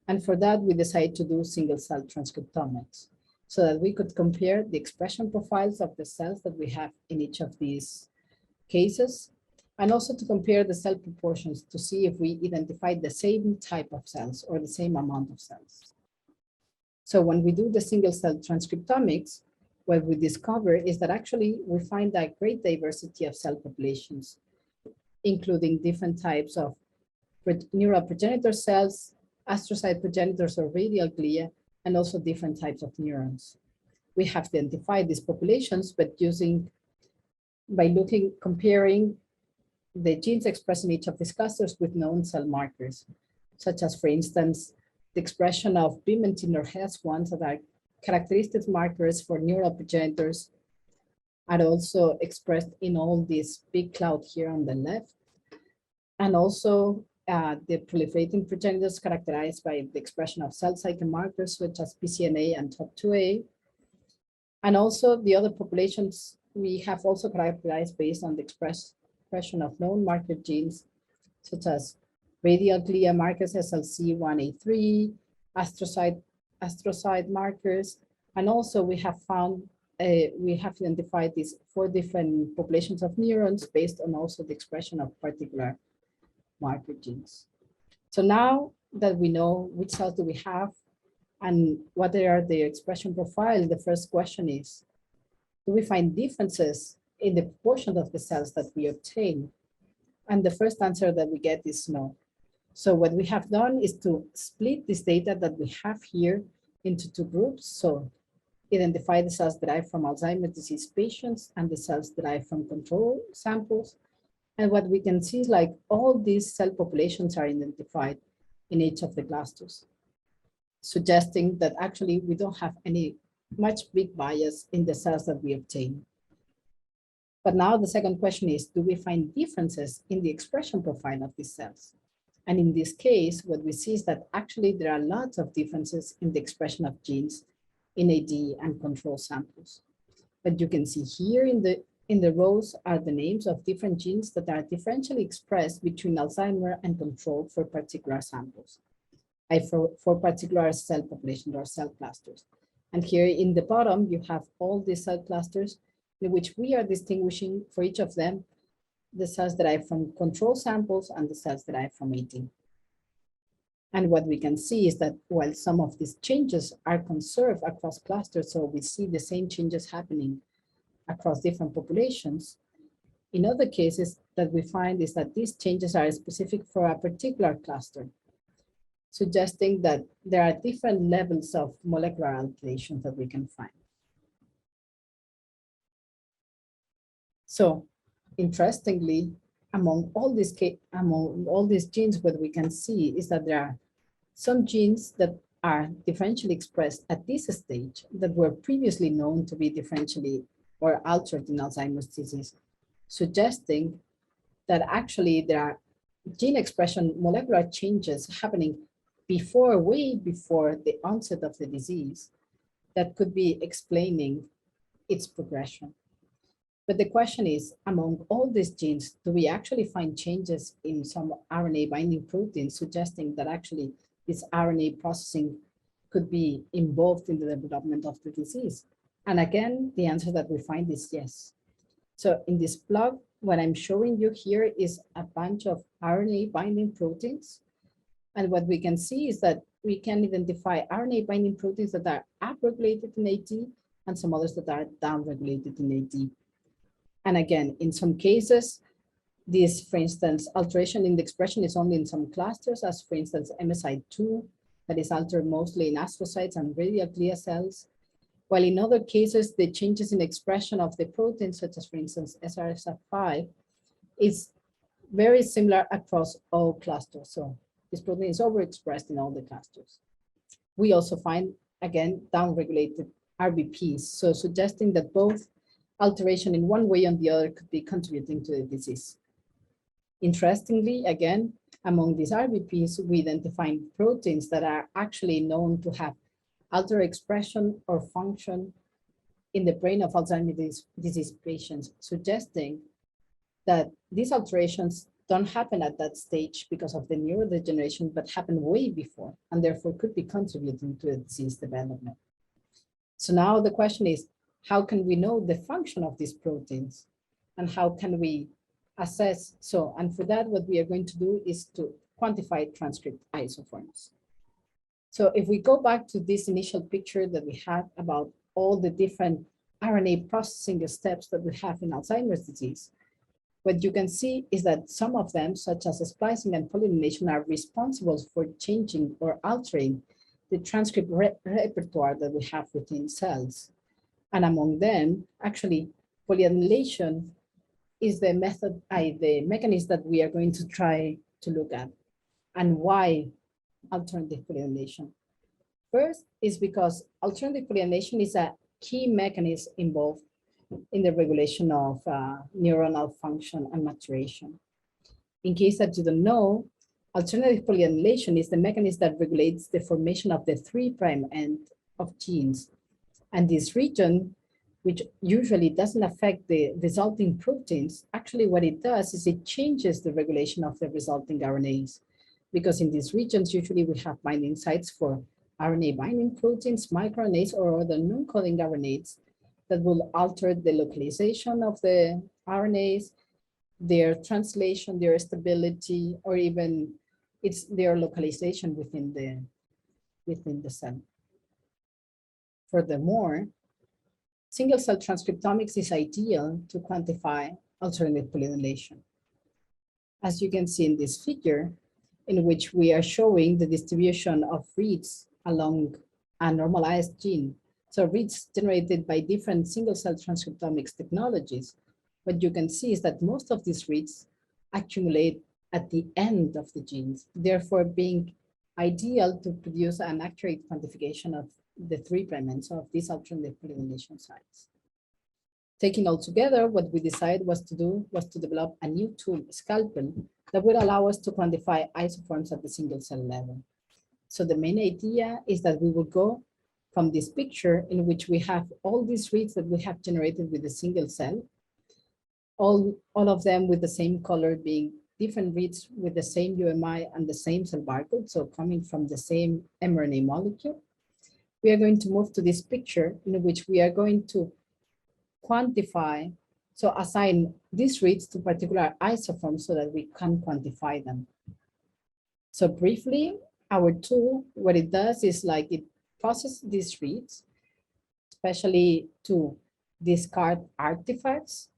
And for that, we decided to do single cell transcriptomics so that we could compare the expression profiles of the cells that we have in each of these cases, and also to compare the cell proportions to see if we identified the same type of cells or the same amount of cells. So when we do the single cell transcriptomics, what we discover is that actually we find a great diversity of cell populations, including different types of neural progenitor cells, astrocyte progenitors or radial glia, and also different types of neurons. We have identified these populations, but by comparing the genes expressed in each of these clusters with known cell markers, such as, for instance, the expression of pimentin or HES1s that are characteristic markers for neural progenitors are also expressed in all this big cloud here on the left. And also the proliferating progenitors characterized by the expression of cell cycle markers such as PCNA and TOP2A. And also the other populations we have also characterized based on the expression of known marker genes such as radial glia markers SLC1A3, astrocyte markers, and also we have identified these 4 different populations of neurons based on also the expression of particular marker genes. So now that we know which cells do we have And what are the expression profile? The first question is, do we find differences in the proportion of the cells that we obtain? And the first answer that we get is no. So what we have done is to split this data that we have here into two groups. So identify the cells derived from Alzheimer's disease patients and the cells derived from control samples. And what we can see is like all these cell populations are identified in each of the clusters, suggesting that actually we don't have any much big bias in the cells that we obtain. But now the second question is, do we find differences in the expression profile of these cells? And in this case, what we see is that actually there are lots of differences in the expression of genes in AD and control samples. But you can see here in the rows are the names of different genes that are differentially expressed between Alzheimer and control for particular samples, for particular cell populations or cell clusters. And here in the bottom, you have all these cell clusters in which we are distinguishing for each of them the cells derived from control samples and the cells derived from AD. And what we can see is that while some of these changes are conserved across clusters, so we see the same changes happening across different populations, in other cases that we find is that these changes are specific for a particular cluster, suggesting that there are different levels of molecular alterations that we can find. So interestingly, among all these genes, what we can see is that there are some genes that are differentially expressed at this stage that were previously known to be differentially or altered in Alzheimer's disease, suggesting that actually there are gene expression molecular changes happening before, way before the onset of the disease that could be explaining its progression. But the question is, among all these genes, do we actually find changes in some RNA binding proteins suggesting that actually this RNA processing could be involved in the development of the disease? And again, the answer that we find is yes. So in this plot, what I'm showing you here is a bunch of RNA binding proteins. And what we can see is that we can identify RNA binding proteins that are upregulated in AD and some others that are downregulated in AD. And again, in some cases, this, for instance, alteration in the expression is only in some clusters, as for instance, MSI2, that is altered mostly in astrocytes and radial glia cells. While in other cases, the changes in expression of the proteins, such as for instance, SRSF5, is very similar across all clusters. So this protein is overexpressed in all the clusters. We also find, again, downregulated RBPs, so suggesting that both alteration in one way or the other could be contributing to the disease. Interestingly, again, among these RBPs, we identify proteins that are actually known to have altered expression or function in the brain of Alzheimer's disease patients, suggesting that these alterations don't happen at that stage because of the neurodegeneration, but happen way before, and therefore could be contributing to the disease development. So now the question is, how can we know the function of these proteins? And how can we assess? So, and for that, what we are going to do is to quantify transcript isoforms. So if we go back to this initial picture that we had about all the different RNA processing steps that we have in Alzheimer's disease, what you can see is that some of them, such as splicing and polymorphism, are responsible for changing or altering the transcript repertoire that we have within cells. And among them, actually, polyadenylation is the method, the mechanism that we are going to try to look at. And why alternative polyadenylation? First is because alternative polyadenylation is a key mechanism involved in the regulation of neuronal function and maturation. In case that you don't know, alternative polyadenylation is the mechanism that regulates the formation of the 3' end of genes. And this region, which usually doesn't affect the resulting proteins, actually what it does is it changes the regulation of the resulting RNAs. Because in these regions, usually we have binding sites for RNA binding proteins, microRNAs, or other non-coding RNAs that will alter the localization of the RNAs, their translation, their stability, or even their localization within the cell. Furthermore, single-cell transcriptomics is ideal to quantify alternative polynylation. As you can see in this figure, in which we are showing the distribution of reads along a normalized gene. So reads generated by different single-cell transcriptomics technologies. What you can see is that most of these reads accumulate at the end of the genes, therefore being ideal to produce an accurate quantification of the 3' ends of these alternative polynylation sites. Taking all together, what we decided was to develop a new tool, Scalpel, that would allow us to quantify isoforms at the single cell level. So the main idea is that we will go from this picture in which we have all these reads that we have generated with a single cell, all of them with the same color being different reads with the same UMI and the same cell barcode, so coming from the same mRNA molecule. We are going to move to this picture in which we are going to quantify, so assign these reads to particular isoforms so that we can quantify them. So briefly, our tool, what it does is like it processes these reads, especially to discard artifacts,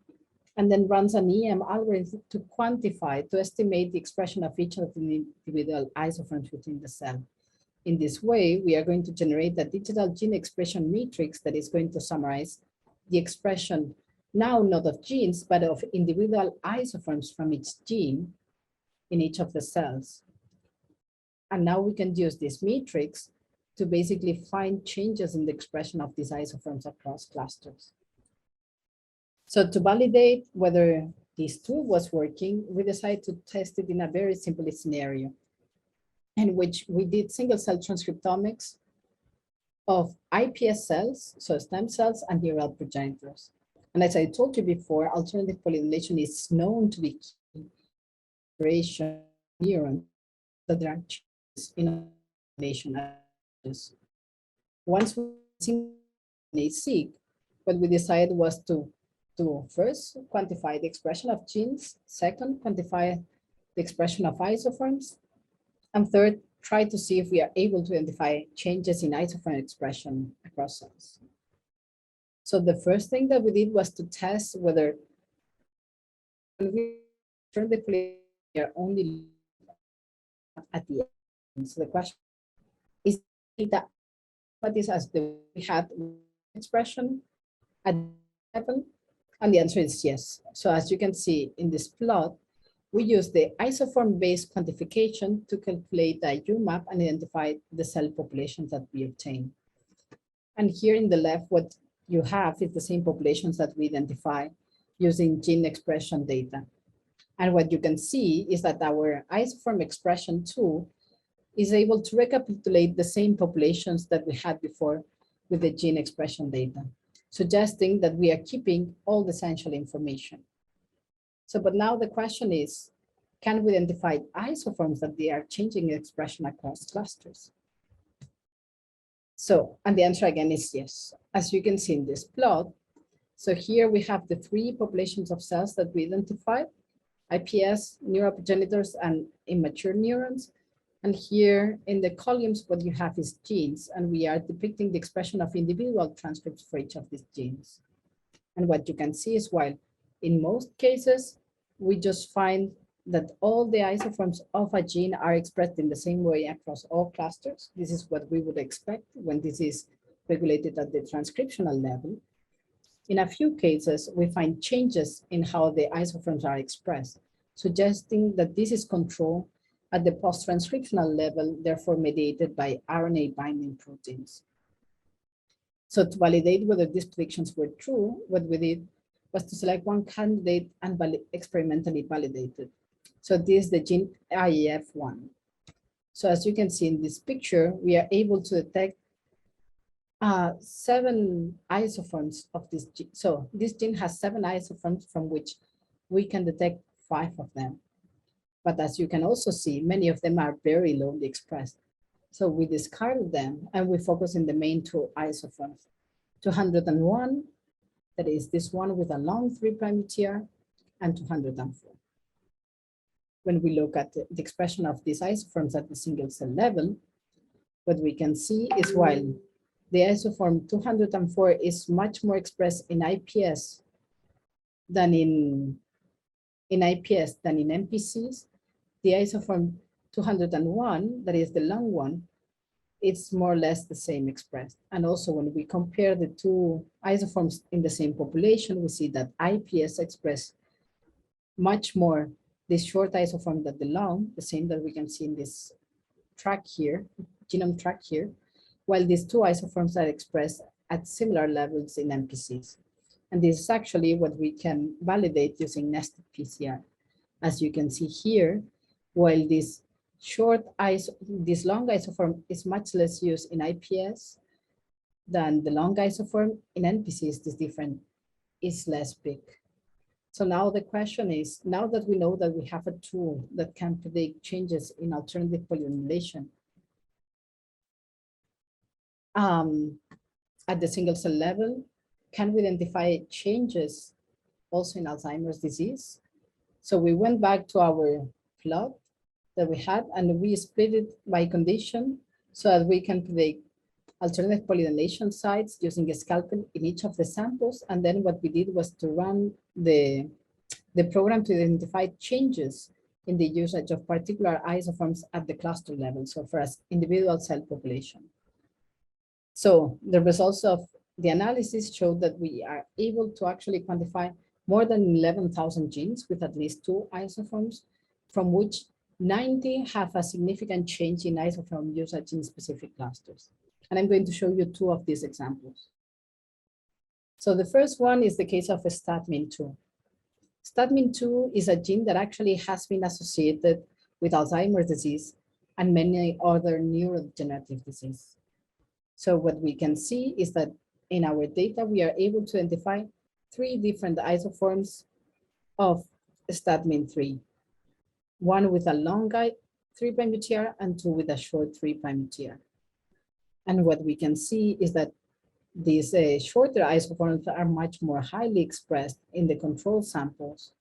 and then runs an EM algorithm to quantify, to estimate the expression of each of the individual isoforms within the cell. In this way, we are going to generate a digital gene expression matrix that is going to summarize the expression, now not of genes, but of individual isoforms from each gene in each of the cells. And now we can use this matrix to basically find changes in the expression of these isoforms across clusters. So to validate whether this tool was working, we decided to test it in a very simple scenario in which we did single cell transcriptomics of iPS cells, so stem cells and neural progenitors. And as I told you before, alternative polynylation is known to be key to neurons that there are changes in polynylation. Once we seek, what we decided was to first quantify the expression of genes, second, quantify the expression of isoforms, and third, try to see if we are able to identify changes in isoform expression across cells. So the first thing that we did was to test whether when we turn the polynylation only at the end. So the question is that what is as the we had expression at level? And the answer is yes. So as you can see in this plot, we use the isoform-based quantification to calculate the UMAP and identify the cell populations that we obtain. And here in the left, what you have is the same populations that we identify using gene expression data. And what you can see is that our isoform expression tool is able to recapitulate the same populations that we had before with the gene expression data, suggesting that we are keeping all the essential information. So, but now the question is, can we identify isoforms that they are changing expression across clusters? So, and the answer again is yes. As you can see in this plot, so here we have the 3 populations of cells that we identified, iPS, neural progenitors, and immature neurons. And here in the columns, what you have is genes, and we are depicting the expression of individual transcripts for each of these genes. And what you can see is while in most cases, we just find that all the isoforms of a gene are expressed in the same way across all clusters. This is what we would expect when this is regulated at the transcriptional level. In a few cases, we find changes in how the isoforms are expressed, suggesting that this is controlled at the post-transcriptional level, therefore mediated by RNA binding proteins. So to validate whether these predictions were true, what we did was to select one candidate and experimentally validate it. So this is the gene IEF1. So as you can see in this picture, we are able to detect 7 isoforms of this gene. So this gene has 7 isoforms from which we can detect 5 of them. But as you can also see, many of them are very lowly expressed. So we discarded them and we focus in the main 2 isoforms. 201, that is this one with a long 3' UTR, and 204. When we look at the expression of these isoforms at the single cell level, what we can see is while the isoform 204 is much more expressed in IPS than in NPCs. The isoform 201, that is the long one, it's more or less the same expressed. And also when we compare the two isoforms in the same population, we see that IPS express much more this short isoform than the long, the same that we can see in this track here, genome track here, while these two isoforms are expressed at similar levels in NPCs. And this is actually what we can validate using nested PCR. As you can see here, while this long isoform is much less used in IPS than the long isoform in NPCs, this difference is less big. So now the question is, now that we know that we have a tool that can predict changes in alternative polymerization at the single cell level, can we identify changes also in Alzheimer's disease? So we went back to our plot that we had, and we split it by condition so that we can predict alternative polynation sites using a scalpel in each of the samples. And then what we did was to run the program to identify changes in the usage of particular isoforms at the cluster level, so for us individual cell population. So the results of the analysis showed that we are able to actually quantify more than 11,000 genes with at least 2 isoforms, from which 90 have a significant change in isoform usage in specific clusters. And I'm going to show you 2 of these examples. So the first one is the case of STATMIN2. STATMIN2 is a gene that actually has been associated with Alzheimer's disease and many other neurodegenerative disease. So what we can see is that in our data, we are able to identify 3 different isoforms of STATMIN3. One with a long 3' UTR and 2 with a short 3' UTR. And what we can see is that these shorter isoforms are much more highly expressed in the control samples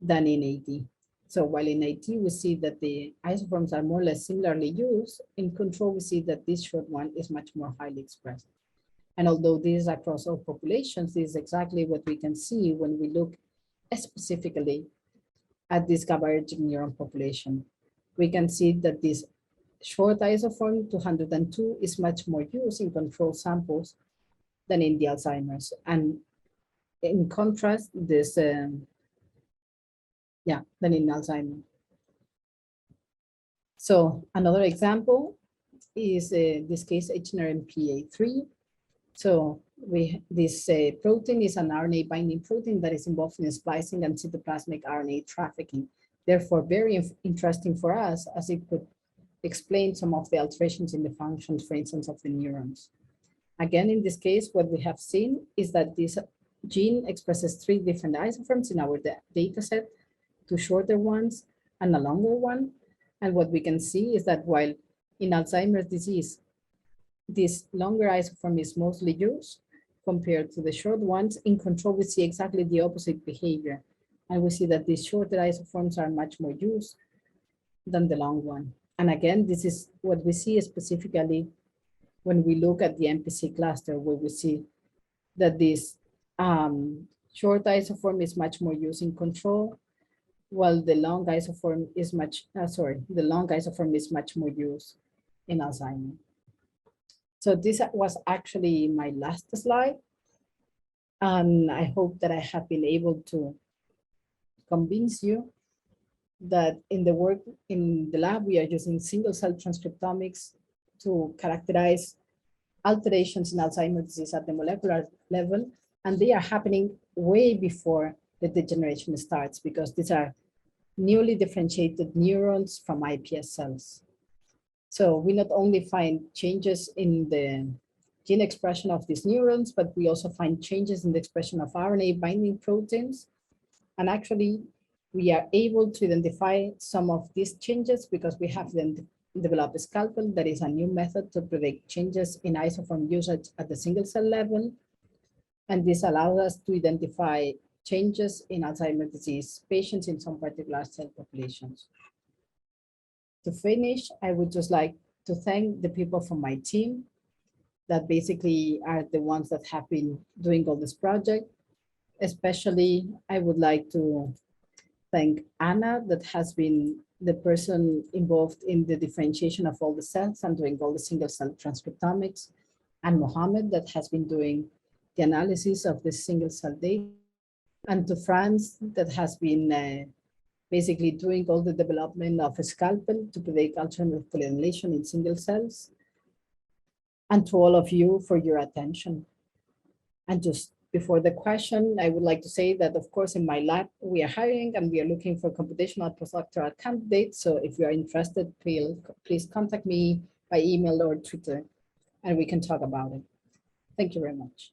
than in AD. So while in AD we see that the isoforms are more or less similarly used, in control we see that this short one is much more highly expressed. And although this is across all populations, this is exactly what we can see when we look specifically at this GABAergic neuron population. We can see that this short isoform 202 is much more used in control samples than in the Alzheimer's. And in contrast, this, than in Alzheimer's. So another example is this case HNRMPA3. So this protein is an RNA binding protein that is involved in splicing and cytoplasmic RNA trafficking. Therefore, very interesting for us as it could explain some of the alterations in the functions, for instance, of the neurons. Again, in this case, what we have seen is that this gene expresses 3 different isoforms in our data set, 2 shorter ones and a longer one. And what we can see is that while in Alzheimer's disease, this longer isoform is mostly used compared to the short ones, in control we see exactly the opposite behavior. And we see that these shorter isoforms are much more used than the long one. And again, this is what we see specifically when we look at the MPC cluster, where we see that this short isoform is much more used in control, while the long isoform is much more used in Alzheimer's. So this was actually my last slide. And I hope that I have been able to convince you that in the work in the lab, we are using single cell transcriptomics to characterize alterations in Alzheimer's disease at the molecular level. And they are happening way before the degeneration starts, because these are newly differentiated neurons from iPS cells. So we not only find changes in the gene expression of these neurons, but we also find changes in the expression of RNA binding proteins. And actually, we are able to identify some of these changes because we have then developed a scalpel that is a new method to predict changes in isoform usage at the single cell level. And this allows us to identify changes in Alzheimer's disease patients in some particular cell populations. To finish, I would just like to thank the people from my team that basically are the ones that have been doing all this project. Especially, I would like to thank Anna, that has been the person involved in the differentiation of all the cells and doing all the single cell transcriptomics, and Mohammed, that has been doing the analysis of the single cell data, and to Franz, that has been basically doing all the development of a scalpel to predict alternative polymorphism in single cells, and to all of you for your attention. And just before the question, I would like to say that, of course, in my lab, we are hiring and we are looking for computational postdoctoral candidates. So if you are interested, please contact me by email or Twitter, and we can talk about it. Thank you very much.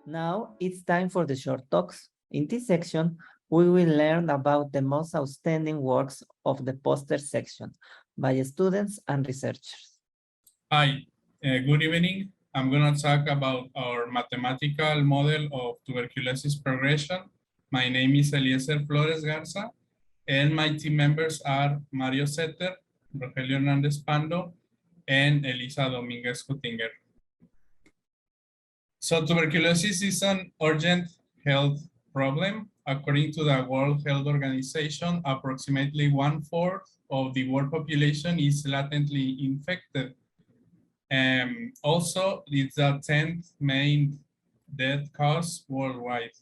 Now it's time for the short talks. In this section, we will learn about the most outstanding works of the poster section by students and researchers. Hi, good evening. I'm going to talk about our mathematical model of tuberculosis progression. My name is Eliezer Flores Garza, and my team members are Mario Setter, Rogelio Hernandez Pando, and Elisa Dominguez Hutinger. So tuberculosis is an urgent health problem. According to the World Health Organization, approximately 1/4 of the world population is latently infected. Also, it's the 10th main death cause worldwide.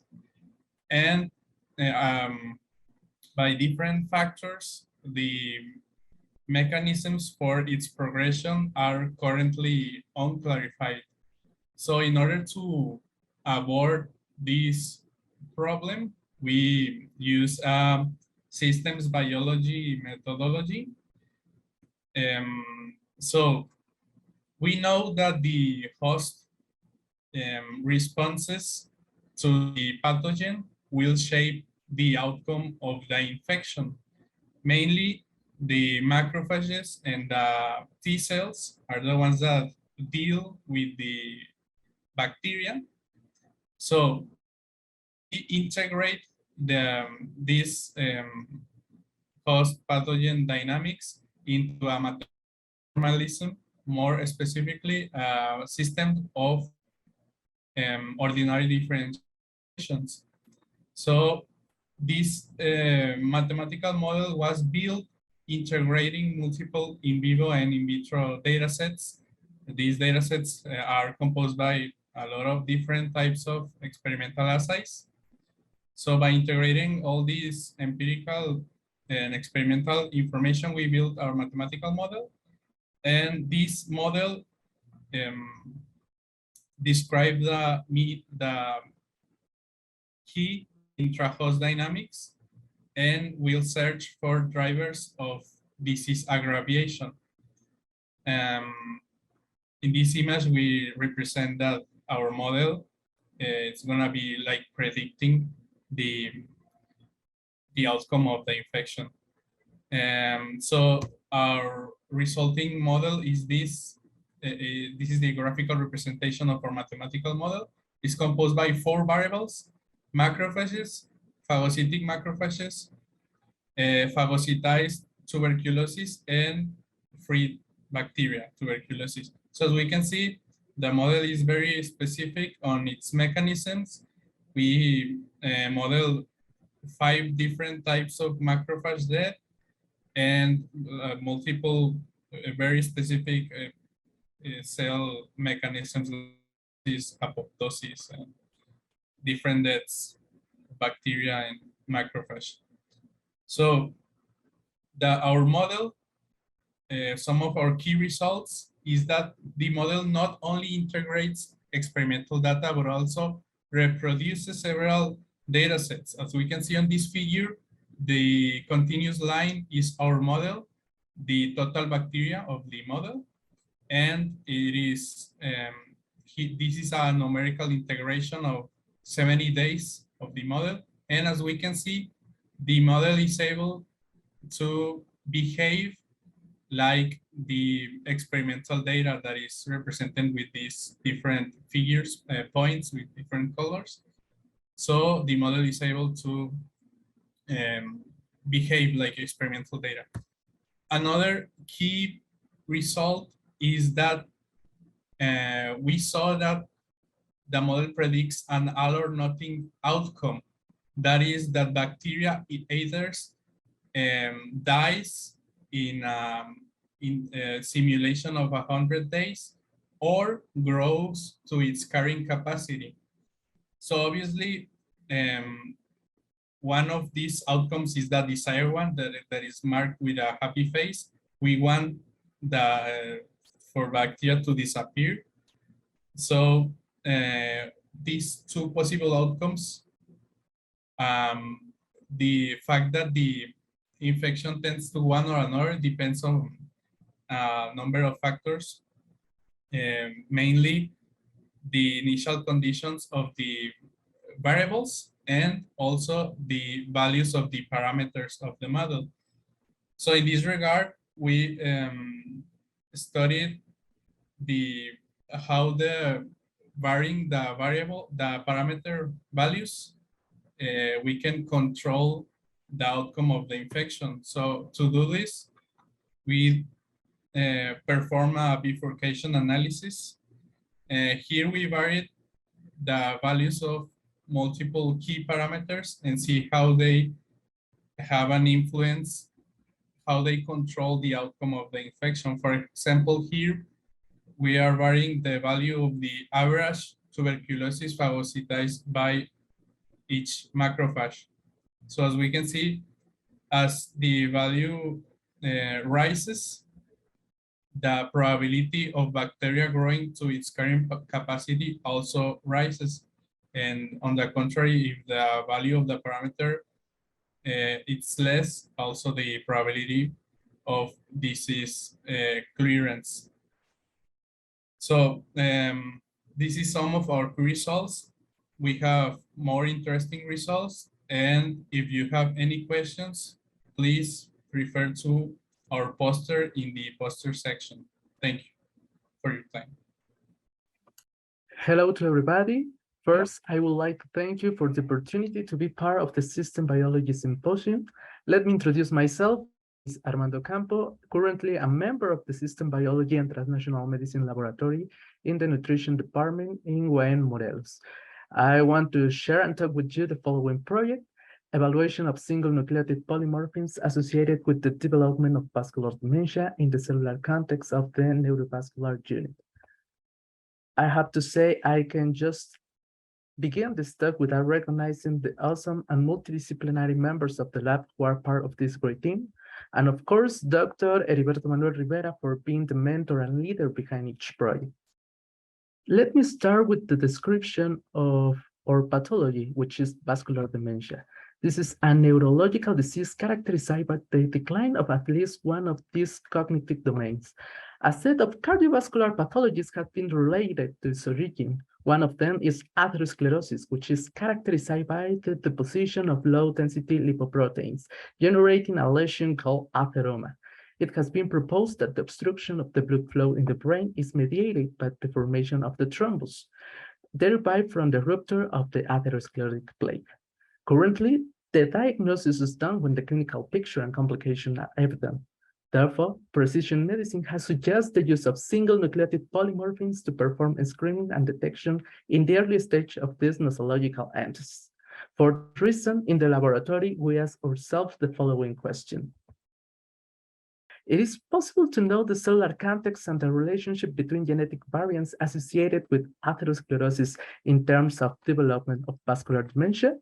And by different factors, the mechanisms for its progression are currently unclarified. So in order to avoid this problem, we use systems biology methodology. So we know that the host responses to the pathogen will shape the outcome of the infection. Mainly the macrophages and the T cells are the ones that deal with the bacteria. So we integrate this host pathogen dynamics into a metabolism, more specifically a system of ordinary differentiations. So this mathematical model was built integrating multiple in vivo and in vitro data sets. These data sets are composed by a lot of different types of experimental assays. So by integrating all these empirical and experimental information, we built our mathematical model. And this model describes the key intra-host dynamics and will search for drivers of disease aggravation. In this image, we represent that our model it's gonna be like predicting the outcome of the infection. So our resulting model is this. This is the graphical representation of our mathematical model. It's composed by 4 variables: macrophages, phagocytic macrophages, phagocytized tuberculosis, and free bacteria tuberculosis. So as we can see, the model is very specific on its mechanisms. We model 5 different types of macrophage death and multiple very specific cell mechanisms, is apoptosis and different deaths, bacteria and macrophage. So our model, some of our key results is that the model not only integrates experimental data, but also reproduces several data sets. As we can see on this figure, the continuous line is our model, the total bacteria of the model, and it is this is a numerical integration of 70 days of the model. And as we can see, the model is able to behave like the experimental data that is represented with these different figures, points with different colors. So the model is able to behave like experimental data. Another key result is that we saw that the model predicts an all or nothing outcome. That is that bacteria either dies in a simulation of 100 days or grows to its carrying capacity. So obviously, one of these outcomes is the desired one that is marked with a happy face. We want for bacteria to disappear. So these 2 possible outcomes, the fact that the infection tends to one or another depends on a number of factors. Mainly the initial conditions of the variables and also the values of the parameters of the model. So in this regard, we studied how the varying the parameter values, we can control the outcome of the infection. So to do this, we perform a bifurcation analysis. Here we varied the values of multiple key parameters and see how they have an influence, how they control the outcome of the infection. For example, here we are varying the value of the average tuberculosis phagocytized by each macrophage. So as we can see, as the value rises, the probability of bacteria growing to its current capacity also rises. And on the contrary, if the value of the parameter it's less, also the probability of disease clearance. So this is some of our results. We have more interesting results. And if you have any questions, please refer to our poster in the poster section. Thank you for your time. Hello to everybody. First, I would like to thank you for the opportunity to be part of the System Biology Symposium. Let me introduce myself. Is Armando Campo, currently a member of the System Biology and Transnational Medicine Laboratory in the Nutrition Department in UAM Morelos. I want to share and talk with you the following project: evaluation of single nucleotide polymorphisms associated with the development of vascular dementia in the cellular context of the neurovascular unit. I have to say, I can just begin this talk without recognizing the awesome and multidisciplinary members of the lab who are part of this great team. And of course, Dr. Heriberto Manuel Rivera for being the mentor and leader behind each project. Let me start with the description of our pathology, which is vascular dementia. This is a neurological disease characterized by the decline of at least one of these cognitive domains. A set of cardiovascular pathologies have been related to its origin. One of them is atherosclerosis, which is characterized by the deposition of low-density lipoproteins, generating a lesion called atheroma. It has been proposed that the obstruction of the blood flow in the brain is mediated by the formation of the thrombus, derived from the rupture of the atherosclerotic plaque. Currently, the diagnosis is done when the clinical picture and complications are evident. Therefore, precision medicine has suggested the use of single nucleotide polymorphisms to perform screening and detection in the early stage of these nosological entities. For this reason, in the laboratory, we ask ourselves the following question. It is possible to know the cellular context and the relationship between genetic variants associated with atherosclerosis in terms of development of vascular dementia?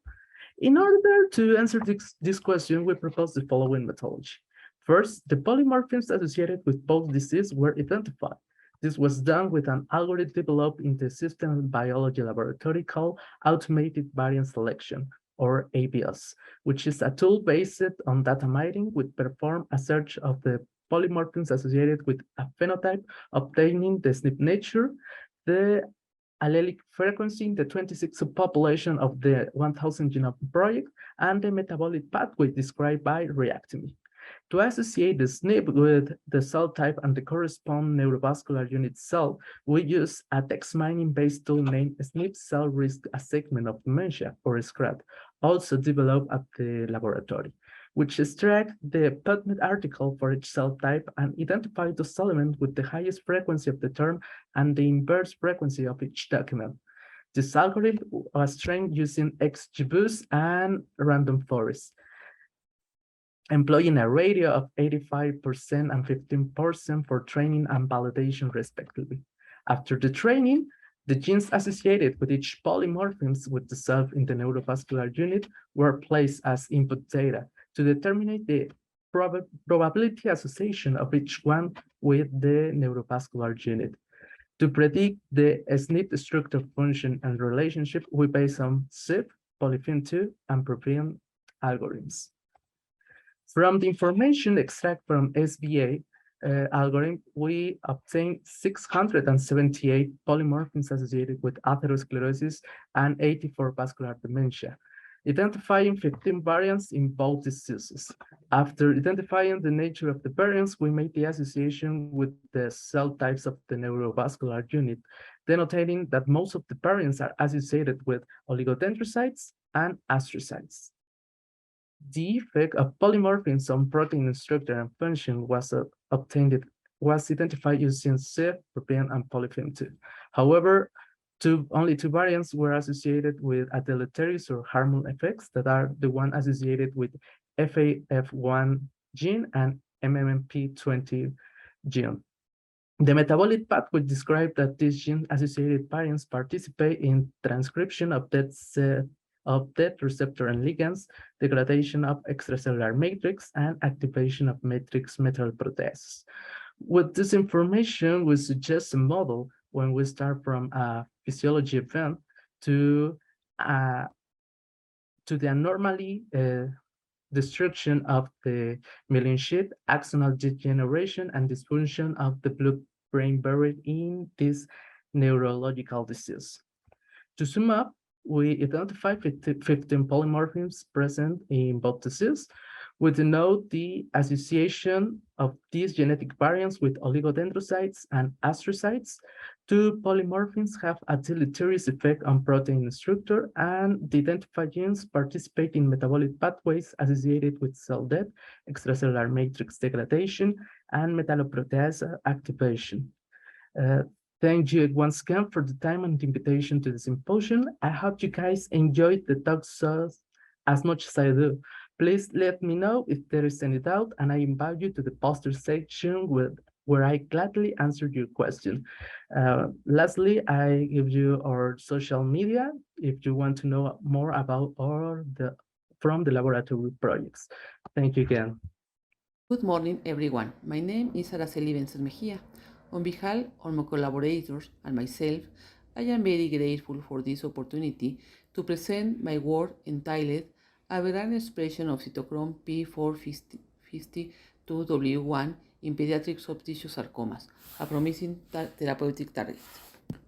In order to answer this question, we propose the following methodology. First, the polymorphisms associated with both diseases were identified. This was done with an algorithm developed in the System Biology Laboratory called Automated Variant Selection, or AVS, which is a tool based on data mining which perform a search of the polymorphisms associated with a phenotype, obtaining the SNP nature, the allelic frequency in the 26 subpopulation of the 1000 genome project, and the metabolic pathway described by reactome. To associate the SNP with the cell type and the corresponding neurovascular unit cell, we use a text mining-based tool named SNP Cell Risk Assessment of Dementia, or SCRAD, also developed at the laboratory, which extracts the PubMed article for each cell type and identifies those elements with the highest frequency of the term and the inverse frequency of each document. This algorithm was trained using XGBoost and random forest, employing a ratio of 85% and 15% for training and validation respectively. After the training, the genes associated with each polymorphism with the cell in the neurovascular unit were placed as input data to determine the probability association of each one with the neurovascular unit. To predict the SNP structure, function, and relationship, we base on SIP, polyphen-2, and protein algorithms. From the information extracted from SBA, algorithm, we obtained 678 polymorphisms associated with atherosclerosis and 84 vascular dementia, identifying 15 variants in both diseases. After identifying the nature of the variants, we made the association with the cell types of the neurovascular unit, denotating that most of the variants are associated with oligodendrocytes and astrocytes. The effect of polymorphisms on protein structure and function was identified using CYP, protein, and polyphen 2. However, only two variants were associated with a deleterious or harmful effects that are the one associated with FAF1 gene and MMP20 gene. The metabolic pathway described that these gene-associated variants participate in transcription of that receptor and ligands, degradation of extracellular matrix, and activation of matrix metal proteases. With this information, we suggest a model when we start from a physiology event to the anomaly destruction of the myelin sheath, axonal degeneration, and dysfunction of the blood-brain barrier in this neurological disease. To sum up, we identified 15 polymorphisms present in both diseases. We denote the association of these genetic variants with oligodendrocytes and astrocytes. Two polymorphisms have a deleterious effect on protein structure, and the identified genes participate in metabolic pathways associated with cell death, extracellular matrix degradation, and metalloprotease activation. Thank you once again for the time and invitation to the symposium. I hope you guys enjoyed the talk as much as I do. Please let me know if there is any doubt, and I invite you to the poster section where I gladly answer your question. Lastly, I give you our social media if you want to know more about from the laboratory projects. Thank you again. Good morning, everyone. My name is Araceli Vences Mejia. On behalf of my collaborators and myself, I am very grateful for this opportunity to present my work entitled Aberrant Expression of Cytochrome P452W1 in Pediatric Soft Tissue Sarcomas, a Promising Therapeutic Target.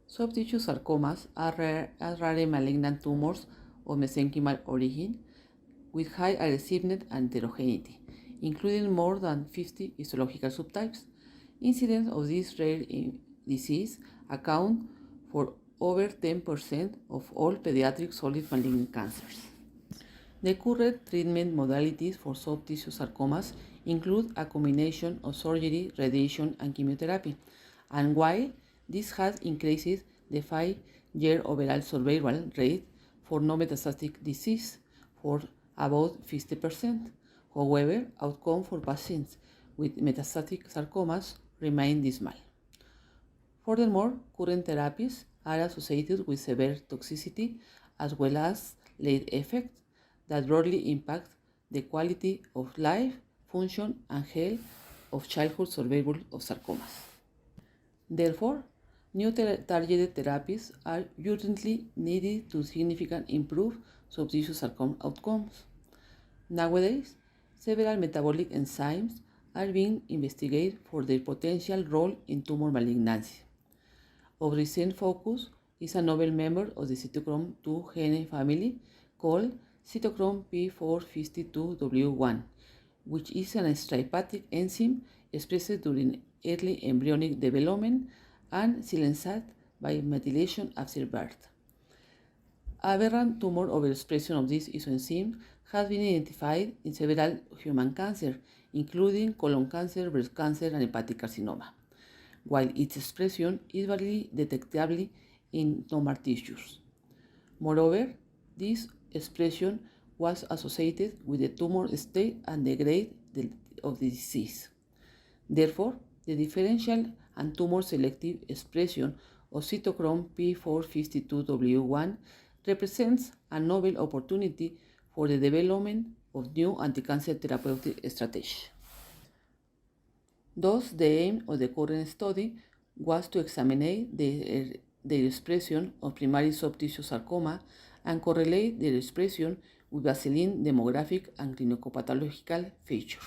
Soft tissue sarcomas are rare malignant tumors of mesenchymal origin with high aggressiveness and heterogeneity, including more than 50 histological subtypes. Incidence of this rare disease account for over 10% of all pediatric solid malignant cancers. The current treatment modalities for soft tissue sarcomas include a combination of surgery, radiation, and chemotherapy. And while this has increased the 5-year overall survival rate for non-metastatic disease for about 50%, however, outcome for patients with metastatic sarcomas remain dismal. Furthermore, current therapies are associated with severe toxicity as well as late effects that broadly impact the quality of life, function, and health of childhood survival of sarcomas. Therefore, new targeted therapies are urgently needed to significantly improve soft tissue sarcoma outcomes. Nowadays, several metabolic enzymes are being investigated for their potential role in tumor malignancy. Of recent focus is a novel member of the cytochrome 2 gene family called cytochrome P452W1, which is an extrahepatic enzyme expressed during early embryonic development and silenced by methylation after birth. Aberrant tumor overexpression of this isoenzyme has been identified in several human cancers, including colon cancer, breast cancer, and hepatic carcinoma, while its expression is barely detectable in normal tissues. Moreover, this expression was associated with the tumor state and the grade of the disease. Therefore, the differential and tumor-selective expression of cytochrome P452W1 represents a novel opportunity for the development of new anti-cancer therapeutic strategies. Thus, the aim of the current study was to examine the expression of primary soft tissue sarcoma and correlate their expression with baseline demographic and clinicopathological features.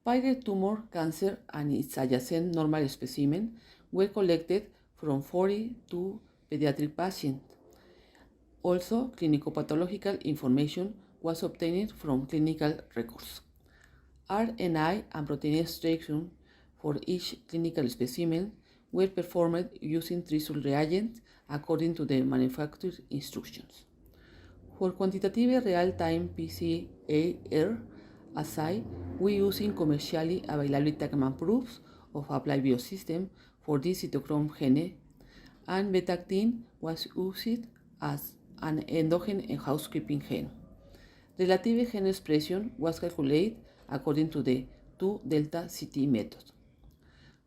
Pirate tumor cancer and its adjacent normal specimen were collected from 42 pediatric patients. Also, clinicopathological information was obtained from clinical records. RNA and protein extraction for each clinical specimen were performed using trisul reagents according to the manufacturer instructions. For quantitative real-time PCR assay, we using commercially available Tacman proofs of applied biosystem for this cytochrome gene, and beta-actin was used as an endogenous housekeeping gene. Relative gene expression was calculated according to the 2-delta-CT method.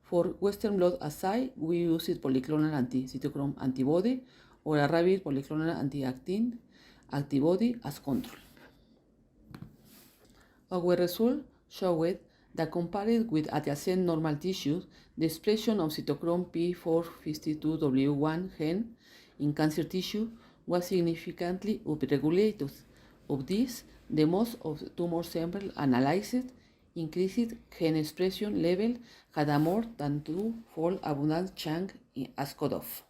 For Western blot assay, we used polyclonal anti-cytochrome antibody or a rabbit polyclonal anti-actin antibody as control. Our result showed that compared with adjacent normal tissues, the expression of cytochrome P452W1 gene in cancer tissue was significantly upregulated. Of this, the most of the tumor sample analyzed increased gene expression level had a more than 2-fold abundant chunk as cutoff.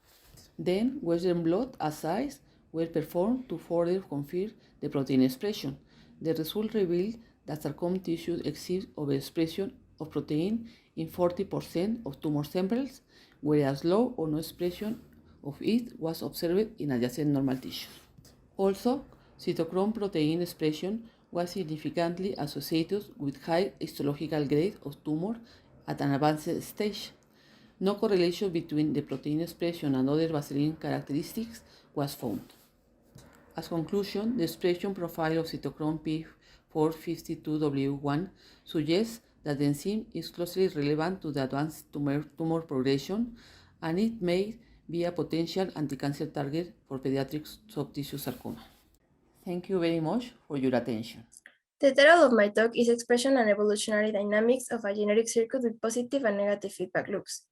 Then, Western blot assays were performed to further confirm the protein expression. The result revealed that sarcoma tissue exhibits overexpression of protein in 40% of tumor samples, whereas low or no expression of it was observed in adjacent normal tissues. Also, cytochrome protein expression was significantly associated with high histological grade of tumor at an advanced stage. No correlation between the protein expression and other baseline characteristics was found. As conclusion, the expression profile of cytochrome P452W1 suggests that the enzyme is closely relevant to the advanced tumor progression, and it may be a potential anti-cancer target for pediatric soft tissue sarcoma. Thank you very much for your attention. The title of my talk is Expression and Evolutionary Dynamics of a Genetic Circuit with Positive and Negative Feedback Loops.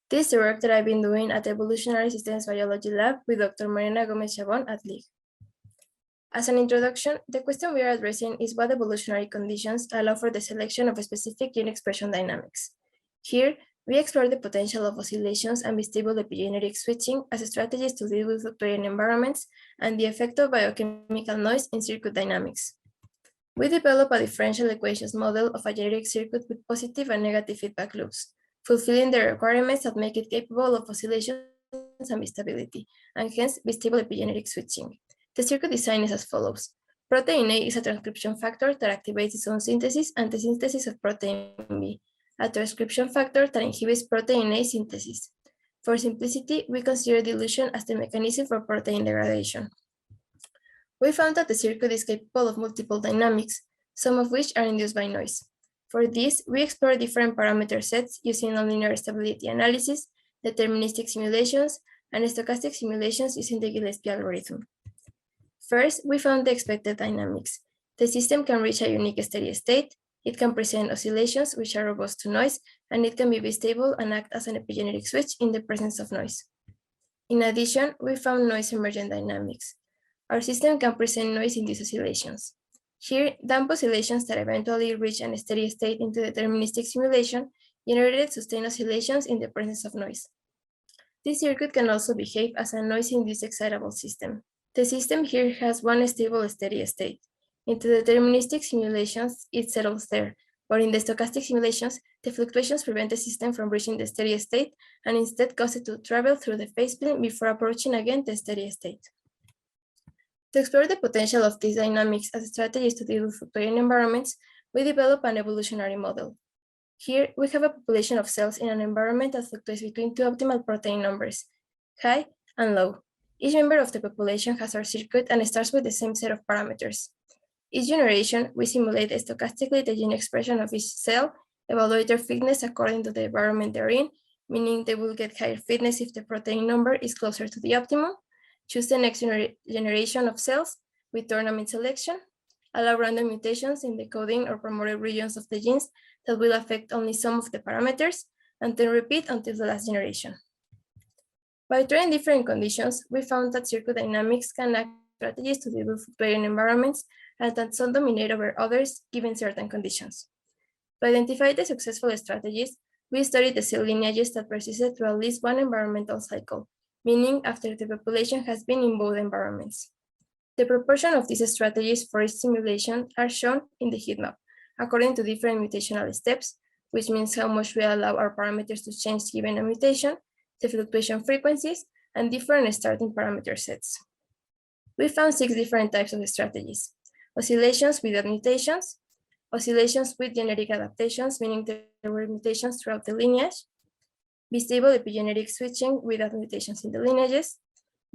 This is the work that I've been doing at the Evolutionary Systems Biology Lab with Dr. Mireya Plass at LIG. As an introduction, the question we are addressing is what evolutionary conditions allow for the selection of a specific gene expression dynamics. Here, we explore the potential of oscillations and stable epigenetic switching as strategies to deal with fluctuating environments and the effect of biochemical noise in circuit dynamics. We develop a differential equations model of a genetic circuit with positive and negative feedback loops, fulfilling the requirements that make it capable of oscillations and stability, and hence stable epigenetic switching. The circuit design is as follows. Protein A is a transcription factor that activates its own synthesis and the synthesis of protein B, a transcription factor that inhibits protein A synthesis. For simplicity, we consider dilution as the mechanism for protein degradation. We found that the circuit is capable of multiple dynamics, some of which are induced by noise. For this, we explore different parameter sets using nonlinear stability analysis, deterministic simulations, and stochastic simulations using the Gillespie algorithm. First, we found the expected dynamics. The system can reach a unique steady state, it can present oscillations which are robust to noise, and it can be bistable and act as an epigenetic switch in the presence of noise. In addition, we found noise-emergent dynamics. Our system can present noise-induced oscillations. Here, damp oscillations that eventually reach a steady state into deterministic simulation generated sustained oscillations in the presence of noise. This circuit can also behave as a noise-induced excitable system. The system here has one stable steady state. In the deterministic simulations, it settles there, but in the stochastic simulations, the fluctuations prevent the system from reaching the steady state and instead cause it to travel through the phase plane before approaching again the steady state. To explore the potential of these dynamics as strategies to deal with fluctuating environments, we develop an evolutionary model. Here, we have a population of cells in an environment that fluctuates between two optimal protein numbers, high and low. Each member of the population has our circuit and starts with the same set of parameters. Each generation, we simulate stochastically the gene expression of each cell, evaluate their fitness according to the environment they're in, meaning they will get higher fitness if the protein number is closer to the optimum, choose the next generation of cells with tournament selection, allow random mutations in the coding or promoted regions of the genes that will affect only some of the parameters, and then repeat until the last generation. By trying different conditions, we found that circuit dynamics can act strategies to deal with fluctuating environments and that some dominate over others given certain conditions. To identify the successful strategies, we studied the cell lineages that persisted through at least one environmental cycle, meaning after the population has been in both environments. The proportion of these strategies for each simulation are shown in the heat map, according to different mutational steps, which means how much we allow our parameters to change given a mutation, the fluctuation frequencies, and different starting parameter sets. We found 6 different types of strategies: oscillations without mutations, oscillations with genetic adaptations, meaning there were mutations throughout the lineage, bistable epigenetic switching without mutations in the lineages,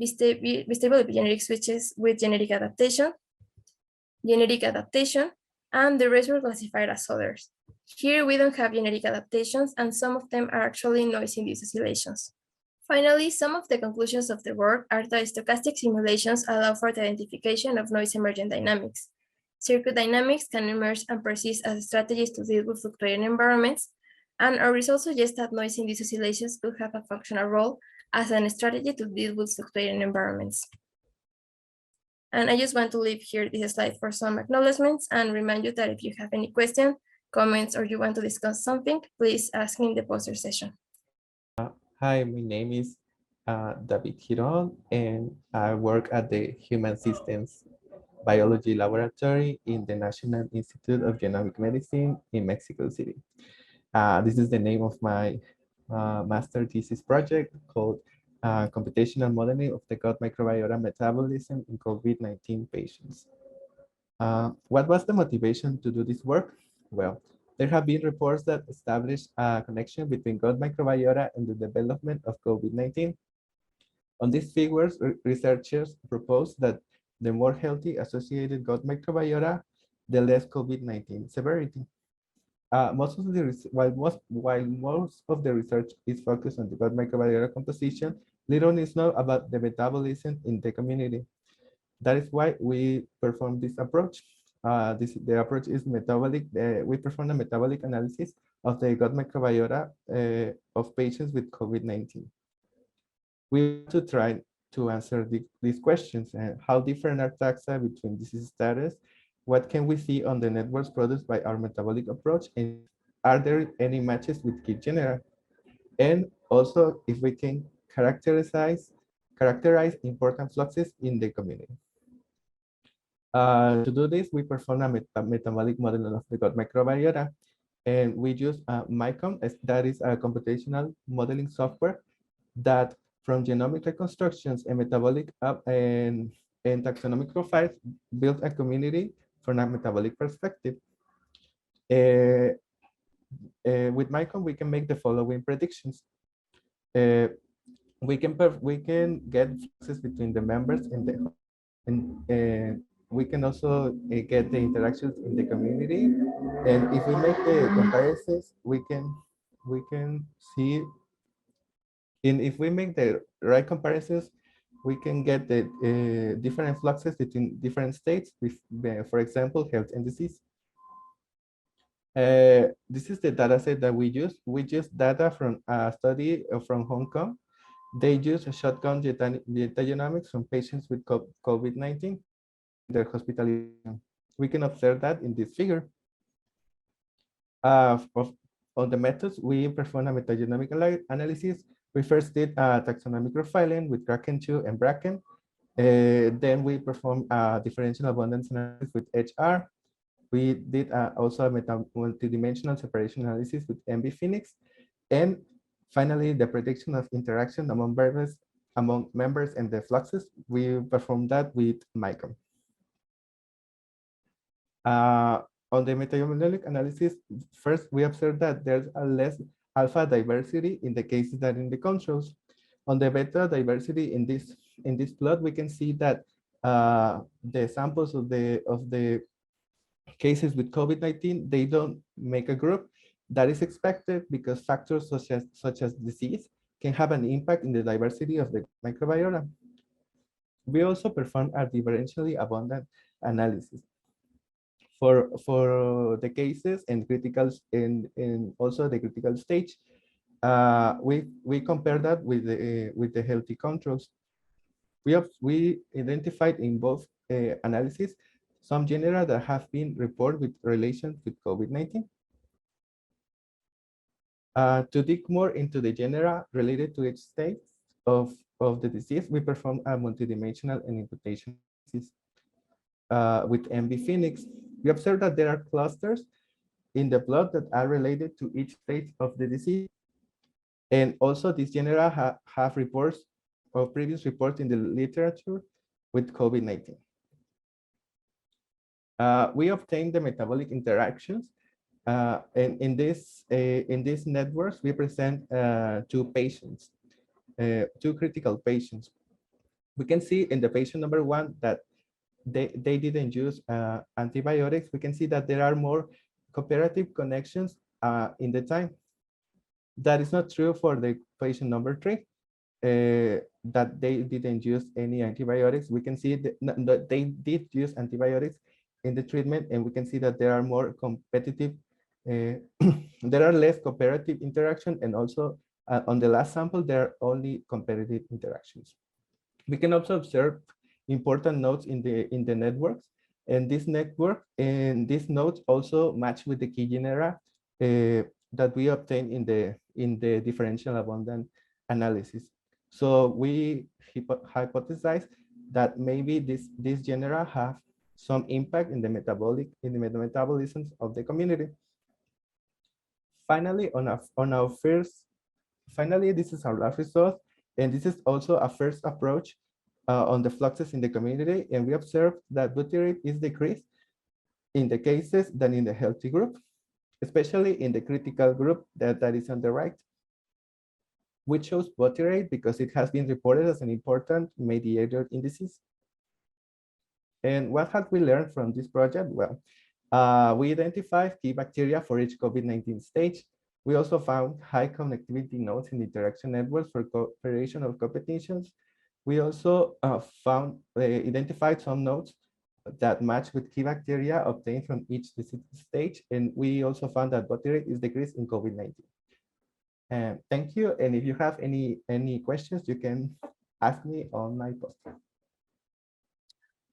bistable epigenetic switches with genetic adaptation, and the rest were classified as others. Here we don't have genetic adaptations, and some of them are actually noise-induced oscillations. Finally, some of the conclusions of the work are that stochastic simulations allow for the identification of noise-emergent dynamics. Circuit dynamics can emerge and persist as strategies to deal with fluctuating environments, and our results suggest that noise-induced oscillations could have a functional role as a strategy to deal with fluctuating environments. And I just want to leave here this slide for some acknowledgements and remind you that if you have any questions, comments, or you want to discuss something, please ask me in the poster session. Hi, my name is David Giron, and I work at the Human Systems Biology Laboratory in the National Institute of Genomic Medicine in Mexico City. This is the name of my master thesis project called Computational Modeling of the Gut Microbiota Metabolism in COVID-19 Patients. What was the motivation to do this work? Well, there have been reports that establish a connection between gut microbiota and the development of COVID-19. On these figures, researchers propose that the more healthy associated gut microbiota, the less COVID-19 severity. While most of the research is focused on the gut microbiota composition, little is known about the metabolism in the community. That is why we perform this approach. The approach is metabolic. We perform a metabolic analysis of the gut microbiota of patients with COVID-19. We want to try to answer these questions. How different are taxa between disease status? What can we see on the networks produced by our metabolic approach? And are there any matches with key genera? And also, if we can characterize important fluxes in the community. To do this, we perform a metabolic model of the gut microbiota, and we use MyCom, that is a computational modeling software that, from genomic reconstructions and metabolic and taxonomic profiles, build a community from a metabolic perspective. With MyCom, we can make the following predictions. We can get fluxes between the members and we can also get the interactions in the community. And if we make the comparisons, we can see, and if we make the right comparisons, we can get the different fluxes between different states with, for example, health and disease. This is the data set that we use. We use data from a study from Hong Kong. They use a shotgun metagenomics from patients with COVID-19. Their hospitalization. We can observe that in this figure. On the methods, we perform a metagenomic analysis. We first did taxonomic profiling with Kraken2 and Bracken. Then we performed differential abundance analysis with HR. We did also a multidimensional separation analysis with MB-Phoenix. And finally, the prediction of interaction among members and the fluxes, we performed that with MyCom. On the metagenomic analysis, first we observed that there's a less alpha diversity in the cases than in the controls. On the beta diversity in this plot, we can see that the samples of the cases with COVID-19, they don't make a group. That is expected because factors such as disease can have an impact in the diversity of the microbiota. We also perform a differentially abundant analysis for the cases and criticals and also the critical stage. We compare that with the healthy controls. We identified in both analyses some genera that have been reported with relation with COVID-19. To dig more into the genera related to each stage of the disease, we perform a multidimensional and imputation analysis with MB Phoenix. We observe that there are clusters in the blood that are related to each stage of the disease. And also these genera have reports or previous reports in the literature with COVID-19. We obtained the metabolic interactions. And in these networks, we present two patients, two critical patients. We can see in the patient number 1 that they didn't use antibiotics. We can see that there are more cooperative connections in the time. That is not true for the patient number 3, that they didn't use any antibiotics. We can see that they did use antibiotics in the treatment, and we can see that there are more competitive, there are less cooperative interaction, and also on the last sample, there are only competitive interactions. We can also observe important nodes in the networks, and this network and these nodes also match with the key genera that we obtain in the differential abundance analysis. So we hypothesize that maybe these genera have some impact in the metabolisms of the community. Finally, this is our last result, and this is also a first approach on the fluxes in the community, and we observed that butyrate is decreased in the cases than in the healthy group, especially in the critical group that is on the right. We chose butyrate because it has been reported as an important mediator in disease. And what have we learned from this project? Well, we identified key bacteria for each COVID-19 stage. We also found high connectivity nodes in interaction networks for cooperation of competitions. We also identified some nodes that match with key bacteria obtained from each disease stage. And we also found that butyrate is decreased in COVID-19. And thank you. And if you have any questions, you can ask me on my poster.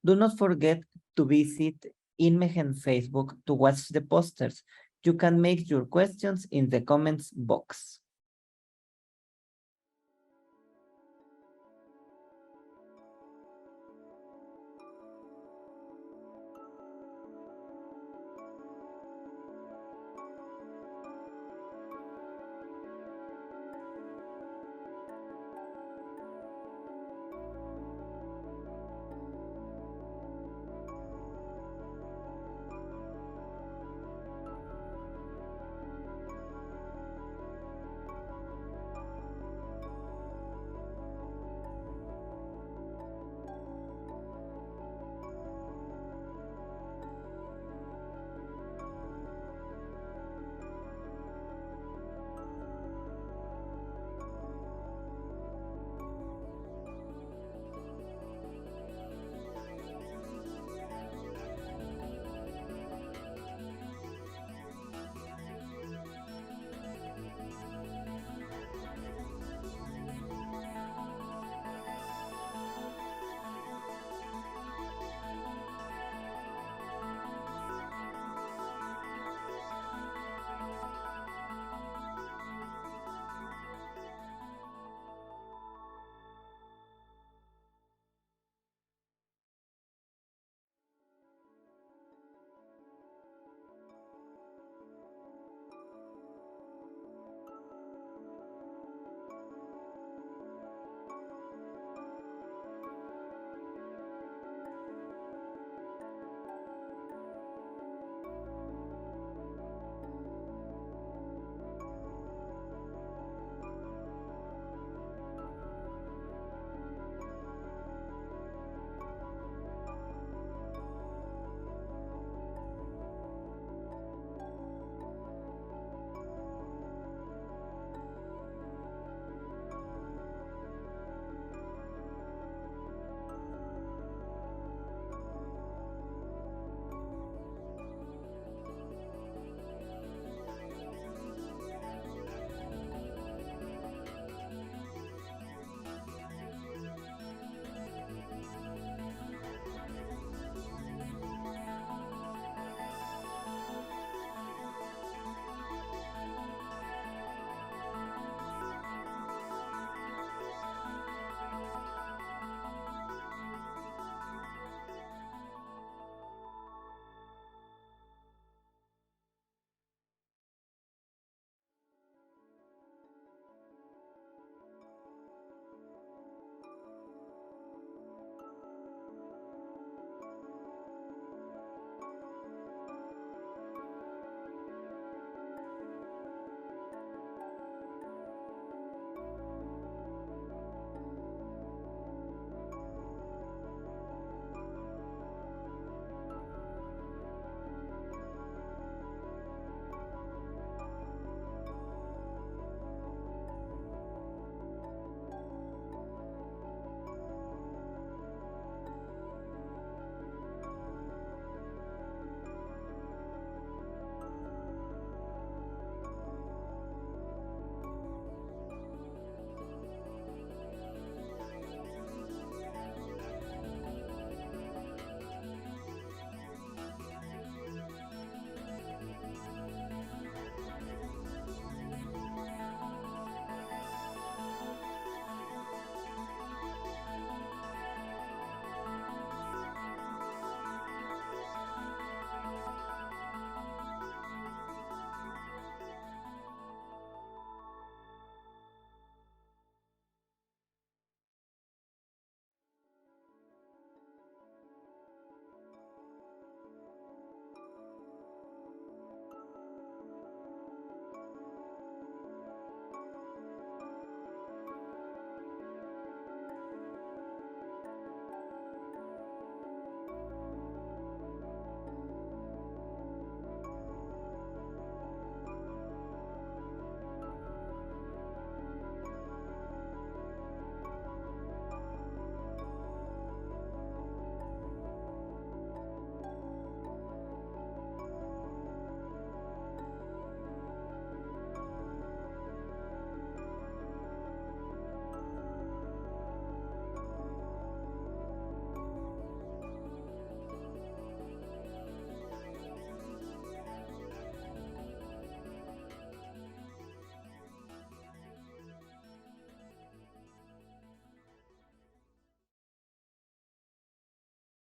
Do not forget to visit INMEGEN Facebook to watch the posters. You can make your questions in the comments box.